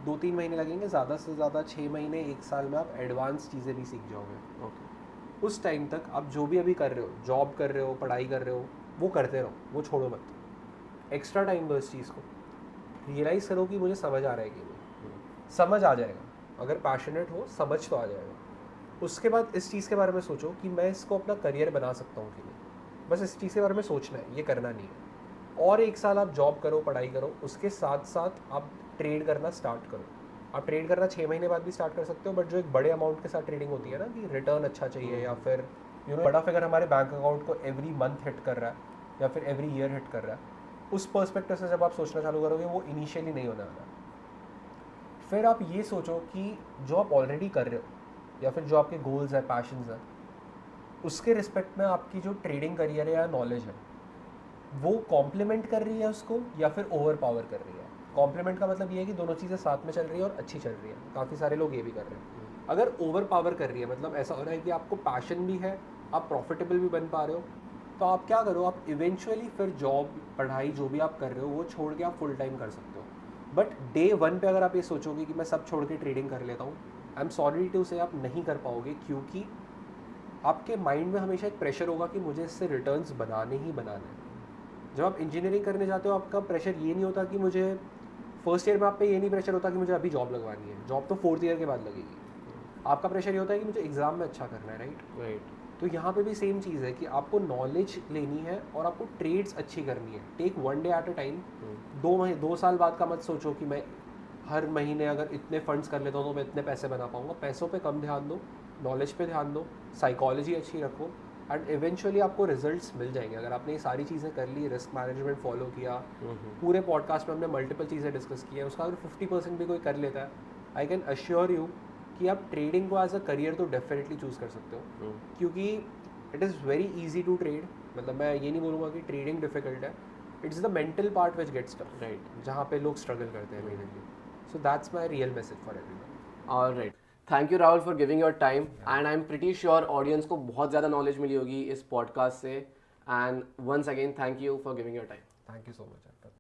2-3 महीने लगेंगे, ज़्यादा से ज़्यादा 6 महीने 1 साल में आप एडवांस चीज़ें भी सीख जाओगे। ओके, उस टाइम तक आप जो भी अभी कर रहे हो, जॉब कर रहे हो, पढ़ाई कर रहे हो, वो करते रहो, वो छोड़ो मत। एक्स्ट्रा टाइम दो इस चीज़ को, रियलाइज़ करो कि मुझे समझ आ रहा है कि नहीं। समझ आ जाएगा, अगर पैशनेट हो समझ तो आ जाएगा। उसके बाद इस चीज़ के बारे में सोचो कि मैं इसको अपना करियर बना सकता हूँ कि नहीं। बस इस चीज़ के बारे में सोचना है, ये करना नहीं है। और 1 साल आप जॉब करो, पढ़ाई करो, उसके साथ साथ आप ट्रेड करना स्टार्ट करो। आप ट्रेड करना 6 महीने बाद भी स्टार्ट कर सकते हो, बट जो एक बड़े अमाउंट के साथ ट्रेडिंग होती है ना, कि रिटर्न अच्छा चाहिए या फिर बड़ा फिगर हमारे बैंक अकाउंट को एवरी मंथ हिट कर रहा है या फिर एवरी ईयर हिट कर रहा है, उस पर्सपेक्टिव से जब आप सोचना चालू करोगे, वो इनिशियली नहीं होने वाला। फिर आप ये सोचो कि जो आप ऑलरेडी कर रहे हो या फिर जो आपके गोल्स है, पैशंस है, उसके रिस्पेक्ट में आपकी जो ट्रेडिंग करियर है या नॉलेज है, वो कॉम्प्लीमेंट कर रही है उसको या फिर ओवर पावर कर रही है। कॉम्प्लीमेंट का मतलब ये है कि दोनों चीज़ें साथ में चल रही है और अच्छी चल रही है। काफ़ी सारे लोग ये भी कर रहे हैं। अगर ओवर पावर कर रही है, मतलब ऐसा हो रहा है कि आपको पैशन भी है, आप प्रॉफिटेबल भी बन पा रहे हो, तो आप क्या करो, आप इवेंचुअली फिर जॉब, पढ़ाई जो भी आप कर रहे हो वो छोड़ के आप फुल टाइम कर सकते हो। बट डे 1 पे अगर आप ये सोचोगे कि मैं सब छोड़ के ट्रेडिंग कर लेता हूँ, आई एम सॉरी टू से आप नहीं कर पाओगे, क्योंकि आपके माइंड में हमेशा एक प्रेशर होगा कि मुझे इससे रिटर्न्स बनाने ही बनाने हैं। जब आप इंजीनियरिंग करने जाते हो, आपका प्रेशर ये नहीं होता कि मुझे फर्स्ट ईयर में, आप पे ये नहीं प्रेशर होता कि मुझे अभी जॉब लगवानी है, जॉब तो 4th ईयर के बाद लगेगी। आपका प्रेशर ये होता है कि मुझे एग्ज़ाम में अच्छा करना है, राइट। तो यहाँ पे भी सेम चीज़ है कि आपको नॉलेज लेनी है और आपको ट्रेड्स अच्छी करनी है। Take 1 day at a time. 2 साल बाद का मत सोचो कि मैं हर महीने अगर इतने फंड्स कर लेता हूँ तो मैं इतने पैसे बना पाऊँगा। पैसों पे कम ध्यान दो, नॉलेज पे ध्यान दो, साइकोलॉजी अच्छी रखो, एंड इवेंचुअली आपको रिजल्ट्स मिल जाएंगे। अगर आपने ये सारी चीज़ें कर ली, रिस्क मैनेजमेंट फॉलो किया, पूरे पॉडकास्ट में हमने मल्टीपल चीज़ें डिस्कस की है, उसका अगर 50% भी कोई कर लेता है, आई कैन अश्योर यू कि आप ट्रेडिंग को एज अ करियर तो डेफिनेटली चूज़ कर सकते हो। क्योंकि it is very easy to trade. मतलब मैं ये नहीं बोलूँगा कि ट्रेडिंग डिफिकल्ट है, it's the mental part which gets tough, right, जहाँ पे लोग स्ट्रगल करते हैं mainly. So that's my real message for everyone. Alright, thank you Rahul for giving your time, and I am pretty sure audience को बहुत ज़्यादा knowledge मिली होगी इस पॉडकास्ट से, and once again thank you for giving your time. Thank you so much.